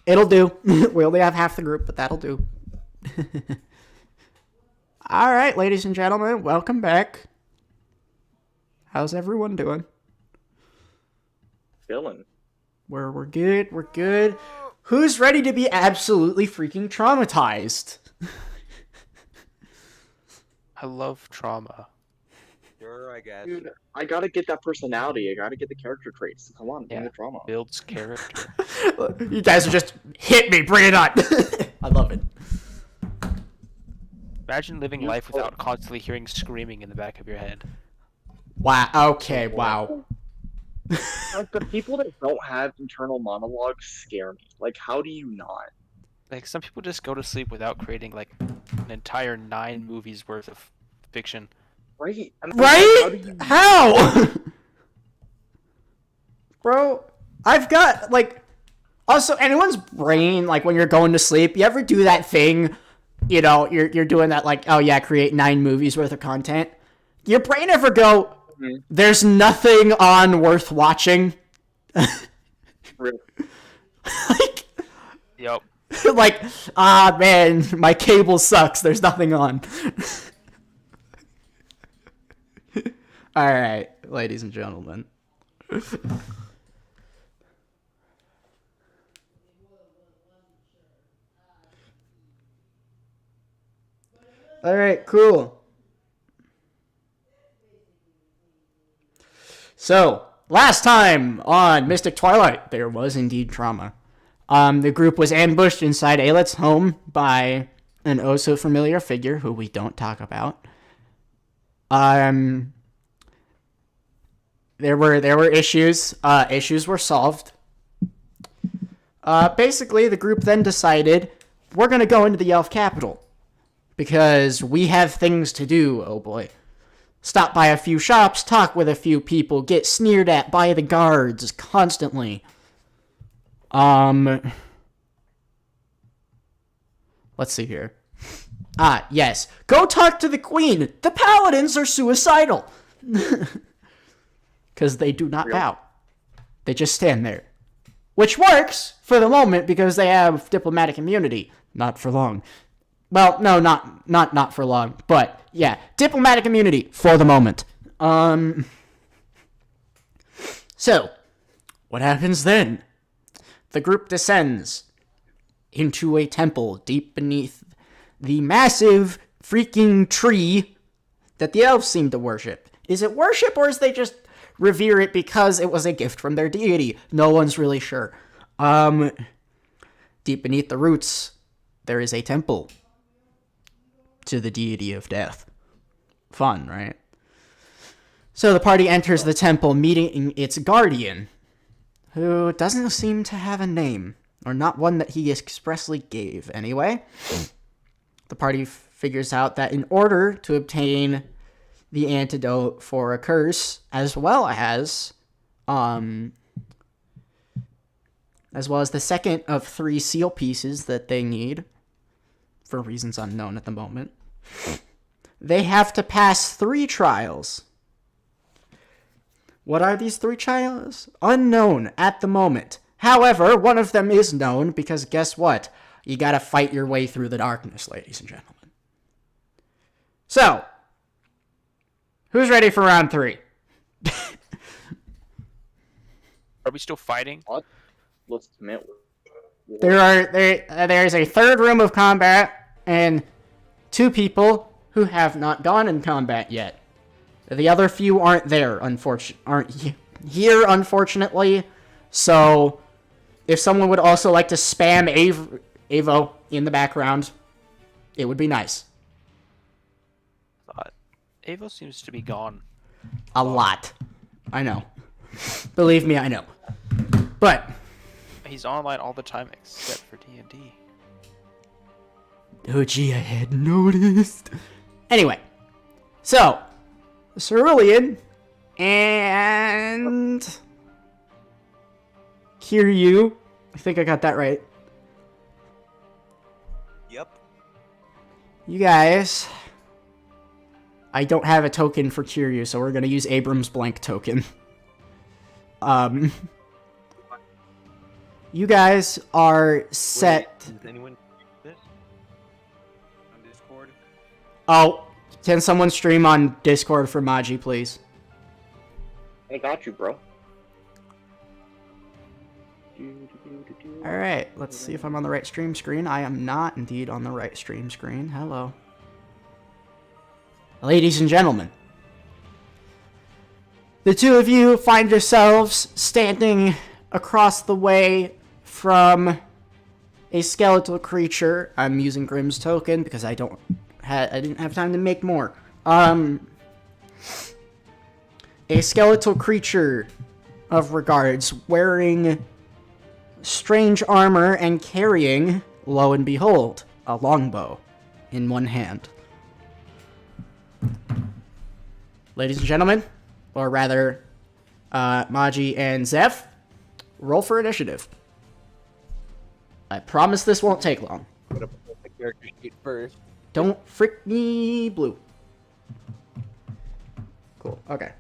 It'll do. We only have half the group, but that'll do. All right, ladies and gentlemen, welcome back. How's everyone doing? Villain. We're good. We're good. Who's ready to be absolutely freaking traumatized? I love trauma. Sure, I guess. Dude, I gotta get that personality. I gotta get the character traits. Come on, bring Yeah. the drama. Builds character. You guys are just hit me. Bring it on. I love it. Imagine living life without constantly hearing screaming in the back of your head. Wow. Okay. Wow. Like, the people that don't have internal monologues scare me. Like, how do you not? Like, some people just go to sleep without creating, like, an entire 9 movies worth of fiction. Right? I mean, Right? How? Bro, I've got, like... Also, anyone's brain, like, when you're going to sleep, you ever do that thing, you know, you're doing that, like, oh yeah, create 9 movies worth of content? Your brain ever go, there's nothing on worth watching? Really? Like... Yep. Like, man, my cable sucks. There's nothing on. Alright, ladies and gentlemen. Alright, cool. So, last time on Mystic Twilight, there was indeed trauma. The group was ambushed inside Alet's home by an oh-so-familiar figure who we don't talk about. There were issues. Issues were solved. Basically, the group then decided, we're gonna go into the elf capital. Because we have things to do, oh boy. Stop by a few shops, talk with a few people, get sneered at by the guards constantly. Let's see here. Yes. Go talk to the queen. The paladins are suicidal. Because they do not bow. They just stand there. Which works for the moment because they have diplomatic immunity. Not for long. Well, no, not for long. But, yeah. Diplomatic immunity for the moment. So, what happens then? The group descends into a temple deep beneath the massive freaking tree that the elves seem to worship. Is it worship or is they just revere it because it was a gift from their deity? No one's really sure. Deep beneath the roots, there is a temple to the deity of death. Fun, right? So the party enters the temple, meeting its guardian, who doesn't seem to have a name, or not one that he expressly gave anyway. The party figures out that in order to obtain the antidote for a curse, as well as the second of 3 seal pieces that they need, for reasons unknown at the moment, they have to pass 3 trials. What are these 3 trials? Unknown at the moment. However, one of them is known because guess what? You gotta fight your way through the darkness, ladies and gentlemen. So, who's ready for round 3? Are we still fighting? What? Let's commit. There's a 3rd room of combat and 2 people who have not gone in combat yet. The other few aren't there, aren't here, unfortunately. So, if someone would also like to spam Avo in the background, it would be nice. Avo seems to be gone. A lot. I know. Believe me, I know. But He's online all the time except for DnD. oh gee, I had noticed. Anyway, so Cerulean and Kiryu. I think I got that right. Yep. You guys. I don't have a token for Kiryu, so we're gonna use Abram's blank token. You guys are set. Wait, does anyone this on Discord? Oh, can someone stream on Discord for Maji, please? I got you, bro. Alright, let's see if I'm on the right stream screen. I am not indeed on the right stream screen. Hello. Ladies and gentlemen, the two of you find yourselves standing across the way from a skeletal creature. I'm using Grimm's token because I didn't have time to make more. A skeletal creature of regards wearing strange armor and carrying, lo and behold, a longbow in one hand. Ladies and gentlemen, or rather, Maji and Zeph, roll for initiative. I promise this won't take long. I'm gonna put the character sheet first. Don't frick me blue. Cool, okay.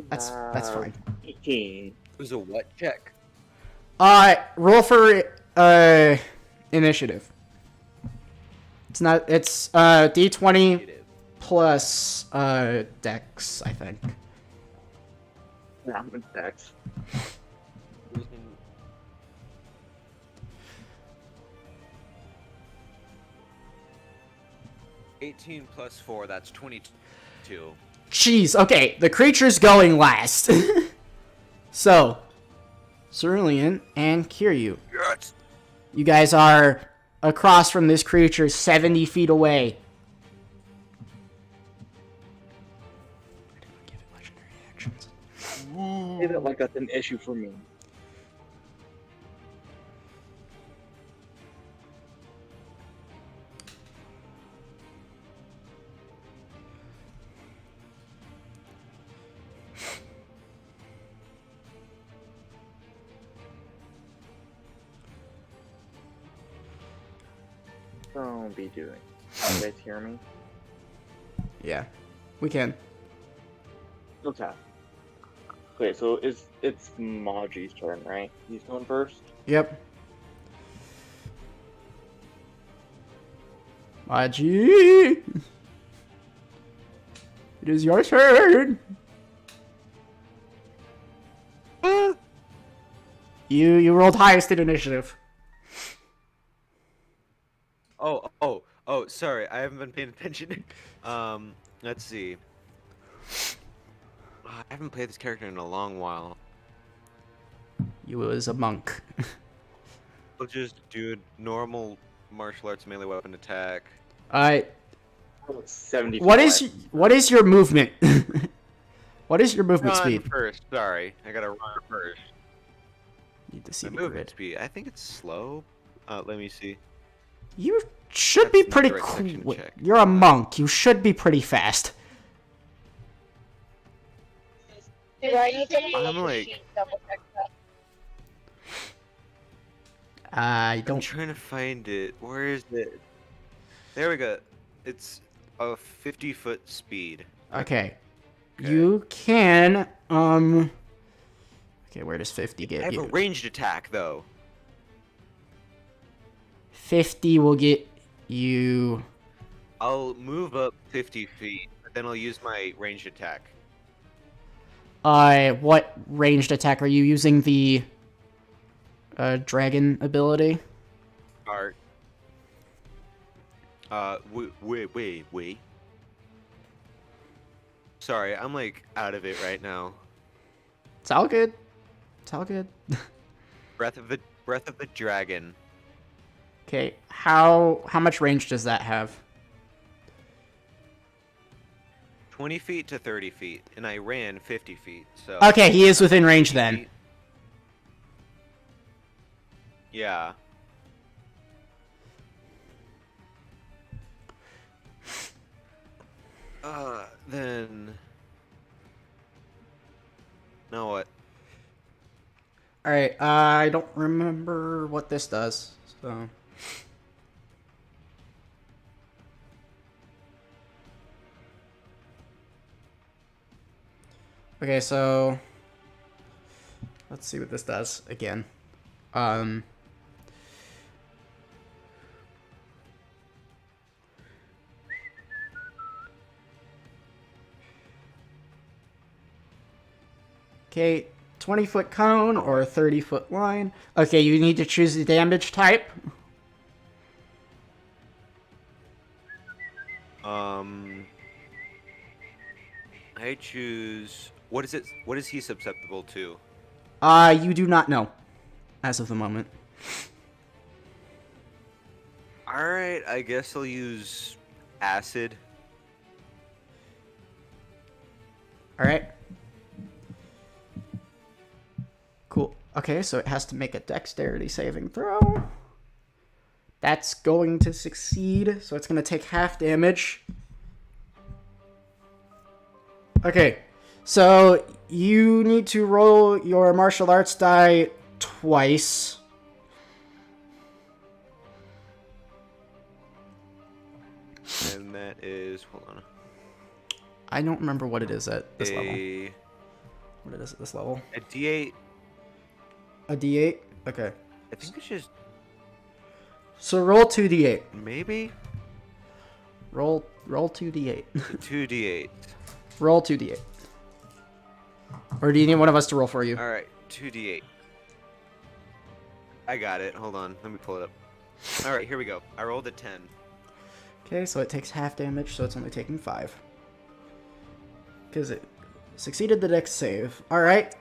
That's fine. 18. It was a what check? Roll for initiative. It's D20 plus Dex, I think. Yeah, I'm in Dex. Using- 18 plus 4, that's 22. Jeez, okay, the creature's going last. So, Cerulean and Kiryu, Yes! you guys are across from this creature 70 feet away. I didn't give it legendary actions. Say that like that's an issue for me. Don't be doing. You guys hear me? Yeah, we can. Okay. Okay, so it's Maji's turn, right? He's going first. Yep. Maji! It is your turn! You rolled highest in initiative. Oh, sorry, I haven't been paying attention. Let's see. I haven't played this character in a long while. You was a monk. We'll just do a normal martial arts melee weapon attack. 70. What is your movement? What is your movement Run speed? first, sorry. I gotta run first. Need to see My the movement grid. speed, I think it's slow. Let me see. You should be That's not pretty the right section to quick. check. You're a monk. You should be pretty fast. Do I need to I'm like- double check that? I I'm don't. trying to find it. Where is it? There we go. It's a 50-foot speed. Okay. Okay. You can. Okay, where does 50 I get have a you? ranged attack though. 50 will get you. I'll move up 50 feet, but then I'll use my ranged attack. What ranged attack are you using? The dragon ability? Art. Wait. Sorry, I'm like out of it right now. It's all good. It's all good. Breath of the dragon. Okay, how much range does that have? 20 feet to 30 feet, and I ran 50 feet, so... Okay, he is within range then. feet. Yeah. Then... Now what? Alright, I don't remember what this does, so... Okay, so... Let's see what this does again. Um. Okay, 20-foot cone or a 30-foot line. Okay, you need to choose the damage type. I choose. What is it? What is he susceptible to? You do not know, as of the moment. All right, I guess I'll use acid. All right. Cool. Okay, so it has to make a dexterity saving throw. That's going to succeed, so it's going to take half damage. Okay, so you need to roll your martial arts die twice. And that is, hold on. I don't remember what it is at this level. A What it is at this level. D8. A D8? Okay. I think it's just So roll 2d8. maybe Roll 2d8. 2d8. Roll 2d8. Or do you need one of us to roll for you? All right, 2d8. I got it. Hold on, let me pull it up. All right, here we go. I rolled a 10. Okay, so it takes half damage, so it's only taking 5. Because it succeeded the dex save. Alright.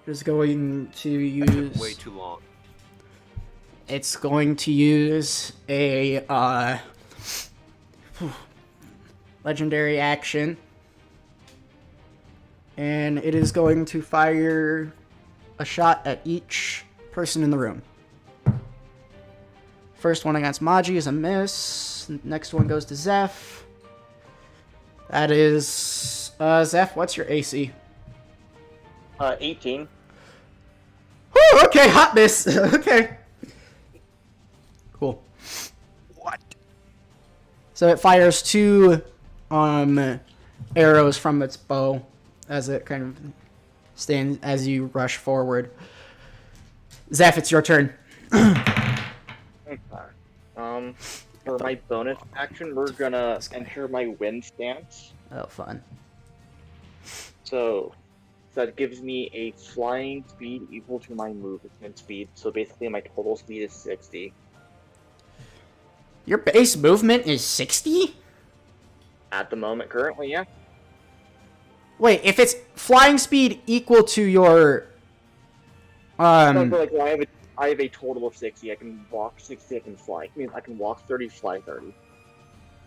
Just going to use... Way too long. It's going to use a, legendary action. And it is going to fire a shot at each person in the room. First one against Maji is a miss. Next one goes to Zeph. That is... Zeph, what's your AC? 18. Whew, okay, hot miss. Okay. Cool. What? So it fires 2 arrows from its bow as it kind of stands as you rush forward. Zeph, it's your turn. Okay. For my bonus action, we're gonna enter my wind stance. Oh, fun. So that gives me a flying speed equal to my movement speed. So basically, my total speed is 60. Your base movement is 60? At the moment, currently, yeah. Wait, if it's flying speed equal to your... No, but like, I have a total of 60. I can walk 60, I can fly. I mean, I can walk 30, fly 30.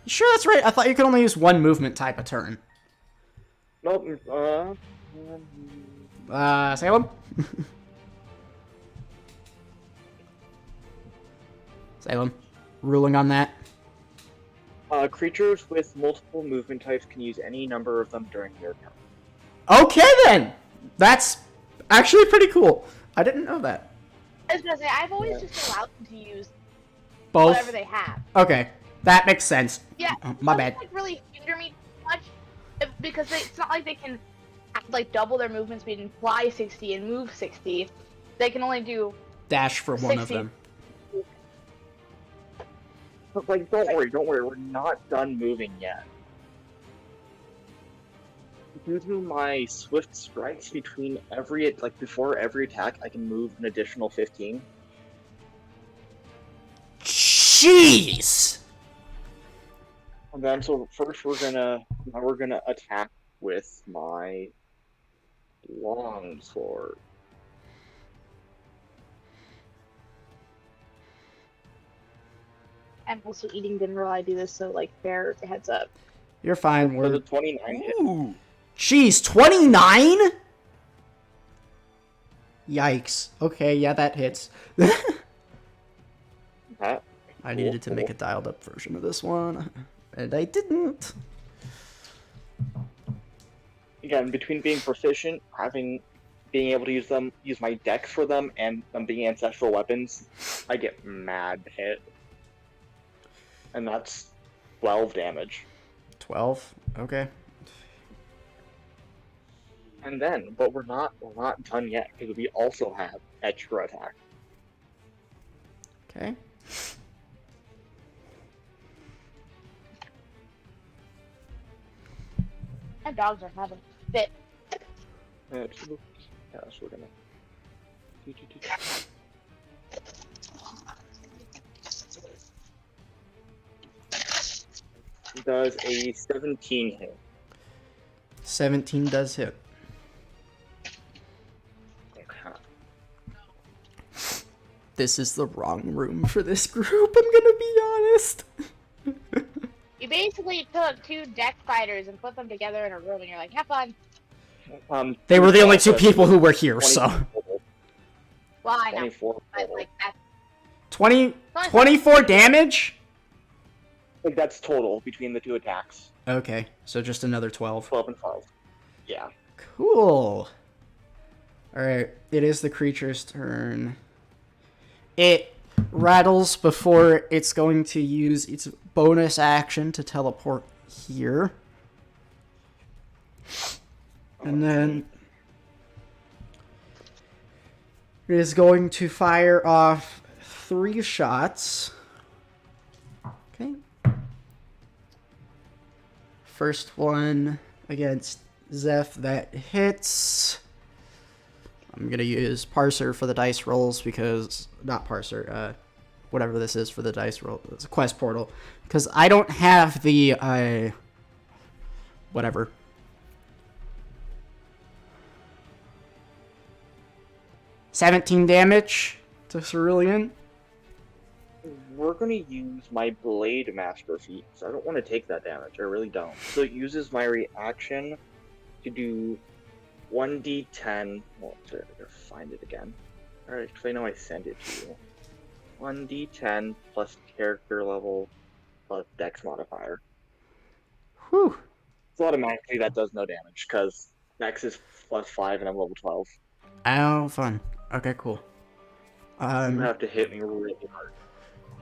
Sure, that's right. I thought you could only use one movement type a turn. Nope, Salem? Salem, ruling on that? creatures with multiple movement types can use any number of them during their turn. Okay, then! That's actually pretty cool. I didn't know that. I was gonna say, I've always just allowed them to use Both? whatever they have. Okay, that makes sense. Yeah, My it bad. doesn't, like, really hinder me too much because it's not like they can like double their movement speed and fly 60 and move 60. They can only do Dash for one of 60. them. But like, don't worry, we're not done moving yet. Due to my swift strikes between before every attack, I can move an additional 15. Jeez! And then, so first we're gonna attack with my longsword. I'm also eating dinner while I do this, so like, fair heads up. You're fine. For the We're... 29 hit. Ooh. Jeez, 29? Yikes. Okay, yeah, that hits. That. I needed to make a dialed up version of this one, and I didn't. Again, between being proficient, being able to use my dex for them, and them being ancestral weapons, I get mad hit. And that's 12 damage. 12? Okay. And then, but we're not done yet because we also have extra attack. Okay. My dogs are having a fit. Yeah, so we're gonna. Does a 17 hit? 17 does hit. Okay. This is the wrong room for this group, I'm gonna be honest. You basically took two deck fighters and put them together in a room, and you're like, have fun. They were the only two people who were here, 24 so. total. Well, I know. 24 But, total. like, that's 24 damage? Like, that's total between the two attacks. Okay, so just another 12. 12 and 12. Yeah. Cool. Alright, it is the creature's turn. It rattles before it's going to use its bonus action to teleport here. And then it is going to fire off 3 shots. Okay. First one against Zeph, that hits. I'm gonna use Parser for the dice rolls because, not Parser, whatever this is for the dice roll. It's a quest portal. Because I don't have the, whatever. $17 damage to Cerulean. We're gonna use my Blade Master feat, so I don't want to take that damage. I really don't. So it uses my reaction to do 1d10. Well, sorry, I gotta find it again. Alright, because I know I sent it to you. 1d10 plus character level plus dex modifier. Whew. So automatically that does no damage, because dex is +5 and I'm level 12. Oh, fun. Okay, cool. You have to hit me really hard.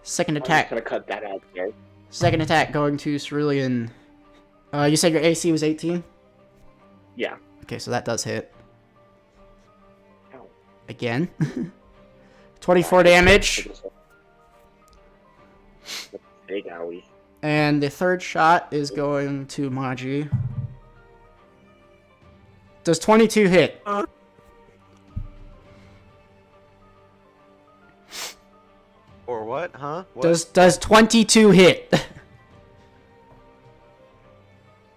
Second I'm just attack. gonna cut that out there. Second attack going to Cerulean. You said your AC was 18? Yeah. Okay, so that does hit. Ow. Again. 24 damage. Big owie. And the third shot is going to Maji. Does 22 hit? Or what? Huh? What? Does 22 hit?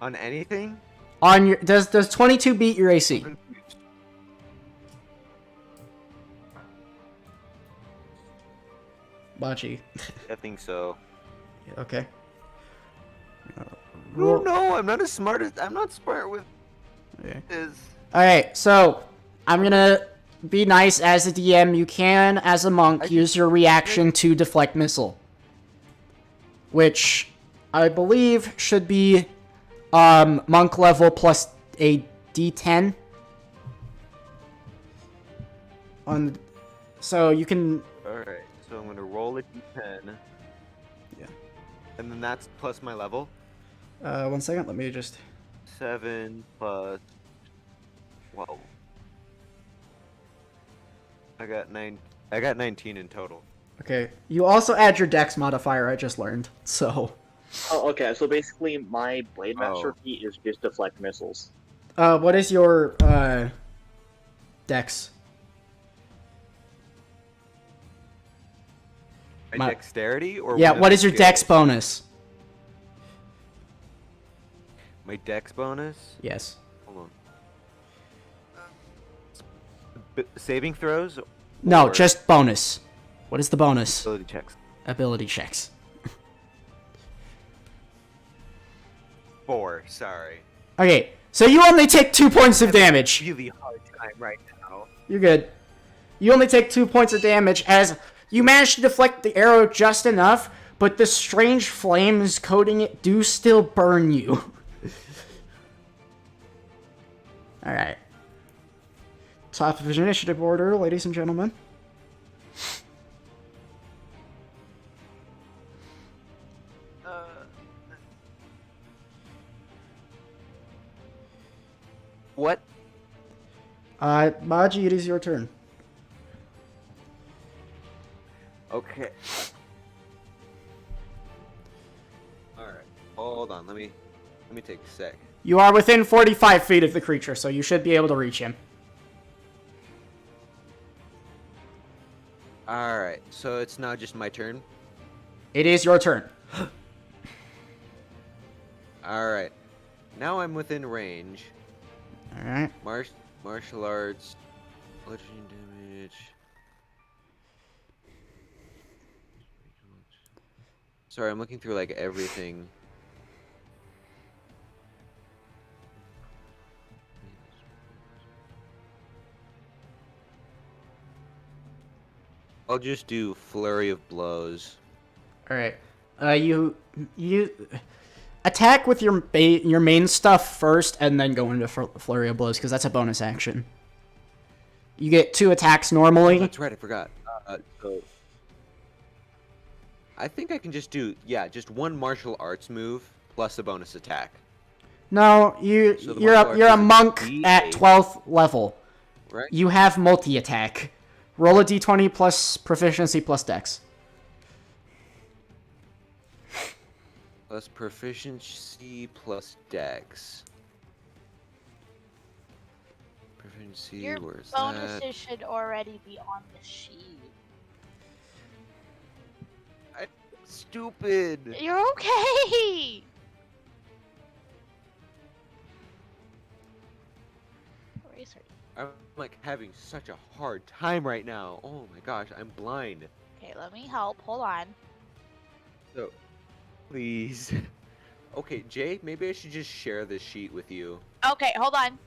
On anything? On your does 22 beat your AC? Maji. I think so. Okay. No, no, I'm not as smart as I'm not smart with Okay. this. Alright, so I'm gonna be nice as a DM. You can, as a monk, use your reaction to deflect missile. Which I believe should be monk level plus a d10. So you can. Alright, so I'm gonna roll a d10. Yeah. And then that's plus my level. 1 second, let me just. 7 plus 12. I got 19 in total. Okay. You also add your dex modifier, I just learned. So. Oh, okay. So basically, my Blade Master Oh. feat is just deflect missiles. What is your, dex? My dexterity or Yeah, one of what my is your skills? dex bonus? My dex bonus? Yes. Hold on. Saving throws? No, or just bonus. What is the bonus? ability checks. Ability checks. 4, sorry. Okay, so you only take 2 points of damage. Really hard time right now. You're good. You only take 2 points of damage as you manage to deflect the arrow just enough, but the strange flames coating it do still burn you. Alright. Top of his initiative order, ladies and gentlemen. What Maji, it is your turn. Okay. All right. Hold on. Let me take a sec. You are within 45 feet of the creature, so you should be able to reach him. All right. So it's now just my turn. It is your turn. All right. Now I'm within range. All right. Martial arts. Bludgeoning damage. Sorry, I'm looking through like everything. I'll just do flurry of blows. All right. You attack with your main stuff first, and then go into flurry of blows because that's a bonus action. You get 2 attacks normally. That's right, I forgot. So I think I can just do just 1 martial arts move plus a bonus attack. No, So the you're martial a arts is monk D8. at 12th level. Right? You have multi attack. Roll a d20 plus proficiency plus dex. Plus proficiency plus dex. Proficiency, Your where's bonuses that? should already be on the sheet. Stupid! You're okay! Eraser. I'm like having such a hard time right now. Oh my gosh, I'm blind. Okay, let me help. Hold on. So, please. Okay, Jay, maybe I should just share this sheet with you. Okay, hold on.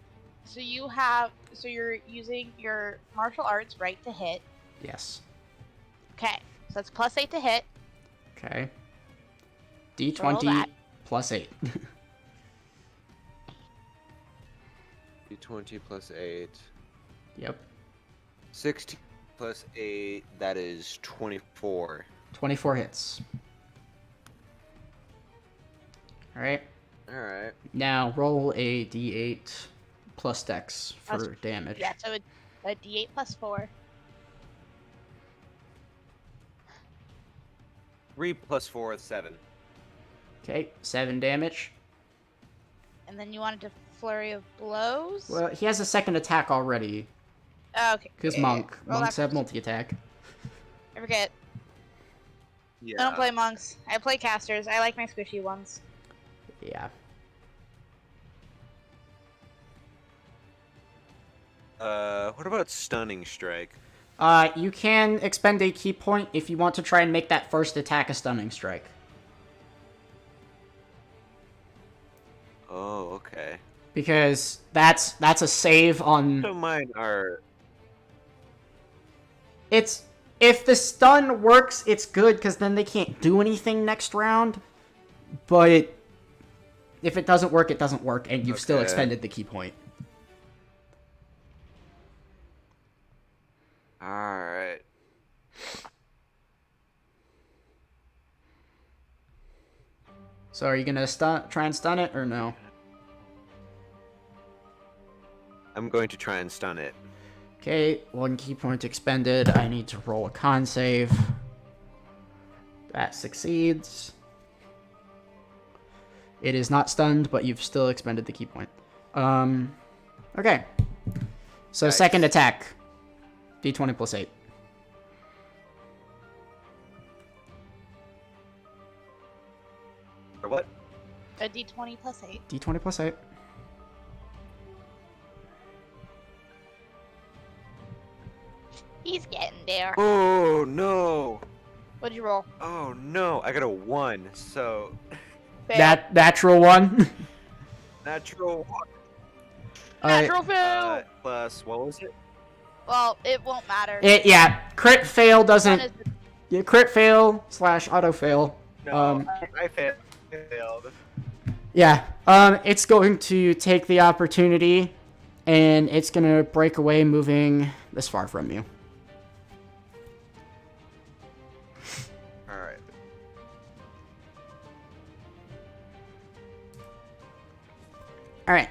So you're using your martial arts, right, to hit. Yes. Okay, so that's +8 to hit. Okay. Roll d20 that. plus 8. D20 plus 8. Yep. 16 plus 8, that is 24. 24 hits. Alright. Alright. Now roll a d8 plus dex for Plus- damage. Yeah, so a d8 plus 4. 3 plus 4 is 7. Okay, 7 damage. And then you wanted to flurry of blows? Well, he has a second attack already. Okay. Because yeah, monk. roll Monks that have first. multi-attack. I forget. Yeah. I don't play monks. I play casters. I like my squishy ones. Yeah. What about stunning strike? You can expend a key point if you want to try and make that first attack a stunning strike. Oh, okay. Because that's a save on... So mine are... It's... If the stun works, it's good, because then they can't do anything next round. But if it doesn't work, it doesn't work, and you've still Okay. expended the key point. Alright. So are you gonna try and stun it, or no? I'm going to try and stun it. Okay, 1 key point expended. I need to roll a con save. That succeeds. It is not stunned, but you've still expended the key point. Okay. So Nice. second attack. D20 plus 8. Or what? A d20 plus 8. D20 plus 8. He's getting there. Oh, no! What'd you roll? Oh, no! I got a 1, so... Fail. That natural one. Natural 1. Natural fail! Plus, what was it? Well, it won't matter. Yeah, crit fail One doesn't... is the- Yeah, crit fail / auto fail. No, I failed. Yeah, it's going to take the opportunity, and it's gonna break away, moving this far from you. Alright. Alright,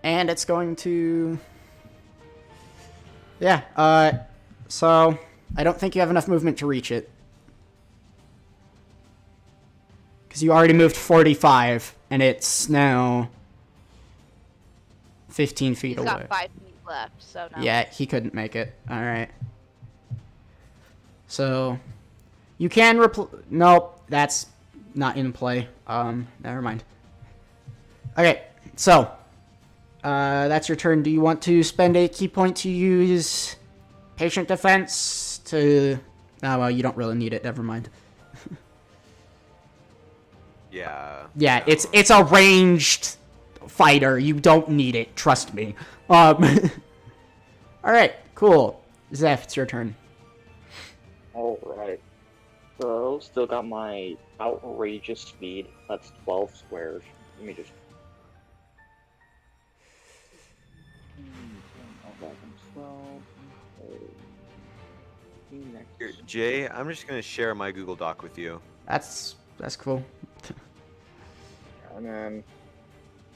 and it's going to Yeah, so I don't think you have enough movement to reach it. Because you already moved 45, and it's now 15 feet He's away. got 5 feet left, so no. Yeah, he couldn't make it. Alright. So, you can nope, that's not in play. Never mind. Okay, so, that's your turn. Do you want to spend a key point to use patient defense to... Oh, well, you don't really need it. Never mind. Yeah. Yeah, no. it's a ranged fighter. You don't need it. Trust me. Alright, cool. Zeph, it's your turn. Alright. So, still got my outrageous speed. That's 12 squares. Let me just... 11, 12, Here, Jay, I'm just gonna share my Google Doc with you. That's cool. and then...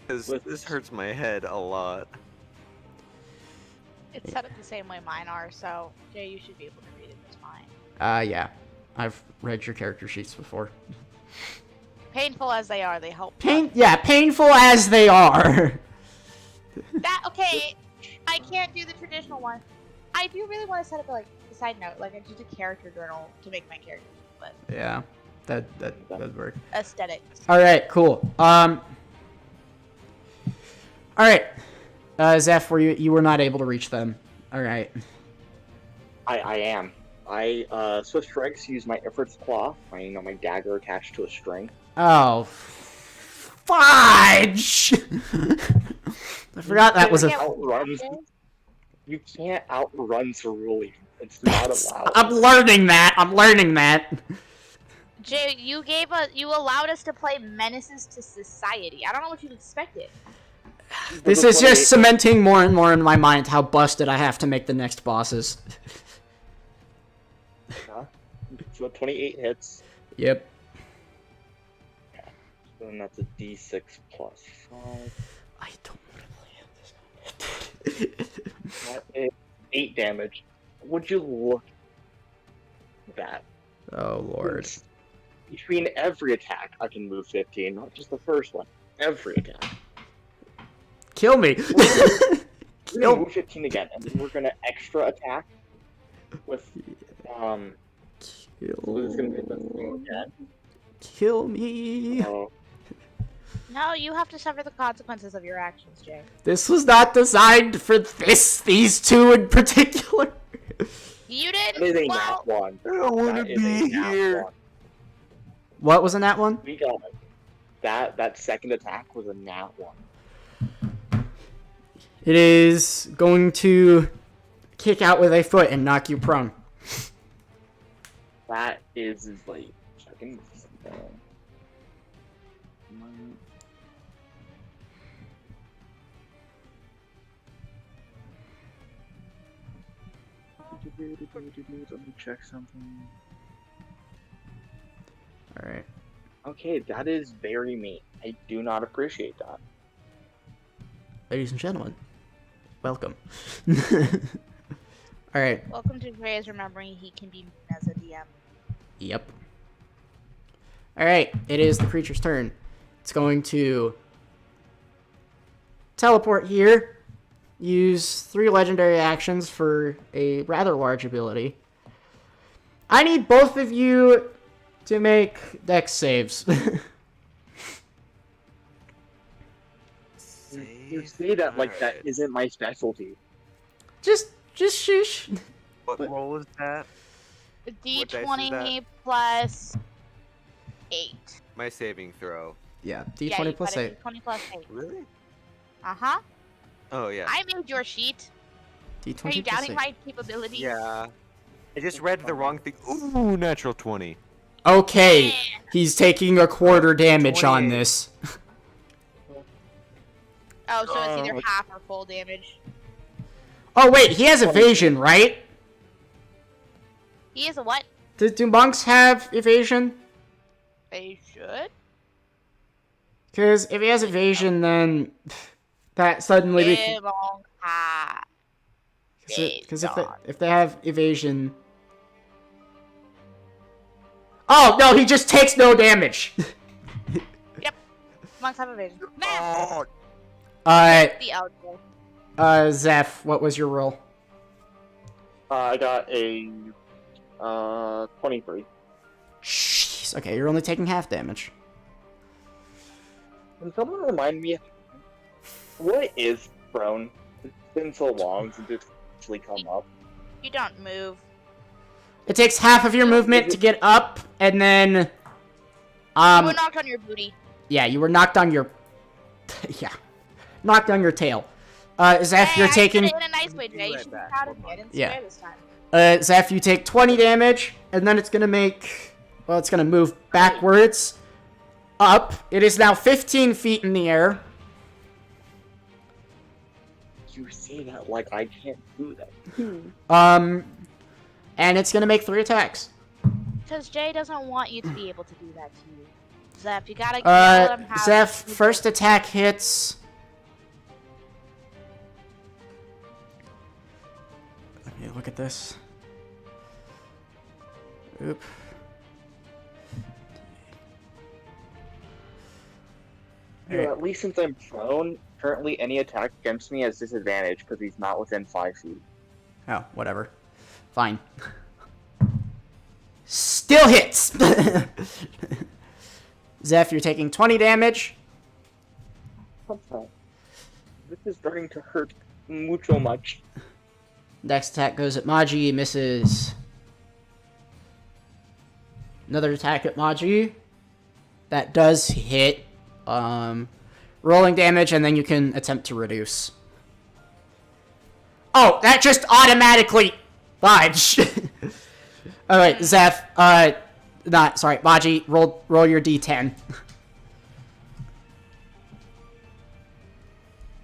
Because this hurts my head a lot. It's set up the same way mine are, so Jay, you should be able to read it just fine. Yeah. I've read your character sheets before. Painful as they are, they help. Painful as they are. That okay? I can't do the traditional one. I do really want to set up a side note, like just a character journal to make my characters, but Yeah, that work. aesthetics. All right, cool. All right, Zeph, you were not able to reach them. All right. I am. I Swift Strikes use my Ifrit's Claw, my dagger attached to a string. Oh, fudge! I forgot that was a. You can't outrun Cerulean. It's not allowed. I'm learning that. Jay, you allowed us to play Menaces to Society. I don't know what you expected. This is just cementing more and more in my mind how busted I have to make the next bosses. So 28 hits. Yep. So then that's a D6 plus 5. I don't want to play this. That is 8 damage. Would you look at that? Oh lord. Between every attack, I can move 15, not just the first one. Every attack. Kill me. We're gonna move 15 again, and then we're gonna extra attack with so it's gonna be the thing again. Kill me. So, No, you have to suffer the consequences of your actions, Jay. This was not designed for these two in particular. You that is a didn't. nat Well, one. I don't want to That is a be nat here. one. What was in that one? We got it. That second attack was a nat 1. It is going to kick out with a foot and knock you prone. That is like checking something. Let me check something. Alright. Okay, that is very mean. I do not appreciate that. Ladies and gentlemen, welcome. Alright. welcome to Jay's remembering he can be mean as a DM. Yep. Alright, it is the creature's turn. It's going to teleport here. Use 3 legendary actions for a rather large ability. I need both of you to make dex saves. You say that like that Alright. isn't my specialty. just shush. What roll is that? A What dice is D20 plus 8. My saving throw. Yeah, Yeah, d20 you plus got a 8. D20 plus 8. Really? Uh-huh. Oh yeah. I made your sheet. D20 Are you plus doubting 8. my capabilities? Yeah. I just read the wrong thing. Ooh, natural 20. Okay, Yeah. he's taking a quarter damage on 28. this. Oh, so it's either Oh. half or full damage. Oh wait, he has evasion, right? He is a what? Do monks have evasion? They should. Because if he has evasion, then that suddenly... Give on high. Because if they have evasion... Oh, no, he just takes no damage! Monks have evasion. Math! The algebra. Zeph, what was your roll? I got a 23. Jeez, okay, you're only taking half damage. Can someone remind me what is prone? It's been so long since it's actually come up. You don't move. It takes half of your movement to get up, and then... You were knocked on your booty. Yeah, you were knocked on your... yeah. Knocked on your tail. Zeph, you're taking... I did it in a nice way, Jay. You should be proud of me. I didn't swear this time. Zeph, you take 20 damage, and then it's gonna make... Well, it's gonna move backwards. Up. It is now 15 feet in the air. You say that like I can't do that. And it's gonna make 3 attacks. Because Jay doesn't want you to be able to do that to you. Zeph, you gotta let him have Zeph, it. first attack hits. Let me look at this. Oop. At least since I'm prone, currently any attack against me has disadvantage because he's not within 5 feet. Oh, whatever. Fine. Still hits! Zeph, you're taking 20 damage. Okay. This is starting to hurt mucho much. Next attack goes at Maji, misses. Another attack at Maji. That does hit. Rolling damage, and then you can attempt to reduce. Oh, that just automatically fudge. Alright, Zeph, sorry, Maji, roll your d10.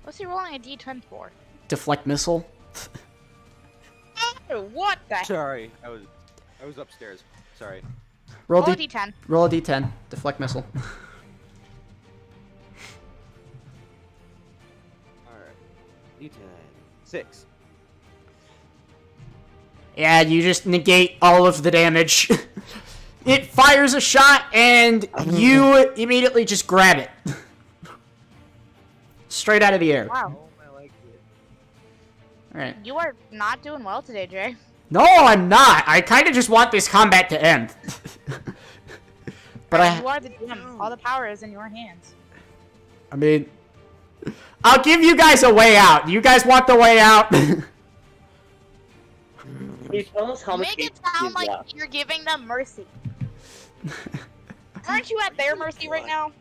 What's he rolling a d10 for? Deflect missile. Oh, what the heck? Sorry, I was upstairs. Sorry. Roll Roll a d10. Roll a d10. Deflect missile. Alright. D10. 6. Yeah, you just negate all of the damage. It fires a shot, and you immediately just grab it. Straight out of the air. Wow. I like it. Alright. You are not doing well today, Jay. No, I'm not. I kind of just want this combat to end. But You are the GM. All the power is in your hands. I mean, I'll give you guys a way out. You guys want the way out? Can you tell us how much Make it HP sound is like left? you're giving them mercy. Aren't you at their mercy right now?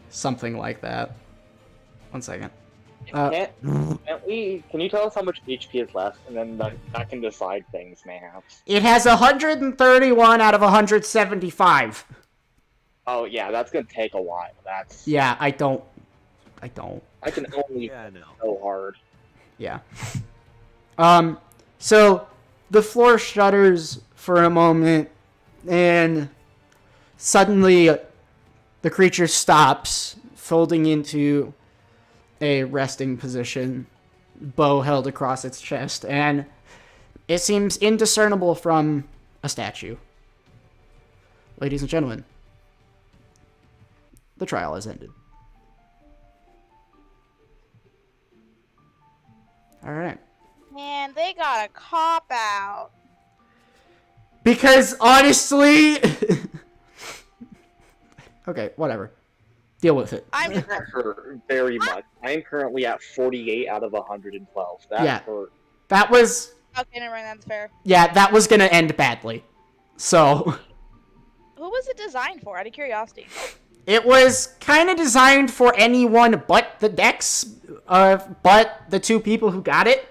Something like that. 1 second. Can you tell us how much HP is left, and then that can decide things, mayhaps? It has 131 out of 175. Oh yeah, that's gonna take a while. That's Yeah, I don't. I can only Yeah, no. so hard. Yeah. So the floor shudders for a moment, and suddenly the creature stops, folding into a resting position, bow held across its chest, and it seems indiscernible from a statue. Ladies and gentlemen, the trial has ended. Alright. Man, they got a cop out. Because honestly... okay, whatever. Deal with it. I'm That hurt very much. I am currently at 48 out of 112. That Yeah. hurt. That was... okay, never mind, that's fair. Yeah, that was gonna end badly. So... Who was it designed for, out of curiosity? It was kind of designed for anyone but the Dex, but the 2 people who got it.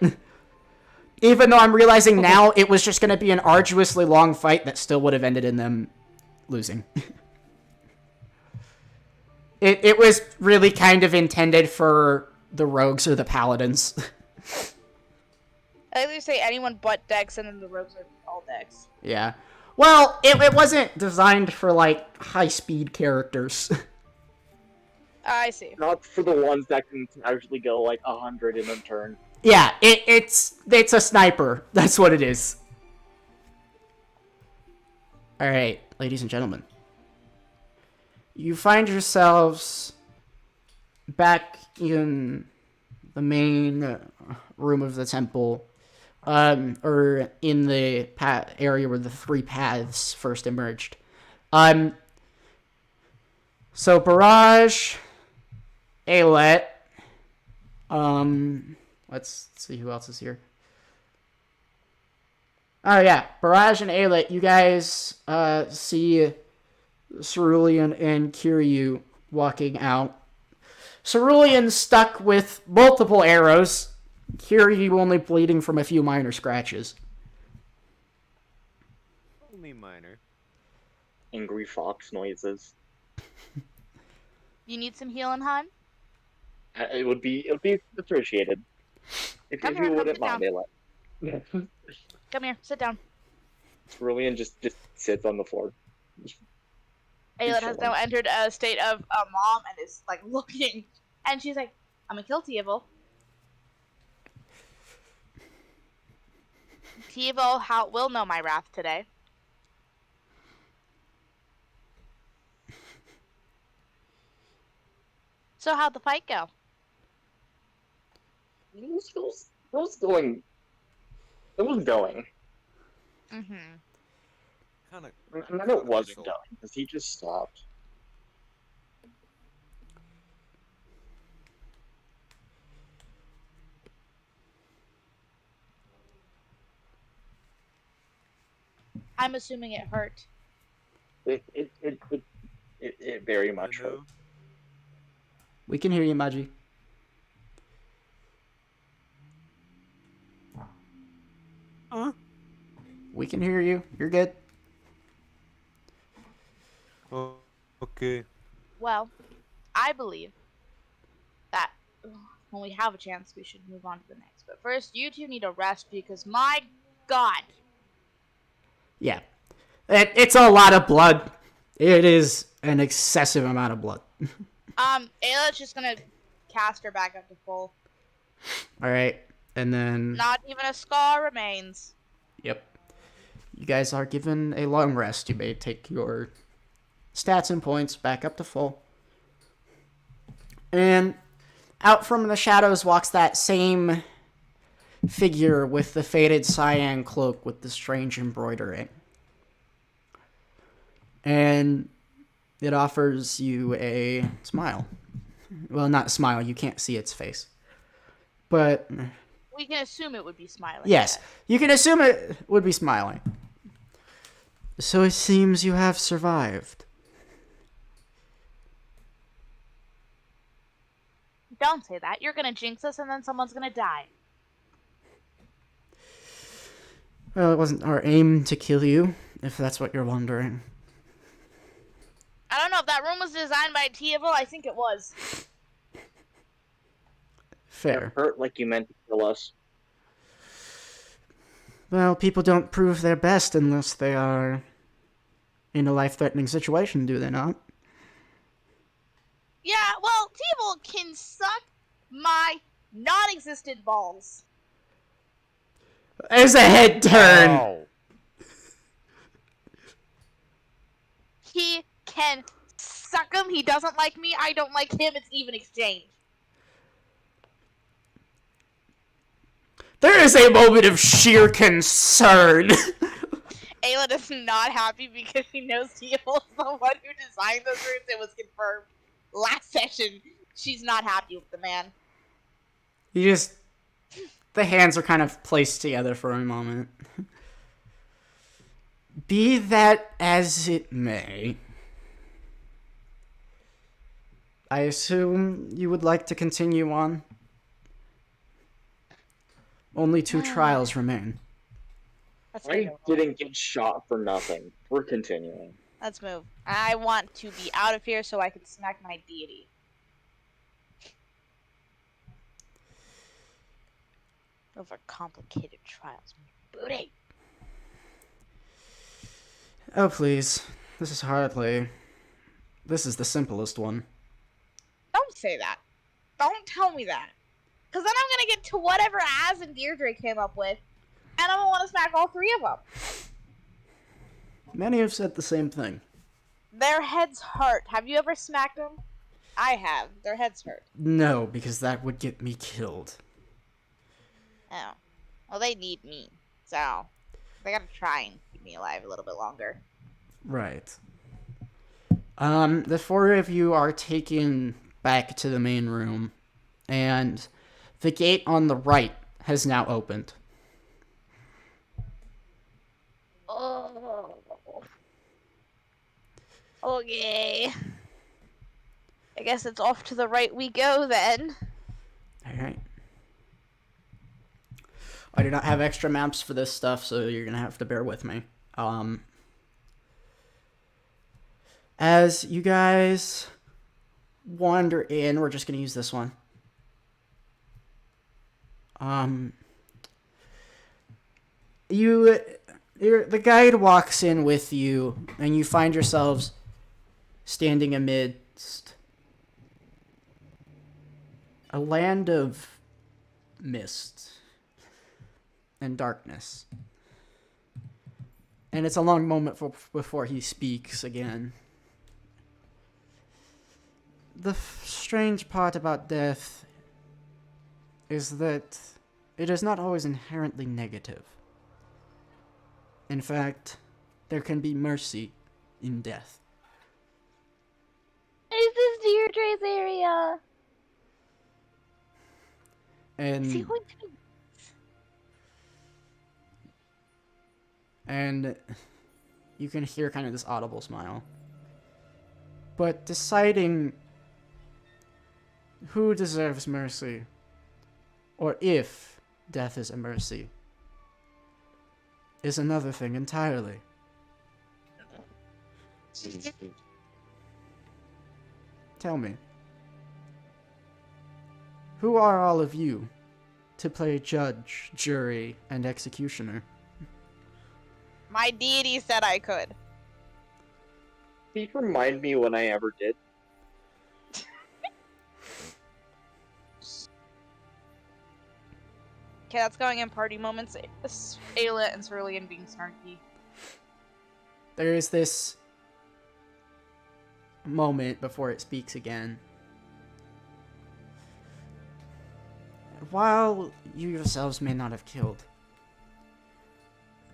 Even though I'm realizing now it was just going to be an arduously long fight that still would have ended in them losing. It was really kind of intended for the rogues or the paladins. I usually say anyone but Dex, and then the rogues are all Dex. Yeah. Well, it wasn't designed for, like, high-speed characters. I see. Not for the ones that can actually go like 100 in a turn. Yeah, it's a sniper. That's what it is. Alright, ladies and gentlemen. You find yourselves back in the main room of the temple, or in the area where the three paths first emerged. So Barrage, Alet, let's see who else is here. Oh yeah, Barrage and Alet, you guys see Cerulean and Kiryu walking out. Cerulean stuck with multiple arrows. Kiryu only bleeding from a few minor scratches. Only minor. Angry fox noises. You need some healing, hun? It would be appreciated if Come you here, come wouldn't sit mind, down. Ayla. Come here, sit down. Cerulean just sits on the floor. Aelin has now entered a state of mom and is like looking, and she's like, "I'm gonna kill Tievel. Tievel will know my wrath today." So how'd the fight go? It was going. It was going. Mm-hmm. Kind of. And then it wasn't going because he just stopped. I'm assuming it hurt. It very much hurt. We can hear you, Maji. Huh? We can hear you. You're good. Oh, okay. Well, I believe that when we have a chance, we should move on to the next. But first, you two need a rest because, my God. Yeah. It's a lot of blood. It is an excessive amount of blood. Ayla's just gonna cast her back up to full. Alright. And then... Not even a scar remains. Yep. You guys are given a long rest. You may take your stats and points back up to full. And out from the shadows walks that same figure with the faded cyan cloak with the strange embroidering. And it offers you a smile. Well, not a smile. You can't see its face. But... We can assume it would be smiling. yes, you can assume it would be smiling. So it seems you have survived. Don't say that. You're gonna jinx us and then someone's gonna die. Well, it wasn't our aim to kill you, if that's what you're wondering. I don't know if that room was designed by Tievel. I think it was. Fair. It hurt like you meant to kill us. Well, people don't prove their best unless they are in a life-threatening situation, do they not? Yeah, well, Tievel can suck my non-existent balls. There's a head turn! Oh. He can suck them. He doesn't like me. I don't like him. It's even exchange. There is a moment of sheer concern. Ayla is not happy because she knows Tievel is the one who designed those rooms. It was confirmed last session. She's not happy with the man. The hands are kind of placed together for a moment. Be that as it may, I assume you would like to continue on? Only 2 trials remain. Let's I didn't get shot for nothing. We're continuing. Let's move. I want to be out of here so I can smack my deity. Over complicated trials. Booty! Oh, please. This is hardly... This is the simplest one. Don't say that. Don't tell me that. Because then I'm gonna get to whatever Az and Deirdre came up with, and I'm gonna want to smack all three of them. Many have said the same thing. Their heads hurt. Have you ever smacked them? I have. Their heads hurt. No, because that would get me killed. Oh. Well, they need me. So, they gotta try and keep me alive a little bit longer. Right. The four of you are taken back to the main room, and the gate on the right has now opened. Oh. Okay. I guess it's off to the right we go then. Alright. I do not have extra maps for this stuff, so you're gonna have to bear with me. As you guys wander in, we're just gonna use this one. The guide walks in with you, and you find yourselves standing amidst a land of mist and darkness. And it's a long moment before he speaks again. The strange part about death is that it is not always inherently negative. In fact, there can be mercy in death. Is this Deirdre's area? Is he And going to be... and you can hear kind of this audible smile. But deciding who deserves mercy, or if death is a mercy, is another thing entirely. Tell me, who are all of you to play judge, jury, and executioner? My deity said I could. Can you remind me when I ever did? Okay, that's going in party moments. Ayla and Cerulean being snarky. There is this moment before it speaks again. While you yourselves may not have killed,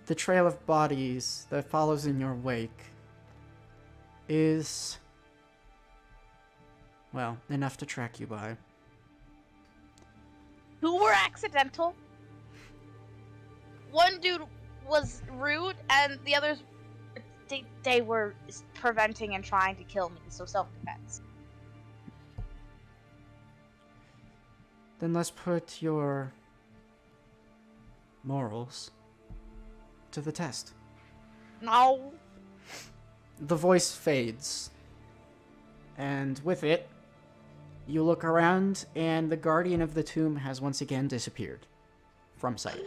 the trail of bodies that follows in your wake is, well, enough to track you by. Who were accidental? One dude was rude, and the others, they were preventing and trying to kill me, so self-defense. Then let's put your morals to the test. No. The voice fades, and with it, you look around, and the guardian of the tomb has once again disappeared from sight.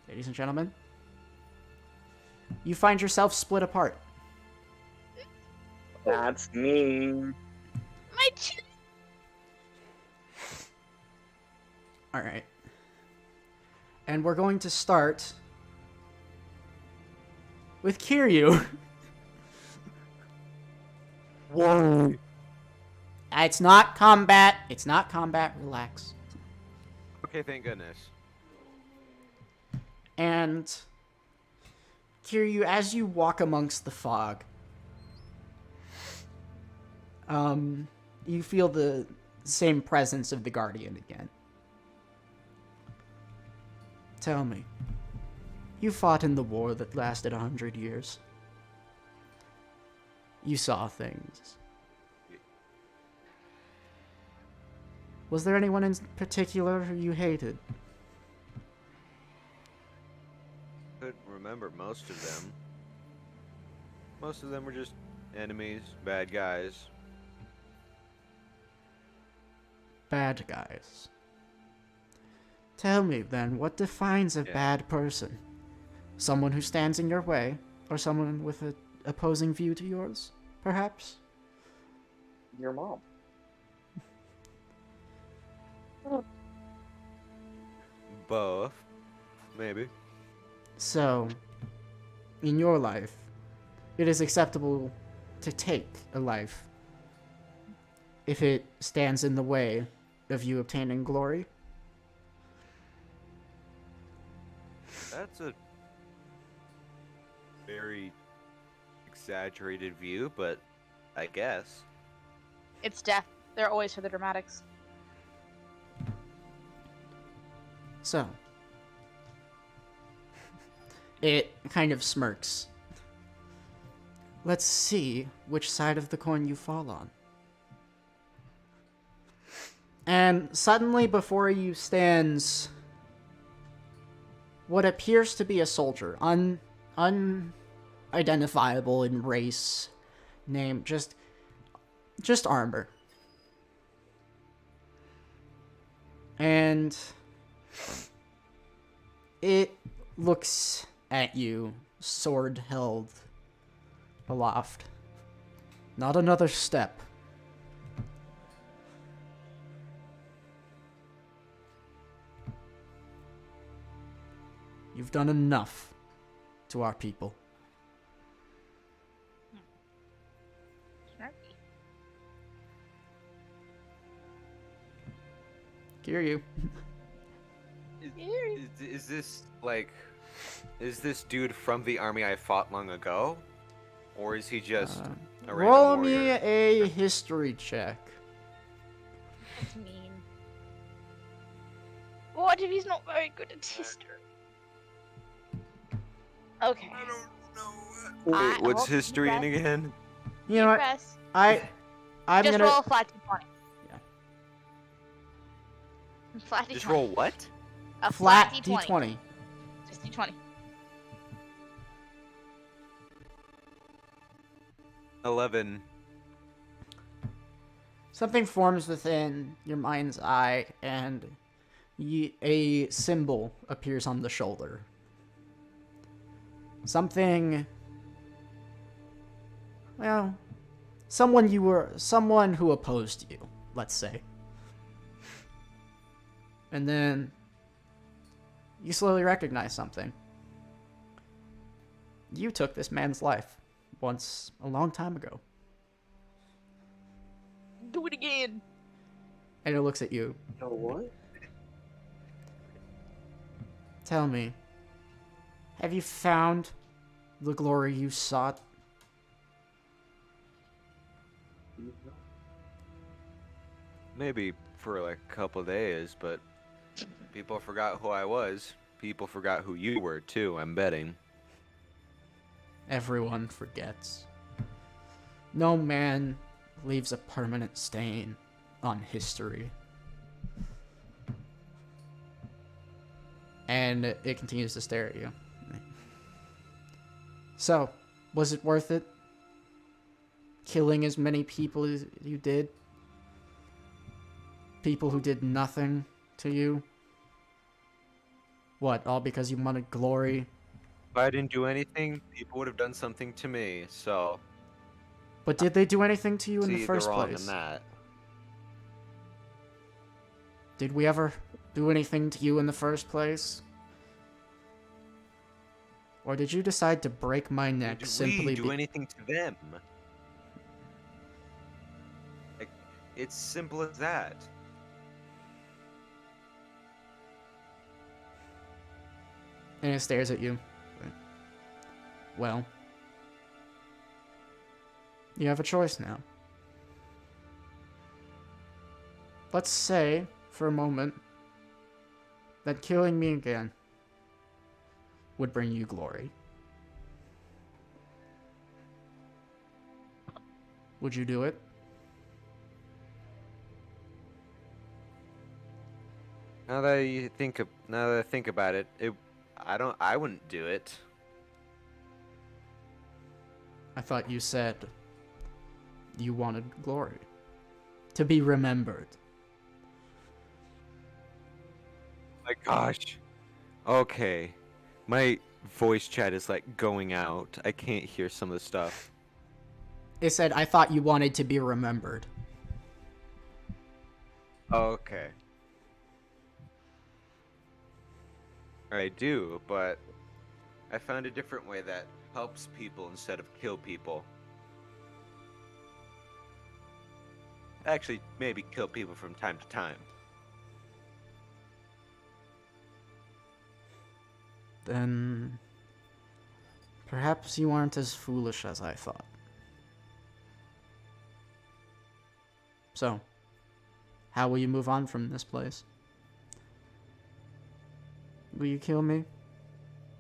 Ladies and gentlemen, you find yourself split apart. That's me. My chin. Alright. And we're going to start with Kiryu. Whoa. It's not combat. It's not combat. Relax. Okay, thank goodness. And Kiryu, as you walk amongst the fog, you feel the same presence of the Guardian again. Tell me, you fought in the war that lasted 100 years. You saw things. Was there anyone in particular who you hated? Couldn't remember most of them. Most of them were just enemies, bad guys. Bad guys. Tell me, then, what defines a Yeah. bad person? Someone who stands in your way, or someone with an opposing view to yours, perhaps? your mom. Both. Maybe. So, in your life, it is acceptable to take a life if it stands in the way of you obtaining glory. That's a very exaggerated view, but I guess. It's death. They're always for the dramatics. So, it kind of smirks. Let's see which side of the coin you fall on. And suddenly before you stands what appears to be a soldier, unidentifiable in race, name, just armor. And it looks at you, sword held aloft. Not another step. You've done enough to our people. Kiryu. Is this like, is this dude from the army I fought long ago, or is he just a random Roll me warrior? a history check. That's mean. What if he's not very good at history? Okay. I don't know. I Wait, what's hope you history in press- again? You know what? Press. I'm Just gonna roll a flat d20. Yeah. Flat d20. Just roll what? a flat d20. d20. Just d20. 11. Something forms within your mind's eye, and a symbol appears on the shoulder. Something. Well, someone who opposed you, let's say. And then you slowly recognize something. You took this man's life once a long time ago. Do it again. And it looks at you. You know what? Tell me, have you found the glory you sought? Maybe for like a couple of days, but people forgot who I was. People forgot who you were too, I'm betting. Everyone forgets. No man leaves a permanent stain on history. And it continues to stare at you. So, was it worth it? Killing as many people as you did? People who did nothing to you? What, all because you wanted glory? If I didn't do anything, people would have done something to me, so But did they do anything to you in see, the first they're wrong place? in that. Did we ever do anything to you in the first place? Or did you decide to break my neck Did simply we do anything to them? Like, it's simple as that. And it stares at you. Well, you have a choice now. Let's say, for a moment, that killing me again would bring you glory. Would you do it? Now that I think about it, I wouldn't do it. I thought you said you wanted glory. To be remembered. My gosh. Okay. My voice chat is like going out. I can't hear some of the stuff. It said, I thought you wanted to be remembered. Okay. I do, but I found a different way that helps people instead of kill people. Actually, maybe kill people from time to time. Then perhaps you aren't as foolish as I thought. So, how will you move on from this place? Will you kill me?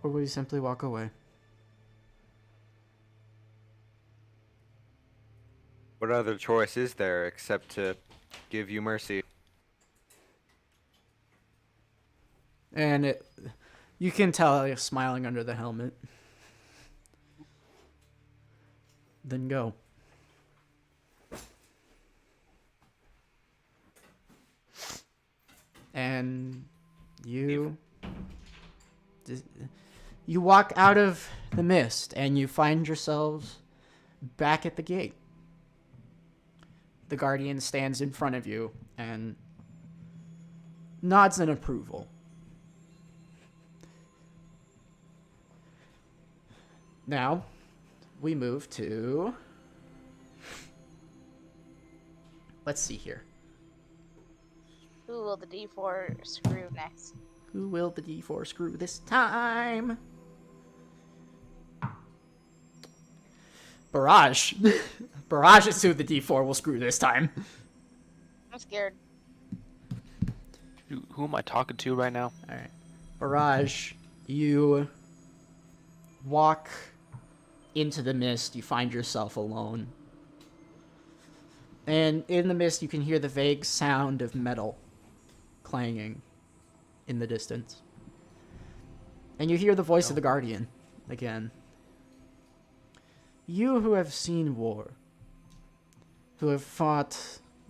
Or will you simply walk away? What other choice is there except to give you mercy? And you can tell he's smiling under the helmet. Then go. And you walk out of the mist and you find yourselves back at the gate. The guardian stands in front of you and nods in approval. Now, we move to... Let's see here. Who will the D4 screw next? Who will the D4 screw this time? Barrage. Barrage is who the D4 will screw this time. I'm scared. Who am I talking to right now? Alright. Barrage, you walk into the mist. You find yourself alone. And in the mist, you can hear the vague sound of metal clanging in the distance. And you hear the voice of the Guardian again. You who have seen war, who have fought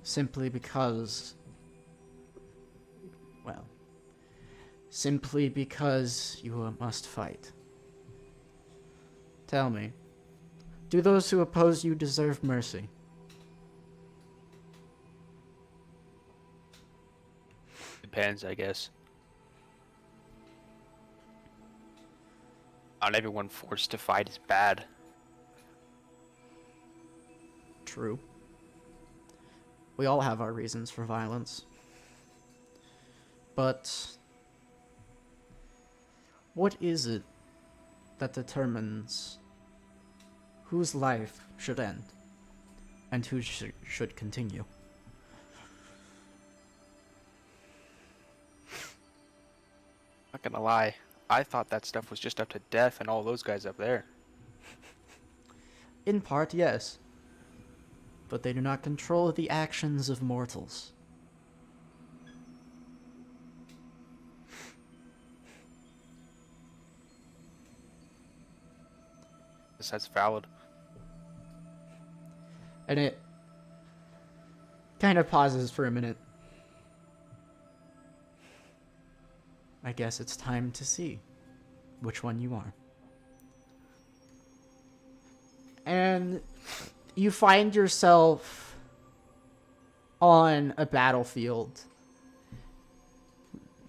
simply because, well, simply because you must fight. Tell me, do those who oppose you deserve mercy? Depends, I guess. Not everyone forced to fight is bad. True. We all have our reasons for violence. But what is it that determines whose life should end and who should continue? Not gonna lie, I thought that stuff was just up to Death and all those guys up there. In part, yes. But they do not control the actions of mortals. Guess that's valid. And it kind of pauses for a minute. I guess it's time to see which one you are. And you find yourself on a battlefield.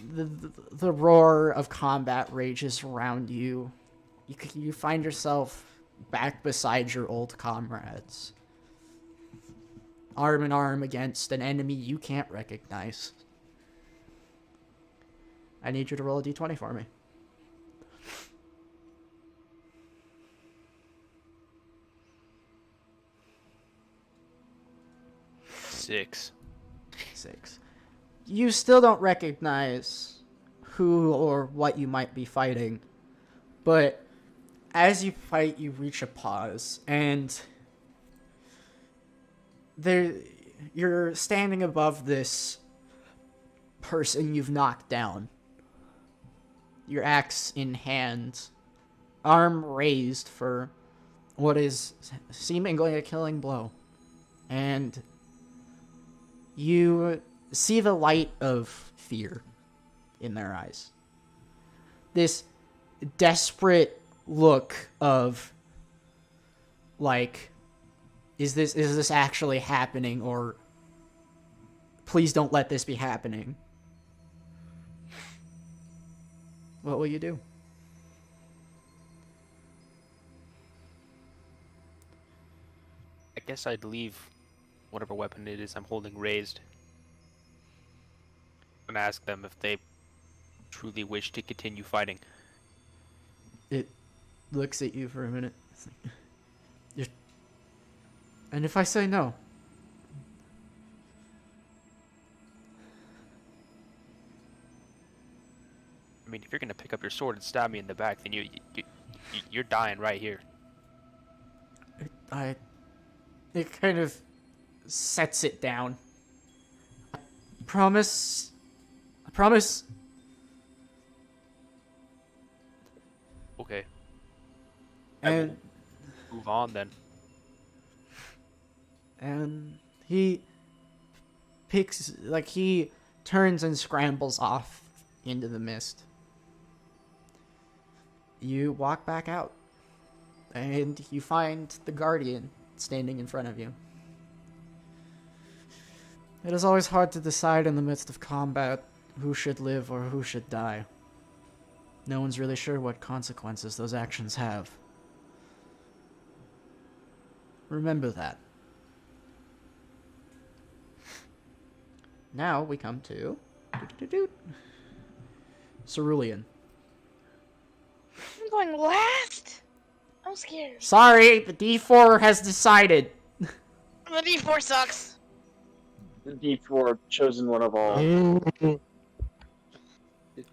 The roar of combat rages around you. You find yourself back beside your old comrades. Arm in arm against an enemy you can't recognize. I need you to roll a d20 for me. 6. 6. You still don't recognize who or what you might be fighting, but as you fight, you reach a pause, and you're standing above this person you've knocked down. Your axe in hand, arm raised for what is seemingly a killing blow. And you see the light of fear in their eyes. This desperate look of, like, is this actually happening, or please don't let this be happening. What will you do? I guess I'd leave whatever weapon it is I'm holding raised and ask them if they truly wish to continue fighting. It looks at you for a minute. It's like, and if I say no? I mean, if you're gonna pick up your sword and stab me in the back, then you're dying right here. It kind of sets it down. I promise. Okay, And move on then. he he turns and scrambles off into the mist. You walk back out, and you find the Guardian standing in front of you. It is always hard to decide in the midst of combat who should live or who should die. No one's really sure what consequences those actions have. Remember that. Now we come to Cerulean. I'm going last. I'm scared. Sorry, the D4 has decided. The D4 sucks. The D4 chosen one of all.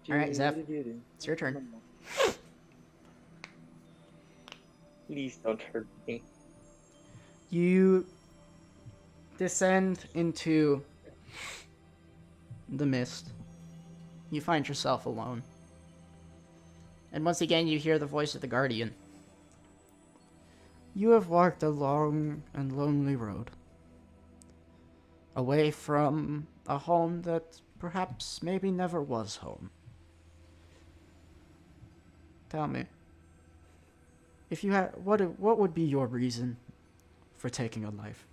Alright, Zeph. It's your turn. Please don't hurt me. You descend into the mist. You find yourself alone. And once again, you hear the voice of the Guardian. You have walked a long and lonely road. Away from a home that perhaps maybe never was home. Tell me, if you had, what would be your reason for taking a life?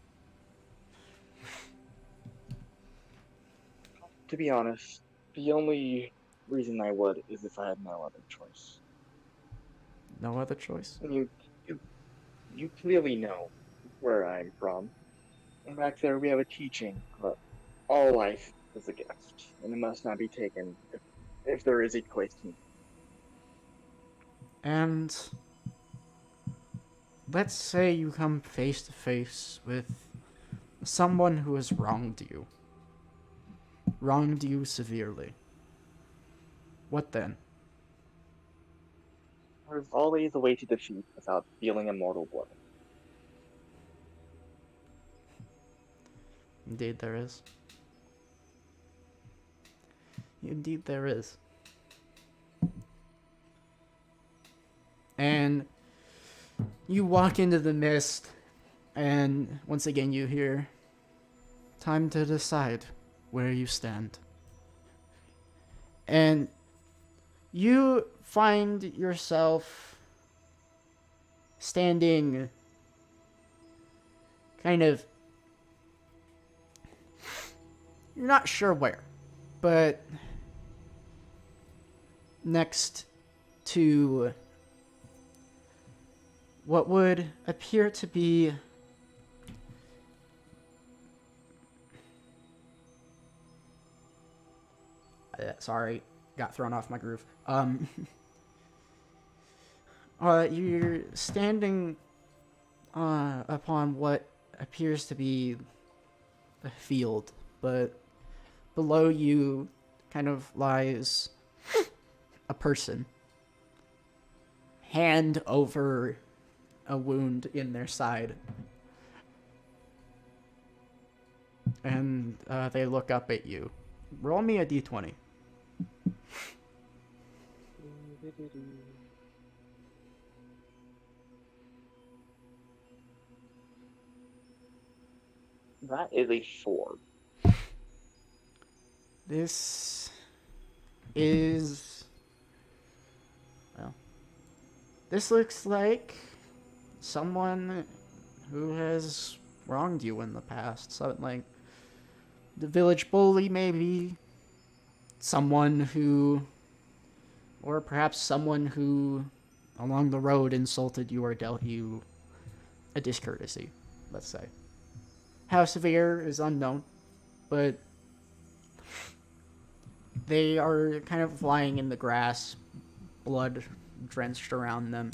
To be honest, the only reason I would is if I had no other choice. No other choice? You clearly know where I'm from. And back there we have a teaching that all life is a gift, and it must not be taken if there is a place to. And let's say you come face to face with someone who has wronged you. Wronged you severely. What then? There's always a way to defeat without feeling a mortal blow. Indeed there is. Indeed there is. And you walk into the mist, and once again you hear, time to decide where you stand. And you find yourself standing kind of, you're not sure where, but next to what would appear to be sorry, got thrown off my groove. You're standing upon what appears to be a field, but below you kind of lies a person, hand over a wound in their side. And they look up at you. Roll me a d20. That is a 4. This is... well, this looks like someone who has wronged you in the past. So, like, The village bully, maybe. Someone who... Or perhaps someone who, along the road, insulted you or dealt you a discourtesy, let's say. How severe is unknown, but they are kind of lying in the grass, blood drenched around them.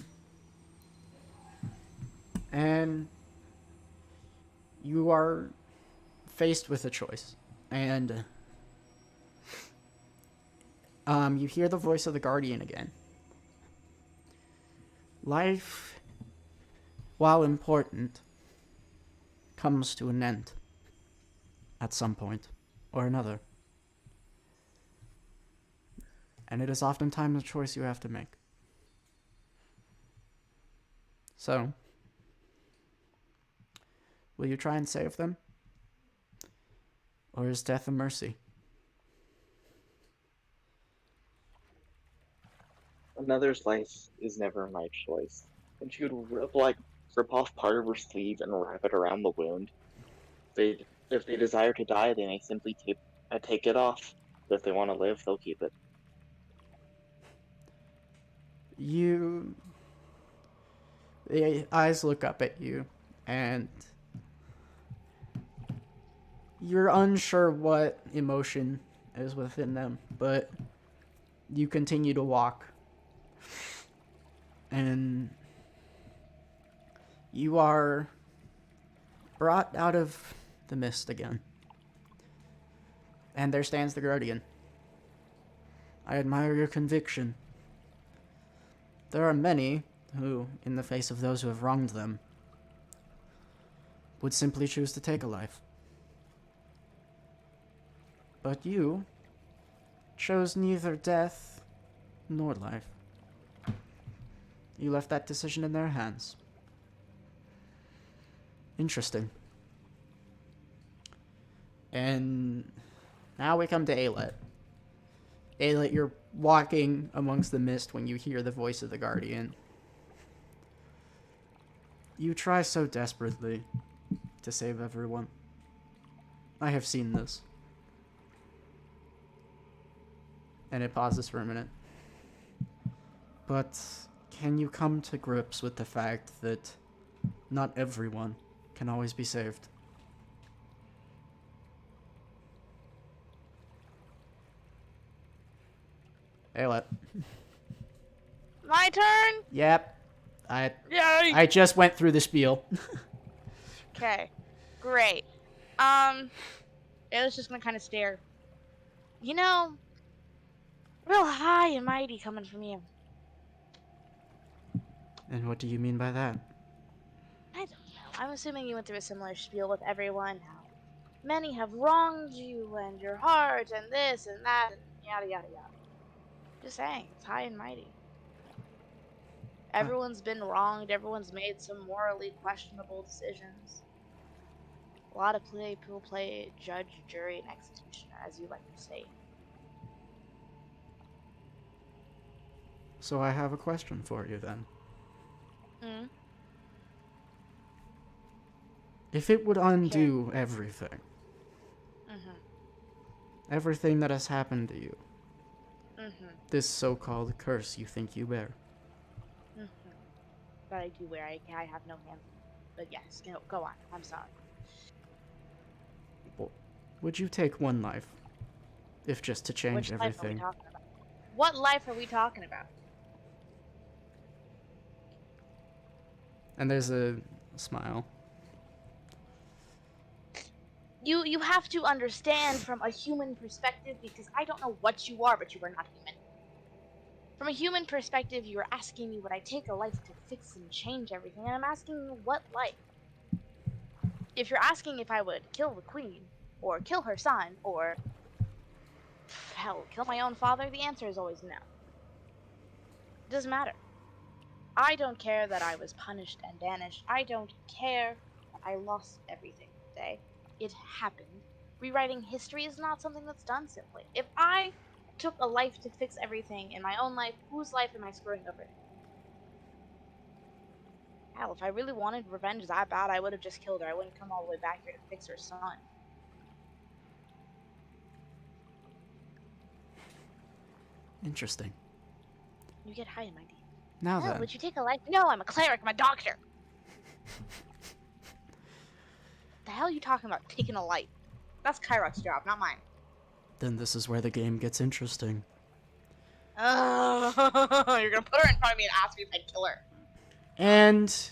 And you are faced with a choice. And you hear the voice of the Guardian again. Life, while important, comes to an end at some point or another. And it is oftentimes a choice you have to make. So, will you try and save them? Or is death a mercy? Another's life is never my choice. And she would rip off part of her sleeve and wrap it around the wound. If they desire to die, they may simply take it off. But if they want to live, they'll keep it. The eyes look up at you, and you're unsure what emotion is within them, but you continue to walk. And you are brought out of the mist again. And there stands the Guardian. I admire your conviction. There are many who, in the face of those who have wronged them, would simply choose to take a life. But you chose neither death nor life. You left that decision in their hands. Interesting. And now we come to Alet. Alet, you're walking amongst the mist when you hear the voice of the Guardian. You try so desperately to save everyone. I have seen this. And it pauses for a minute. But can you come to grips with the fact that not everyone can always be saved? Alet. My turn. Yep. Yay! I just went through the spiel. Okay, great. It was just gonna kind of stare. You know, real high and mighty coming from you. And what do you mean by that? I don't know. I'm assuming you went through a similar spiel with everyone. How many have wronged you and your heart and this and that and yada yada yada. Just saying, it's high and mighty. Everyone's been wronged. Everyone's made some morally questionable decisions. A lot of people play judge, jury, and executioner, as you like to say. So I have a question for you then. Hmm? If it would undo everything, everything that has happened to you, this so-called curse you think you bear, But I do wear. I have no hands. But yes, go on. I'm sorry. would you take one life, if just to change Which life are we everything? talking about? What life are we talking about? And there's a smile. You have to understand from a human perspective, because I don't know what you are, but you are not human. From a human perspective, you are asking me would I take a life to fix and change everything, and I'm asking you what life? If you're asking if I would kill the queen, or kill her son, or hell, kill my own father, the answer is always no. It doesn't matter. I don't care that I was punished and banished. I don't care that I lost everything today. It happened. Rewriting history is not something that's done simply. If I took a life to fix everything in my own life, whose life am I screwing over? Hell, if I really wanted revenge that bad, I would have just killed her. I wouldn't come all the way back here to fix her son. Interesting. You get high in my D. Now Oh, then. would you take a life? No, I'm a cleric. I'm a doctor. The hell are you talking about? Taking a life? That's Kyrok's job, not mine. Then this is where the game gets interesting. Oh, you're gonna put her in front of me and ask me if I'd kill her. And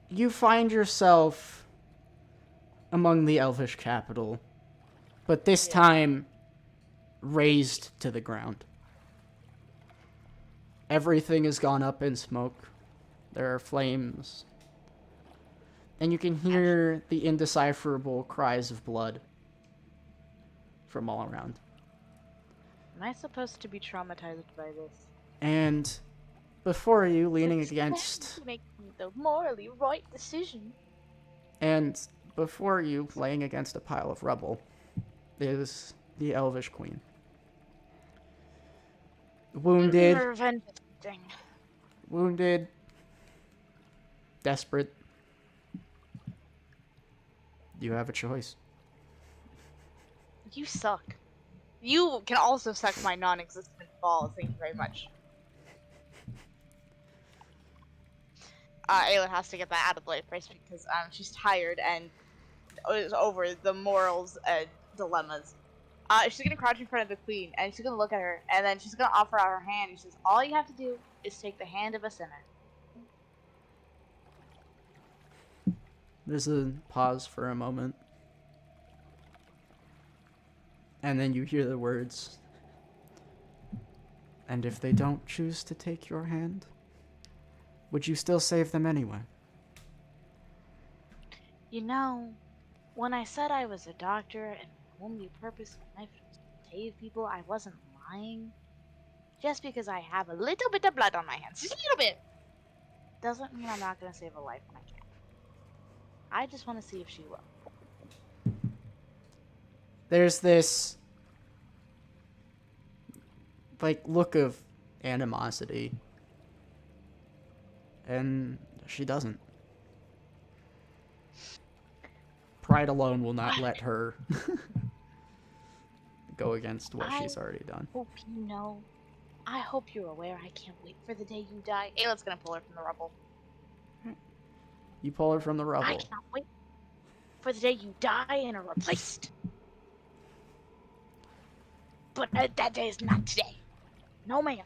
you find yourself among the Elvish capital, but this time razed to the ground. Everything has gone up in smoke. There are flames. And you can hear the indecipherable cries of blood from all around. Am I supposed to be traumatized by this? And before you, leaning It's against... to make the morally right decision. And before you, laying against a pile of rubble, is the Elvish Queen. Wounded, Revenge thing. wounded, desperate. You have a choice. You suck. You can also suck my non-existent balls. Thank you very much. Ayla has to get that out of the way first because she's tired and is over the morals and dilemmas. She's gonna crouch in front of the queen and she's gonna look at her and then she's gonna offer out her hand. And she says, "All you have to do is take the hand of a sinner." There's a pause for a moment. And then you hear the words, "And if they don't choose to take your hand, would you still save them anyway?" You know, when I said I was a doctor and my only purpose in life was to save people, I wasn't lying. Just because I have a little bit of blood on my hands, just a little bit, doesn't mean I'm not gonna save a life when I can. I just want to see if she will. There's this, like, look of animosity. And she doesn't. Pride alone will not let her go against what she's already done. Hope you know. I hope you're aware I can't wait for the day you die. Ayla's gonna pull her from the rubble. You pull her from the I rubble. cannot wait for the day you die and are replaced. But that day is not today. No, ma'am.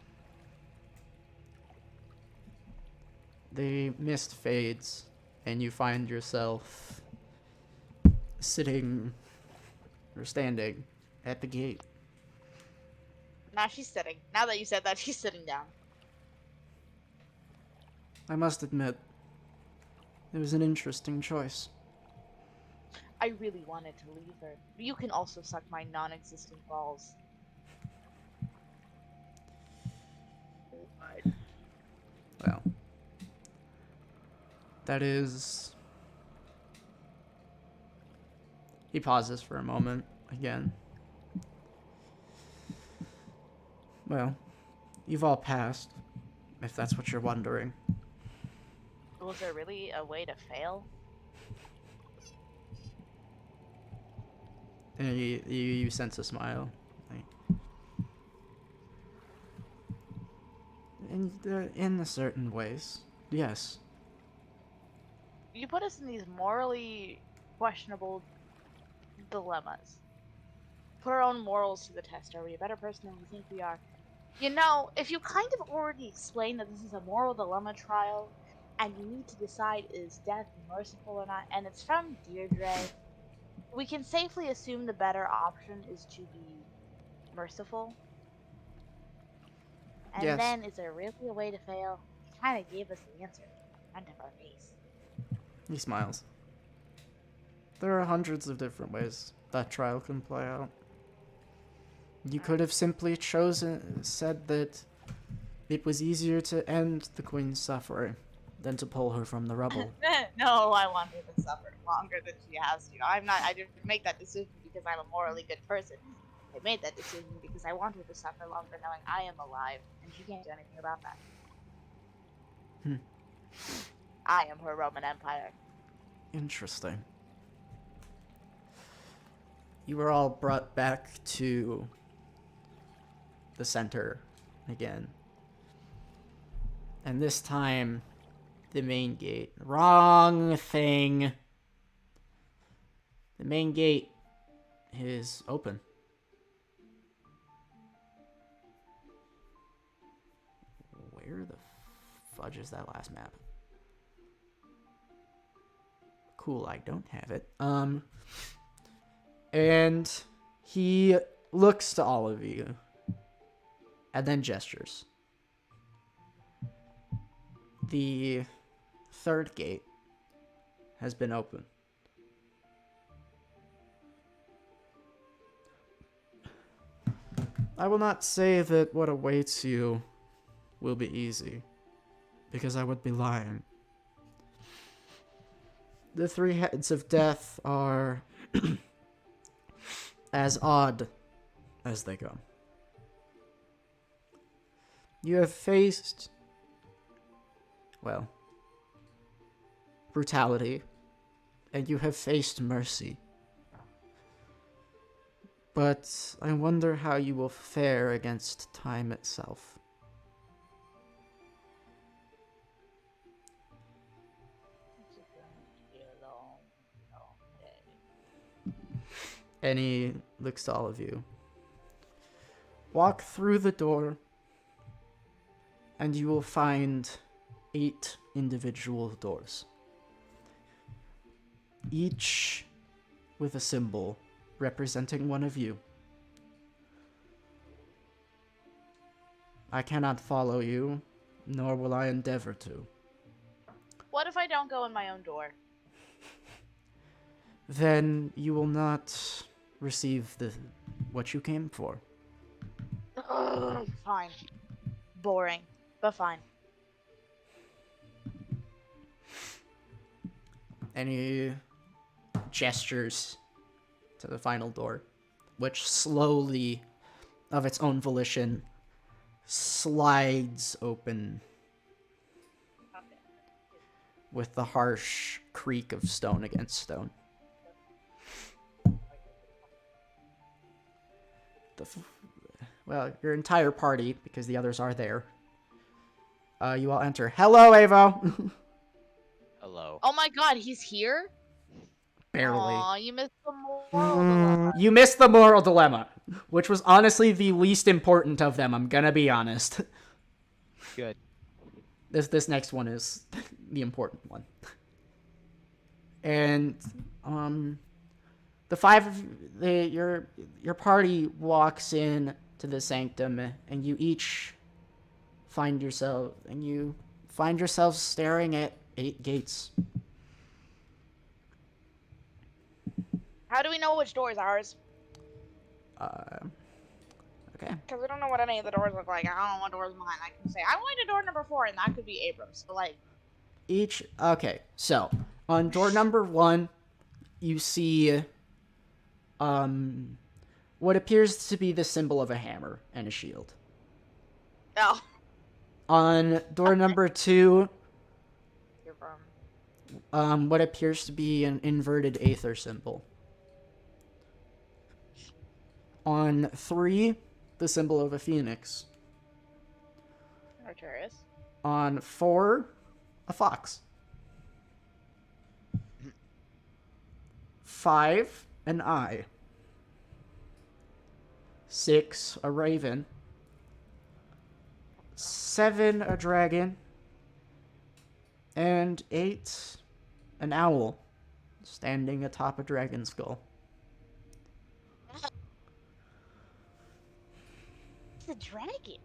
The mist fades, and you find yourself sitting or standing at the gate. Now she's sitting. Now that you said that, she's sitting down. I must admit, it was an interesting choice. I really wanted to leave her. You can also suck my non-existent balls. Well, that is... He pauses for a moment again. Well, you've all passed, if that's what you're wondering. Was there really a way to fail? And you sense a smile. In certain ways, yes. You put us in these morally questionable dilemmas. Put our own morals to the test. Are we a better person than we think we are? You know, if you kind of already explained that this is a moral dilemma trial, and you need to decide is death merciful or not, and it's from Deirdre, we can safely assume the better option is to be merciful. And Yes. then, is there really a way to fail? He kind of gave us the answer in front of our face. He smiles. There are hundreds of different ways that trial can play out. You could have simply said that it was easier to end the Queen's suffering than to pull her from the rubble. No, I want her to suffer longer than she has to. I didn't make that decision because I'm a morally good person. I made that decision because I want her to suffer longer knowing I am alive, and she can't do anything about that. I am her Roman Empire. Interesting. You were all brought back to the center again. And this time, the main gate. Wrong thing. The main gate is open. Where the fudge is that last map? Cool, I don't have it. And he looks to all of you and then gestures. The third gate has been opened. I will not say that what awaits you will be easy, because I would be lying. The three heads of death are as odd as they come. You have faced, well, brutality, and you have faced mercy. But I wonder how you will fare against time itself. And he looks to all of you. Walk through the door, and you will find 8 individual doors, each with a symbol representing one of you. I cannot follow you, nor will I endeavor to. What if I don't go in my own door? Then you will not receive what you came for. Fine. Boring, but fine. Any gestures to the final door, which slowly, of its own volition, slides open with the harsh creak of stone against stone. Well, your entire party, because the others are there. You all enter. Hello, Avo. Hello. Oh my god, he's here? Barely. Aw, you missed the moral dilemma. You missed the moral dilemma, which was honestly the least important of them. I'm gonna be honest. Good. This next one is the important one. And the five of your party walks in to the sanctum, and you each find yourselves staring at 8 gates. How do we know which door is ours? Okay. Because we don't know what any of the doors look like. I don't know what door is mine. I can say, I went to door number 4, and that could be Abrams. So, like... Okay, so, on door number 1, you see, what appears to be the symbol of a hammer and a shield. Oh. On door number 2, You're from... what appears to be an inverted aether symbol. On 3, the symbol of a phoenix. Artorias. On 4, a fox. 5, an eye. 6, a raven. 7, a dragon. And 8, an owl, standing atop a dragon skull. It's a dragon.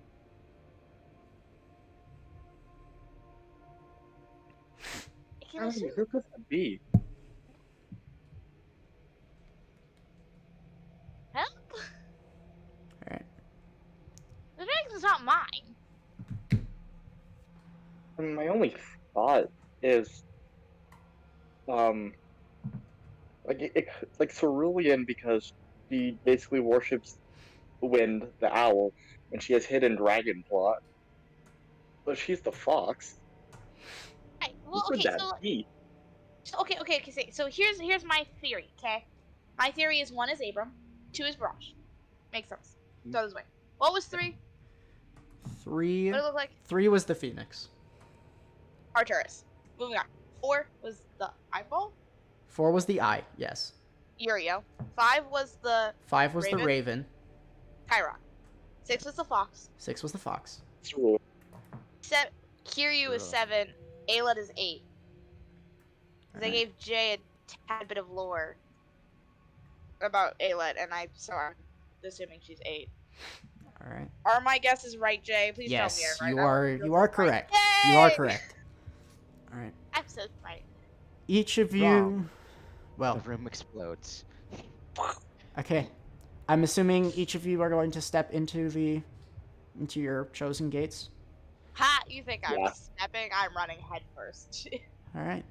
I can assume. Who could that be? Help? Alright. The dragon's not mine. And my only thought is, like Cerulean, because she basically worships Wind, the owl, and she has hidden dragon plot. But she's the fox. Right, Who well, could okay, that so be? So here's my theory, okay? My theory is 1 is Abram, 2 is Barrage. Makes sense. Go this way. What was 3? 3. What did it look like? 3 was the phoenix. Arcturus. Moving on. 4 was the eyeball. 4 was the eye. Yes. Uriel. 5 was the 5 was the Raven. raven. Chiron. 6 was the fox. 6 was the fox. Kiryu is Ugh. 7. Ayla is 8. They Alright. gave Jay a tad bit of lore about Ayla, and I'm assuming she's 8. All right. Are my guesses right, Jay? Please Yes, tell me you I'm are. right. You are correct. You are correct. All right. I'm so smart. Each of you. Wrong. Well, The room explodes. okay. I'm assuming each of you are going to step into your chosen gates. Ha! You think I'm Yeah. stepping? I'm running head first. All right.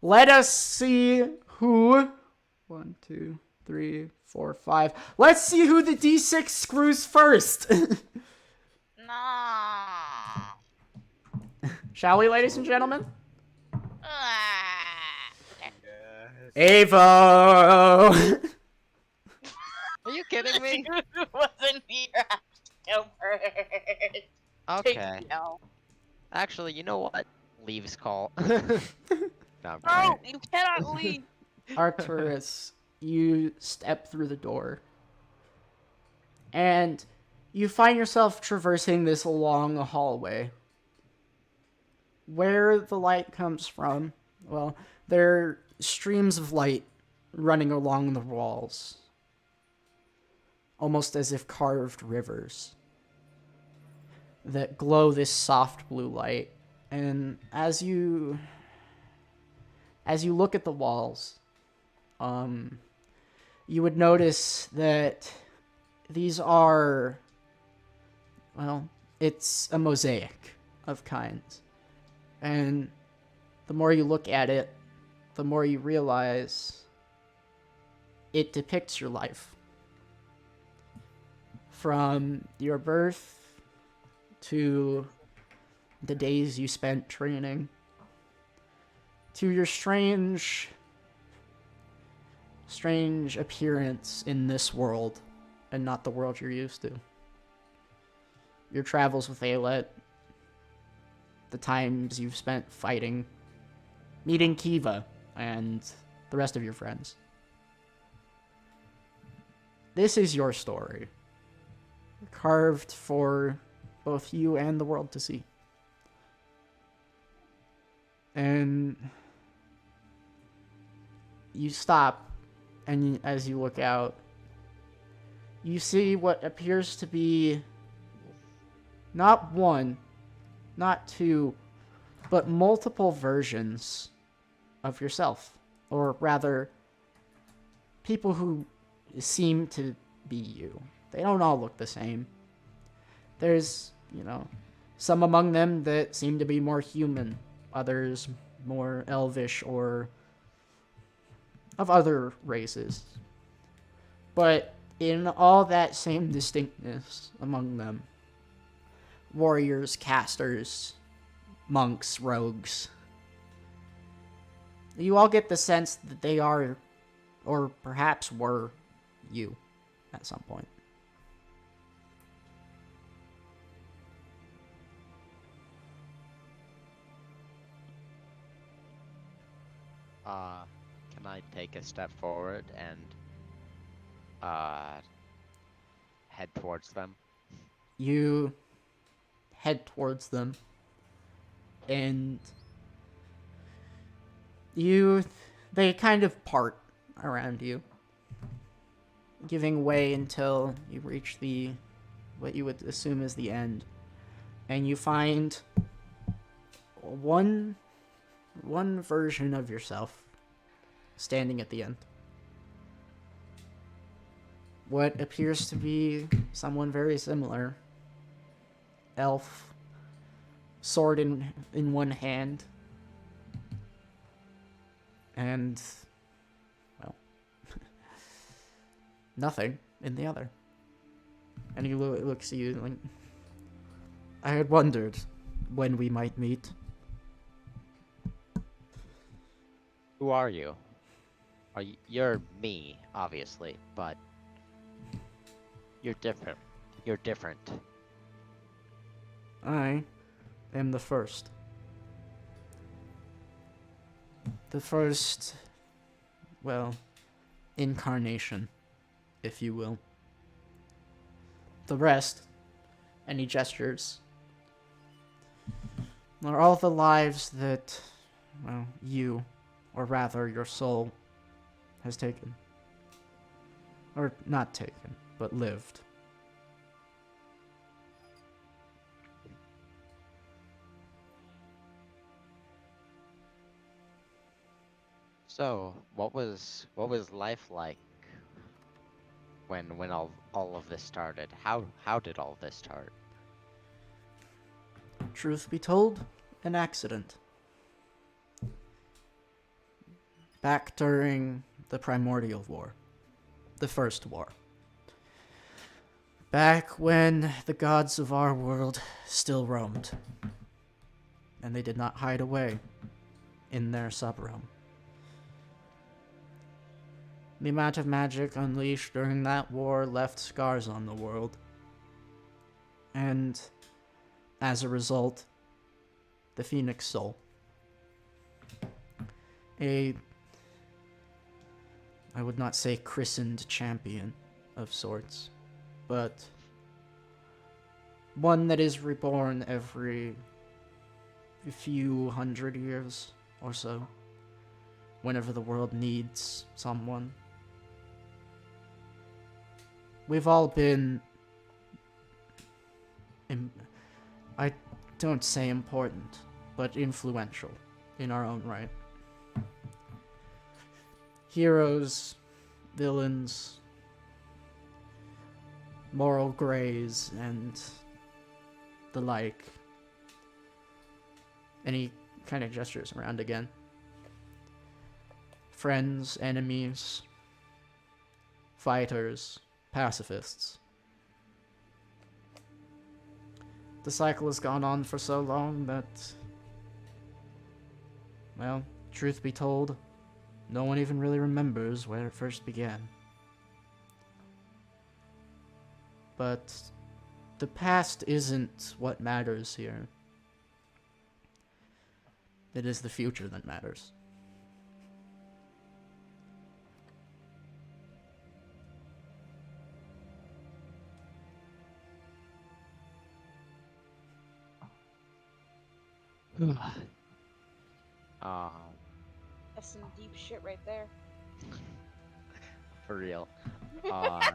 Let us see who. 1, 2, 3, 4, 5. Let's see who the D6 screws first. Nah. Shall we, ladies and gentlemen? Okay. Yes. Avo. Are you kidding me? Wasn't here. Over. Okay. No. Actually, you know what? Leaves call. No, No, you cannot leave. Arcturus, you step through the door. And you find yourself traversing this long hallway. Where the light comes from, well, there are streams of light running along the walls. Almost as if carved rivers that glow this soft blue light. And as you look at the walls, you would notice that these are, well, it's a mosaic of kinds. And the more you look at it, the more you realize it depicts your life. From your birth to the days you spent training, to your strange appearance in this world and not the world you're used to. Your travels with Alet, the times you've spent fighting, meeting Kiva, and the rest of your friends. This is your story, carved for both you and the world to see. And you stop, and as you look out, you see what appears to be not one, not two, but multiple versions of yourself. Or rather, people who seem to be you. They don't all look the same. There's, some among them that seem to be more human, others more elvish or of other races. But in all that same distinctness among them, warriors, casters, monks, rogues, you all get the sense that they are, or perhaps were, you at some point. Can I take a step forward and head towards them? You head towards them, and they kind of part around you, giving way until you reach what you would assume is the end, and you find one version of yourself standing at the end. What appears to be someone very similar. Elf, sword in one hand, and, well, nothing in the other. And he looks at you like, I had wondered when we might meet. Who are you? You're me, obviously, but you're different. You're different. I am the first. The first, well, incarnation, if you will. The rest, and he gestures, are all the lives that, well, you, or rather your soul, has taken. Or not taken, but lived. So, what was life like when all of this started? How did all this start? Truth be told, an accident. Back during the Primordial War. The First War. Back when the gods of our world still roamed. And they did not hide away in their subrealm. The amount of magic unleashed during that war left scars on the world. And as a result, the Phoenix Soul, I would not say christened champion of sorts, but one that is reborn every few hundred years or so, whenever the world needs someone. We've all been, I don't say important, but influential in our own right. Heroes, villains, moral grays, and the like. And he kind of gestures around again. Friends, enemies, fighters, pacifists. The cycle has gone on for so long that, well, truth be told, no one even really remembers where it first began. But the past isn't what matters here. It is the future that matters. Um, That's some deep shit right there. for real. Uh,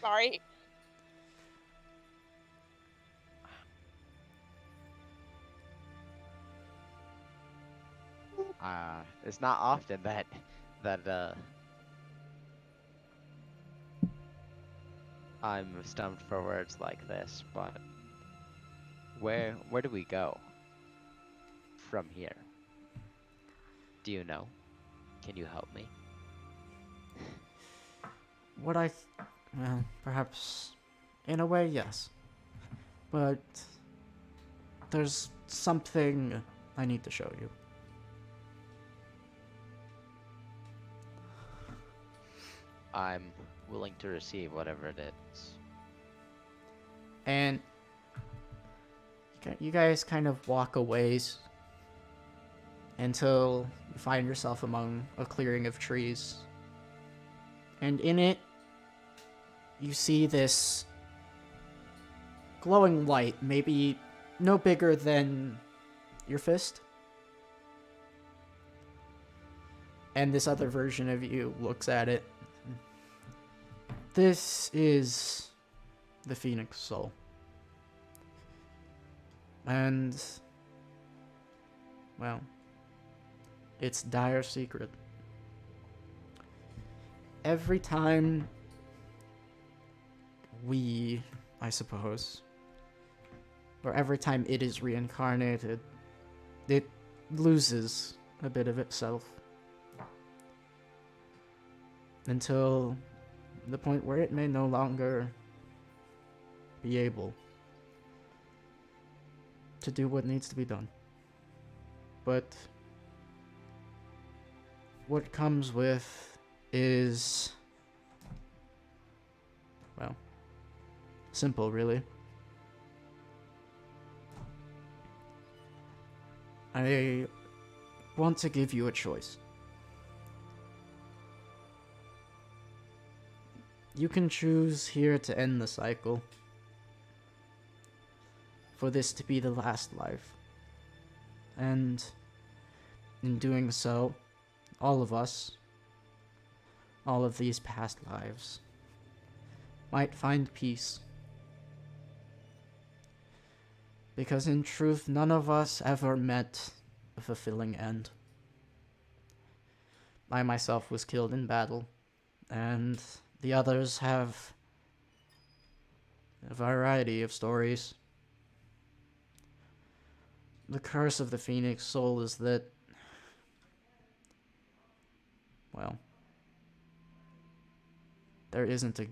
Sorry. it's not often that I'm stumped for words like this, but where do we go from here? Do you know? Can you help me? Well, perhaps, in a way, yes. But there's something I need to show you. I'm willing to receive whatever it is. And you guys kind of walk a ways until you find yourself among a clearing of trees. And in it, you see this glowing light, maybe no bigger than your fist. And this other version of you looks at it. This is the Phoenix Soul. And, well, it's dire secret. Every time we, I suppose, or every time it is reincarnated, it loses a bit of itself. Until the point where it may no longer be able to do what needs to be done. But what comes with is, well, simple, really. I want to give you a choice. You can choose here to end the cycle, for this to be the last life. And in doing so, all of us, all of these past lives, might find peace. Because in truth, none of us ever met a fulfilling end. I myself was killed in battle, and the others have a variety of stories. The curse of the Phoenix Soul is that, well, there isn't a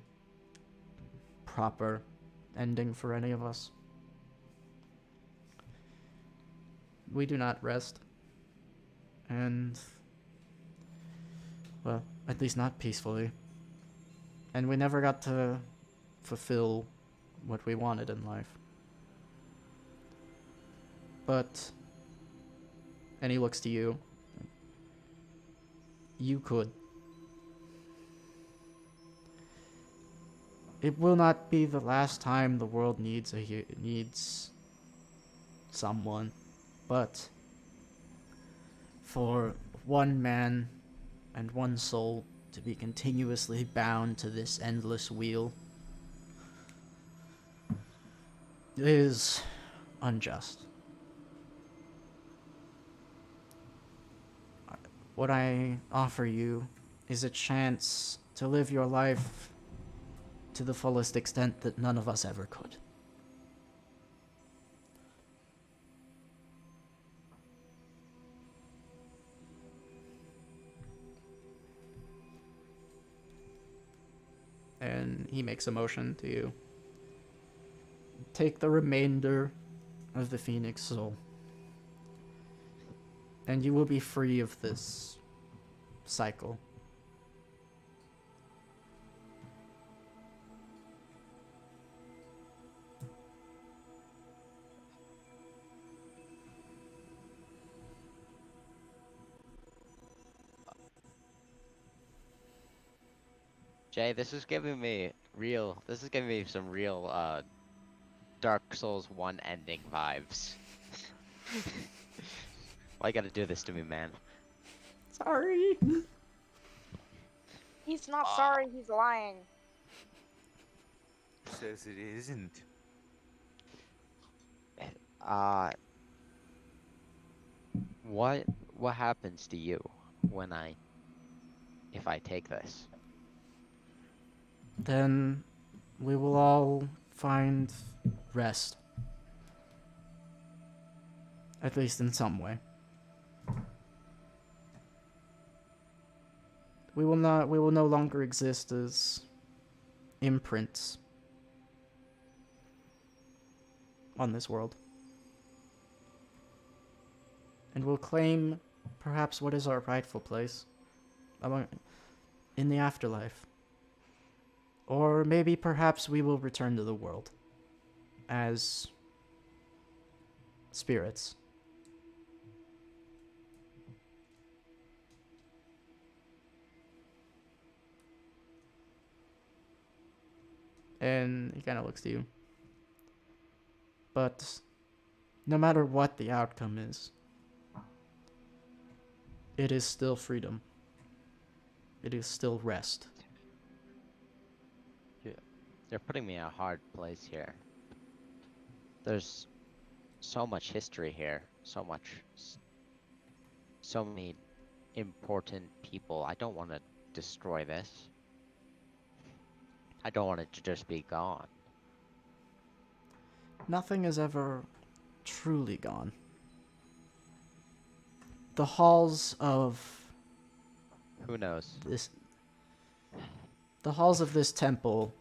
proper ending for any of us. We do not rest. And, well, at least not peacefully. And we never got to fulfill what we wanted in life. But, and he looks to you. You could. It will not be the last time the world needs someone, but for one man and one soul to be continuously bound to this endless wheel is unjust. What I offer you is a chance to live your life to the fullest extent that none of us ever could. And he makes a motion to you. Take the remainder of the Phoenix Soul, and you will be free of this cycle. Jay, this is giving me some real Dark Souls 1 ending vibes. Why you gotta do this to me, man? Sorry. He's not sorry, he's lying. Says it isn't. What happens to you if I take this? Then we will all find rest. At least in some way. We will no longer exist as imprints on this world. And we'll claim perhaps what is our rightful place in the afterlife. Or maybe perhaps we will return to the world as spirits. And he kind of looks to you. But no matter what the outcome is, it is still freedom. It is still rest. You're putting me in a hard place here. There's so much history here, so many important people. I don't want to destroy this. I don't want it to just be gone. Nothing is ever truly gone. The halls of Who knows? the halls of this temple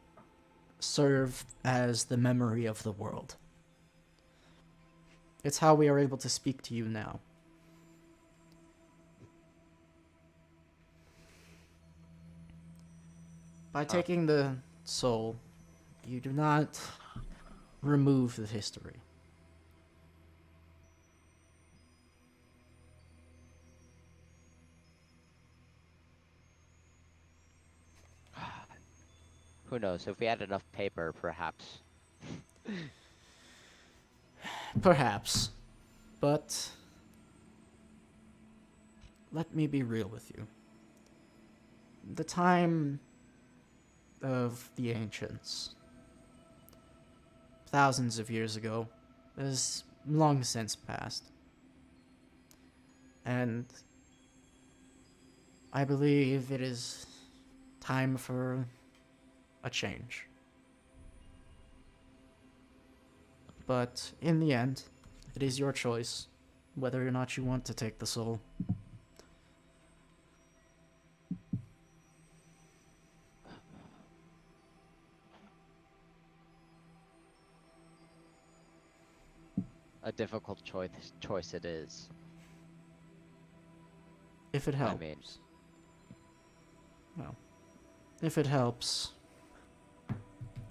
serve as the memory of the world. It's how we are able to speak to you now. By taking the soul, you do not remove the history. Who knows? If we had enough paper, perhaps. Perhaps. But let me be real with you. The time of the ancients, thousands of years ago, is long since past. And I believe it is time for a change. But in the end, it is your choice whether or not you want to take the soul. A difficult choice it is. If it helps. I mean, Well, if it helps.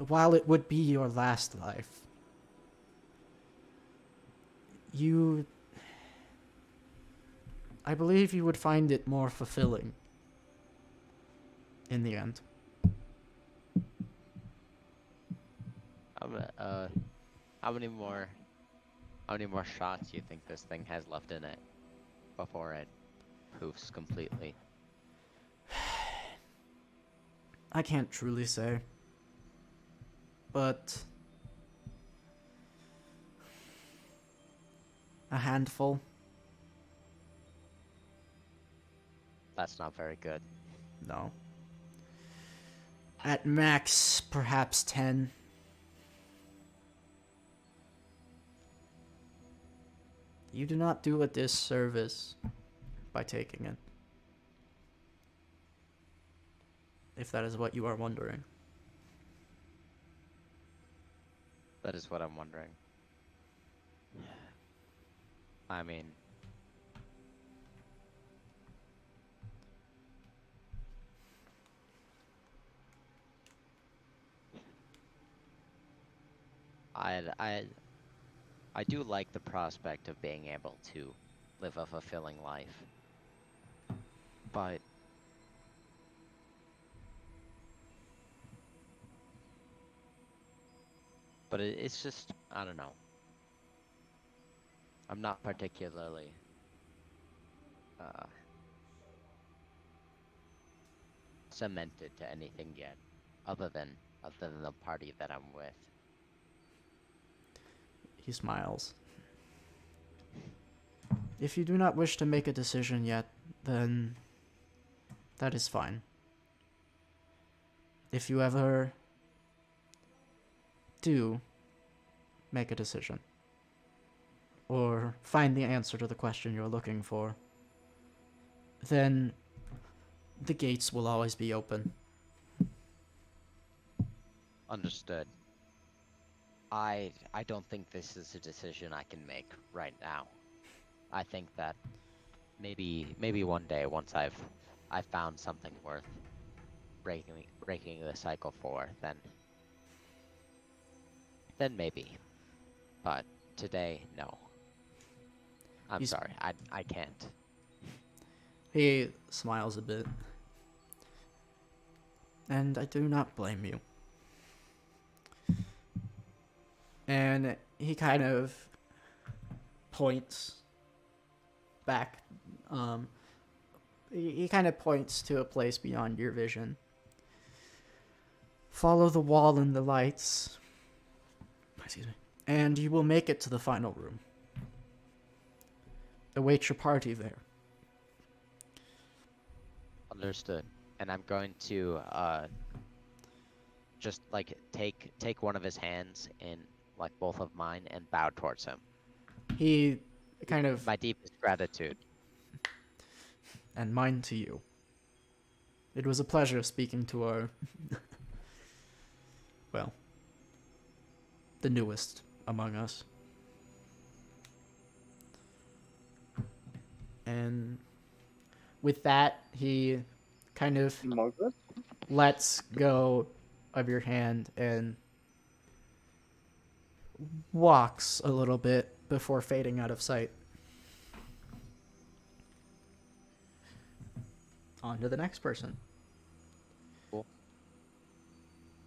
While it would be your last life, I believe you would find it more fulfilling in the end. how many more shots do you think this thing has left in it before it poofs completely? I can't truly say. But a handful. That's not very good. No. At max, perhaps 10. You do not do a disservice by taking it. If that is what you are wondering. That is what I'm wondering. I mean, I do like the prospect of being able to live a fulfilling life, but it's just, I don't know. I'm not particularly cemented to anything yet, other than the party that I'm with. He smiles. If you do not wish to make a decision yet, then that is fine. If you ever do make a decision, or find the answer to the question you're looking for, then the gates will always be open. Understood. I don't think this is a decision I can make right now. I think that maybe one day, once I've found something worth breaking the cycle for, then maybe. But today, no. I'm sorry, I can't. He smiles a bit. And I do not blame you. And he kind of points back. He kind of points to a place beyond your vision. Follow the wall and the lights. Excuse me. And you will make it to the final room. Await your party there. Understood. And I'm going to just like take one of his hands in like both of mine and bow towards him. He kind of... My deepest gratitude. And mine to you. It was a pleasure speaking to our... well, the newest among us. And with that, he kind of Margaret? lets go of your hand and walks a little bit before fading out of sight. On to the next person. Cool.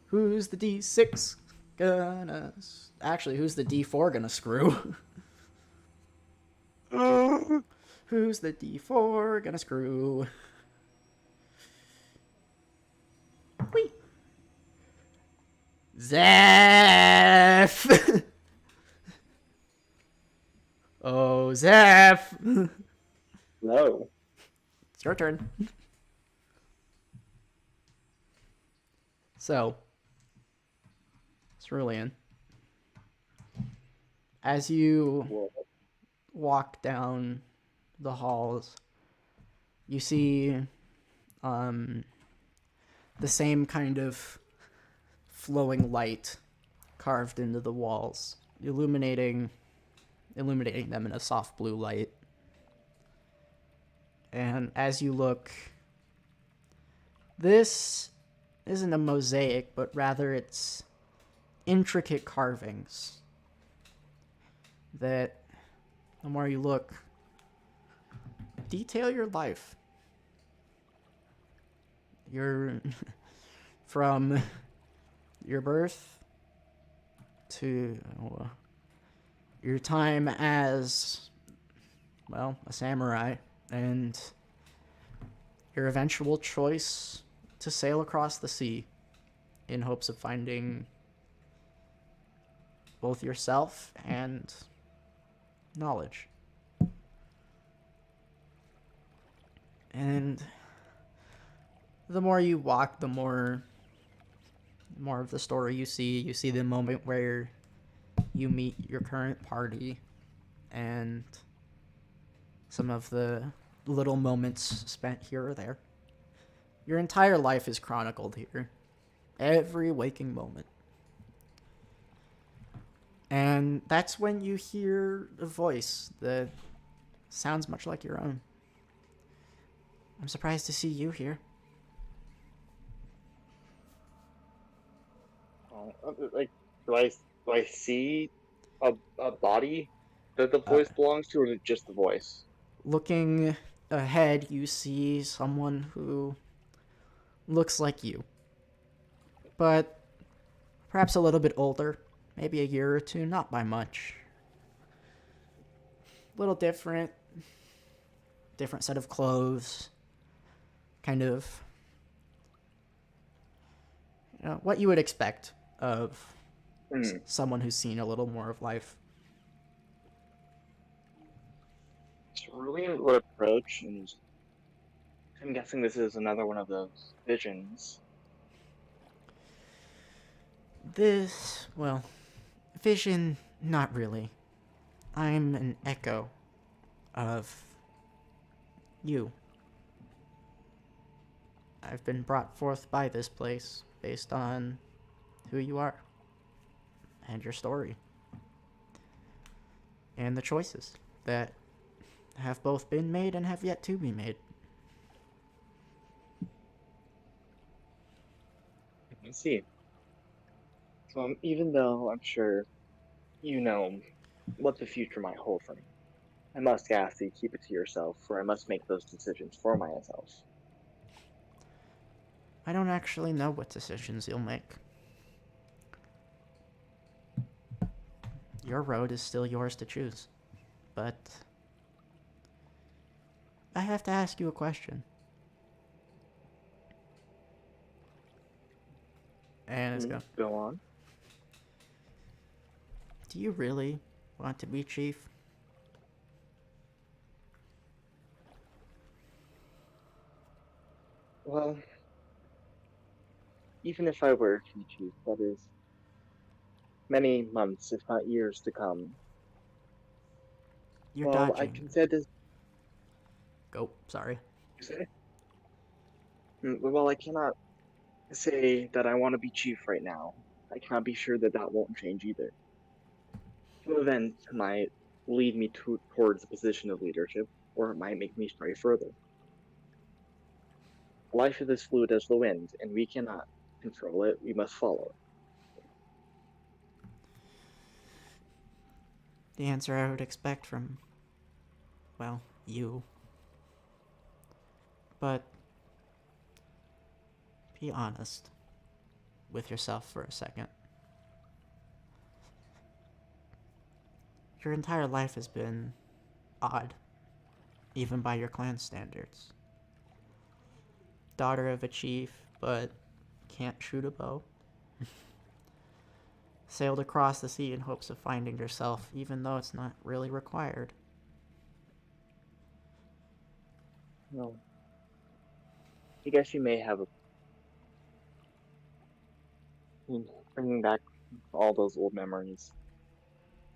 Who's the D6 gonna... Actually, who's the D4 gonna screw? Who's the D4 gonna screw? Wait. Zeph! Oh, Zeph! No. It's your turn. So, Cerulean, as you Well, walk down the halls, you see the same kind of flowing light carved into the walls, illuminating them in a soft blue light. And as you look, this isn't a mosaic, but rather it's intricate carvings that, the more you look, detail your life. Your from your birth to your time as, well, a samurai, and your eventual choice to sail across the sea in hopes of finding both yourself and knowledge. And the more you walk, the more of the story you see. You see the moment where you meet your current party and some of the little moments spent here or there. Your entire life is chronicled here. Every waking moment. And that's when you hear a voice that sounds much like your own. I'm surprised to see you here. Like, do I see a body that the voice belongs to, or is it just the voice? Looking ahead, you see someone who looks like you, but perhaps a little bit older, maybe a year or two, not by much. Little different set of clothes, kind of, what you would expect of someone who's seen a little more of life. Cerulean would approach, and I'm guessing this is another one of those visions. Well, vision, not really. I'm an echo of you. I've been brought forth by this place based on who you are and your story and the choices that have both been made and have yet to be made. I see. So even though I'm sure you know what the future might hold for me, I must ask that you keep it to yourself, for I must make those decisions for myself. I don't actually know what decisions you'll make. Your road is still yours to choose. But I have to ask you a question. And it's go. Go on. Do you really want to be chief? Well, even if I were to be chief, that is many months, if not years, to come. You're Well, I dodging. can say this. Go. Sorry. Well, I cannot say that I want to be chief right now. I cannot be sure that that won't change either. Some events might lead me towards a position of leadership, or it might make me stray further. Life is as fluid as the wind, and we cannot control it, we must follow it. The answer I would expect from, well, you. But be honest. with yourself for a second. Your entire life has been odd, even by your clan standards. Daughter of a chief, but can't shoot a bow. Sailed across the sea in hopes of finding yourself, even though it's not really required. No. I guess you may have a. Bringing back all those old memories.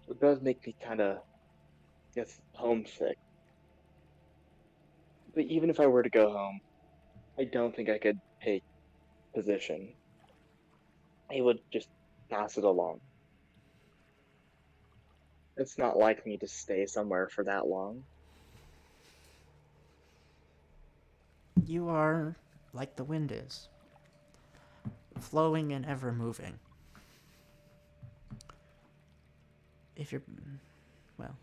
It does make me kind of, guess, homesick. But even if I were to go home, I don't think I could take position. I would just pass it along. It's not like me to stay somewhere for that long. You are like the wind is, flowing and ever moving. If you're, well,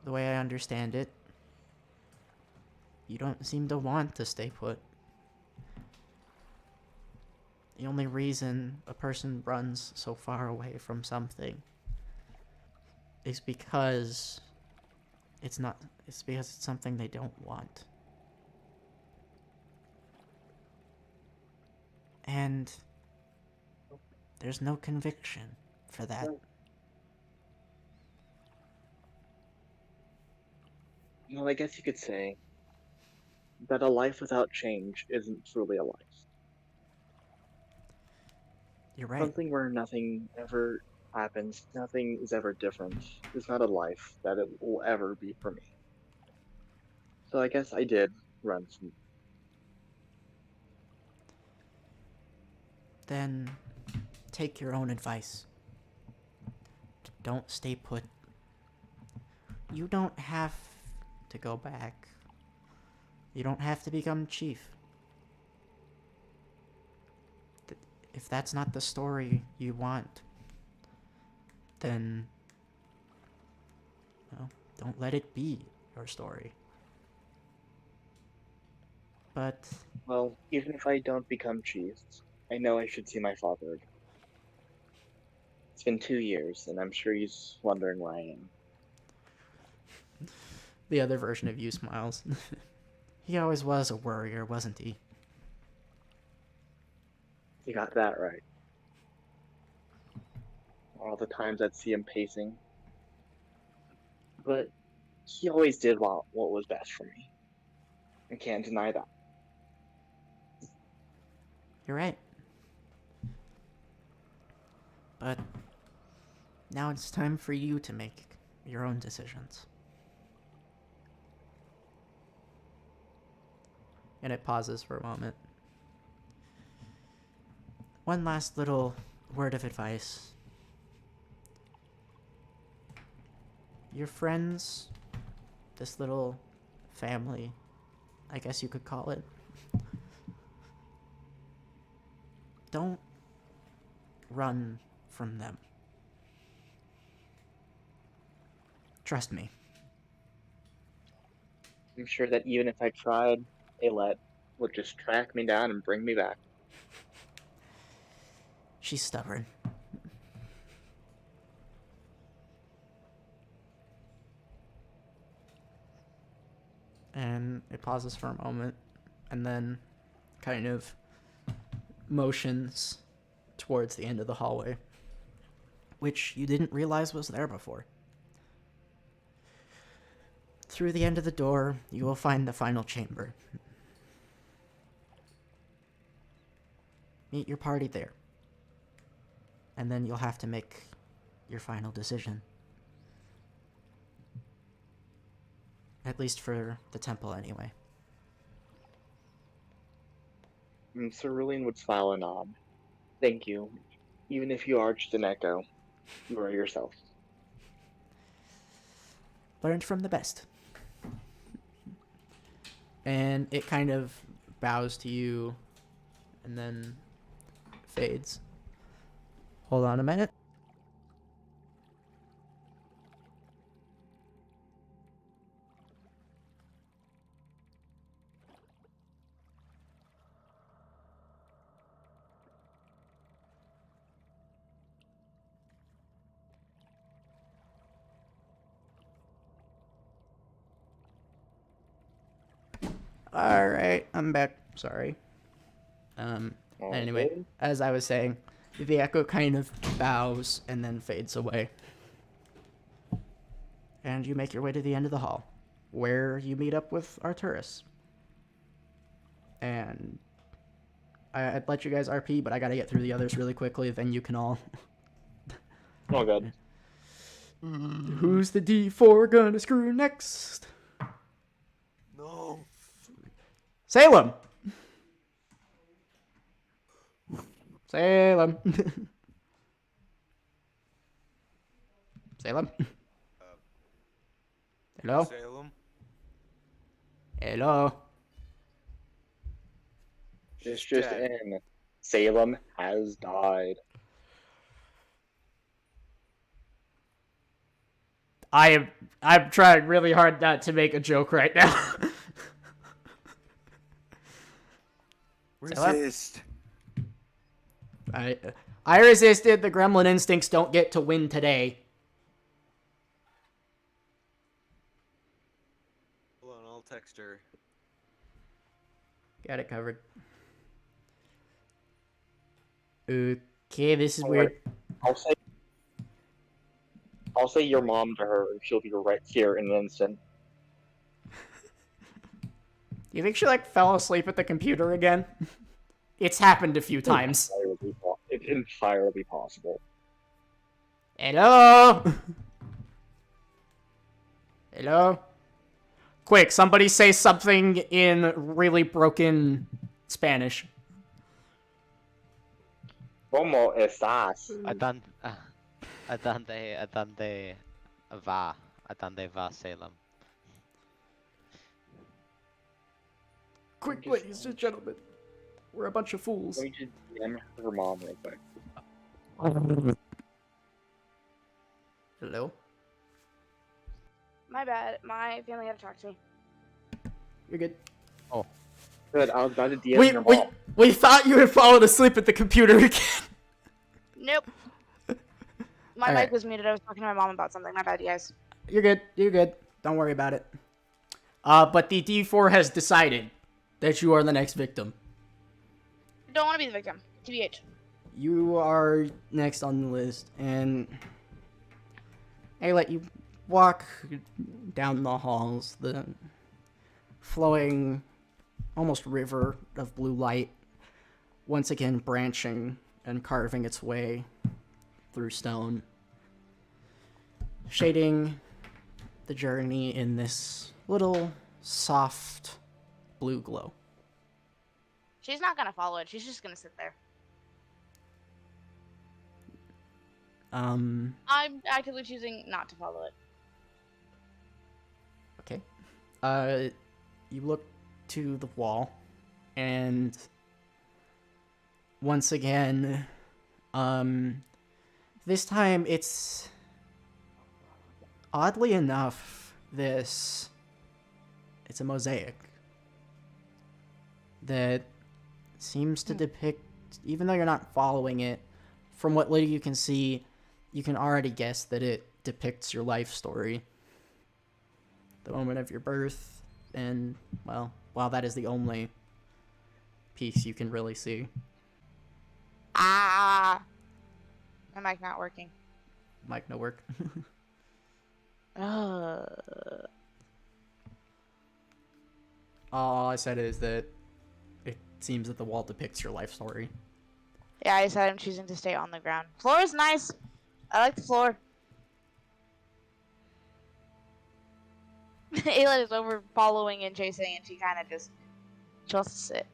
the way I understand it, you don't seem to want to stay put. The only reason a person runs so far away from something is because it's something they don't want. And there's no conviction for that. Well, I guess you could say that a life without change isn't truly a life. You're right. Something where nothing ever happens, nothing is ever different, is not a life that it will ever be for me. So I guess I did run from. Then take your own advice. Don't stay put. You don't have to go back. You don't have to become chief. If that's not the story you want, then, well, don't let it be your story. But, Well, even if I don't become chief, I know I should see my father again. It's been 2 years, and I'm sure he's wondering where I am. the other version of you smiles. He always was a worrier, wasn't he? You got that right. All the times I'd see him pacing. But he always did what was best for me. I can't deny that. You're right. But now it's time for you to make your own decisions. And it pauses for a moment. One last little word of advice. Your friends, this little family, I guess you could call it, don't run from them. Trust me. I'm sure that even if I tried, Alet would just track me down and bring me back. She's stubborn. And it pauses for a moment, and then kind of motions towards the end of the hallway, which you didn't realize was there before. Through the end of the door, you will find the final chamber. Meet your party there. And then you'll have to make your final decision. At least for the temple, anyway. And Cerulean would smile and nod. Thank you. Even if you are just an echo, you are yourself. Learned from the best. And it kind of bows to you and then fades. Hold on a minute. All right, I'm back. Sorry. Anyway, Okay. as I was saying, the echo kind of bows and then fades away. And you make your way to the end of the hall, where you meet up with Arturus. And I'd let you guys RP, but I gotta get through the others really quickly, then you can all... Oh god. Who's the D4 gonna screw next? No. Salem! Salem. Salem? Hello? Salem. Hello? Just dead. in. Salem has died. I'm trying really hard not to make a joke right now. Resist. I resisted. The gremlin instincts don't get to win today. Hold on, I'll text her. Got it covered. Okay, this is weird. I'll say your mom to her, and she'll be right here in an instant. You think she like fell asleep at the computer again? It's happened a few times. It's entirely possible. Hello? Hello? Quick, somebody say something in really broken Spanish. ¿Cómo estás? ¿A dónde va Salem? Quick, ladies and gentlemen. We're a bunch of fools. Let me just DM her mom real quick. Hello? My bad. My family had to talk to me. You're good. Good, I was about to DM your mom. We thought you had fallen asleep at the computer again. Nope. My Alright. mic was muted. I was talking to my mom about something. My bad, you guys. You're good. You're good. Don't worry about it. But the D4 has decided that you are the next victim. Don't want to be the victim. TBH. You are next on the list, and I let you walk down the halls, the flowing, almost river of blue light, once again branching and carving its way through stone, shading the journey in this little soft blue glow. She's not gonna follow it. She's just gonna sit there. I'm actively choosing not to follow it. Okay. You look to the wall, and once again, this time it's oddly enough, it's a mosaic that seems to depict, even though you're not following it, from what little you can see, you can already guess that it depicts your life story. The moment of your birth, and, well, while that is the only piece you can really see. Ah! My mic not working. Mic no work. All I said is that it seems that the wall depicts your life story. Yeah, I said I'm choosing to stay on the ground. Floor is nice. I like the floor. Ayla is over following and chasing, and she kind of just wants to sit.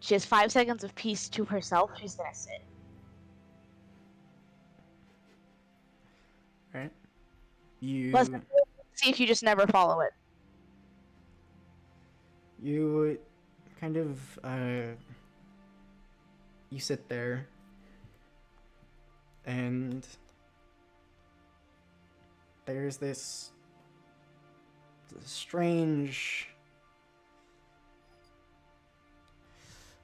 She has 5 seconds of peace to herself. She's gonna sit. Right? You Let's see if you just never follow it. you kind of you sit there and there's this strange...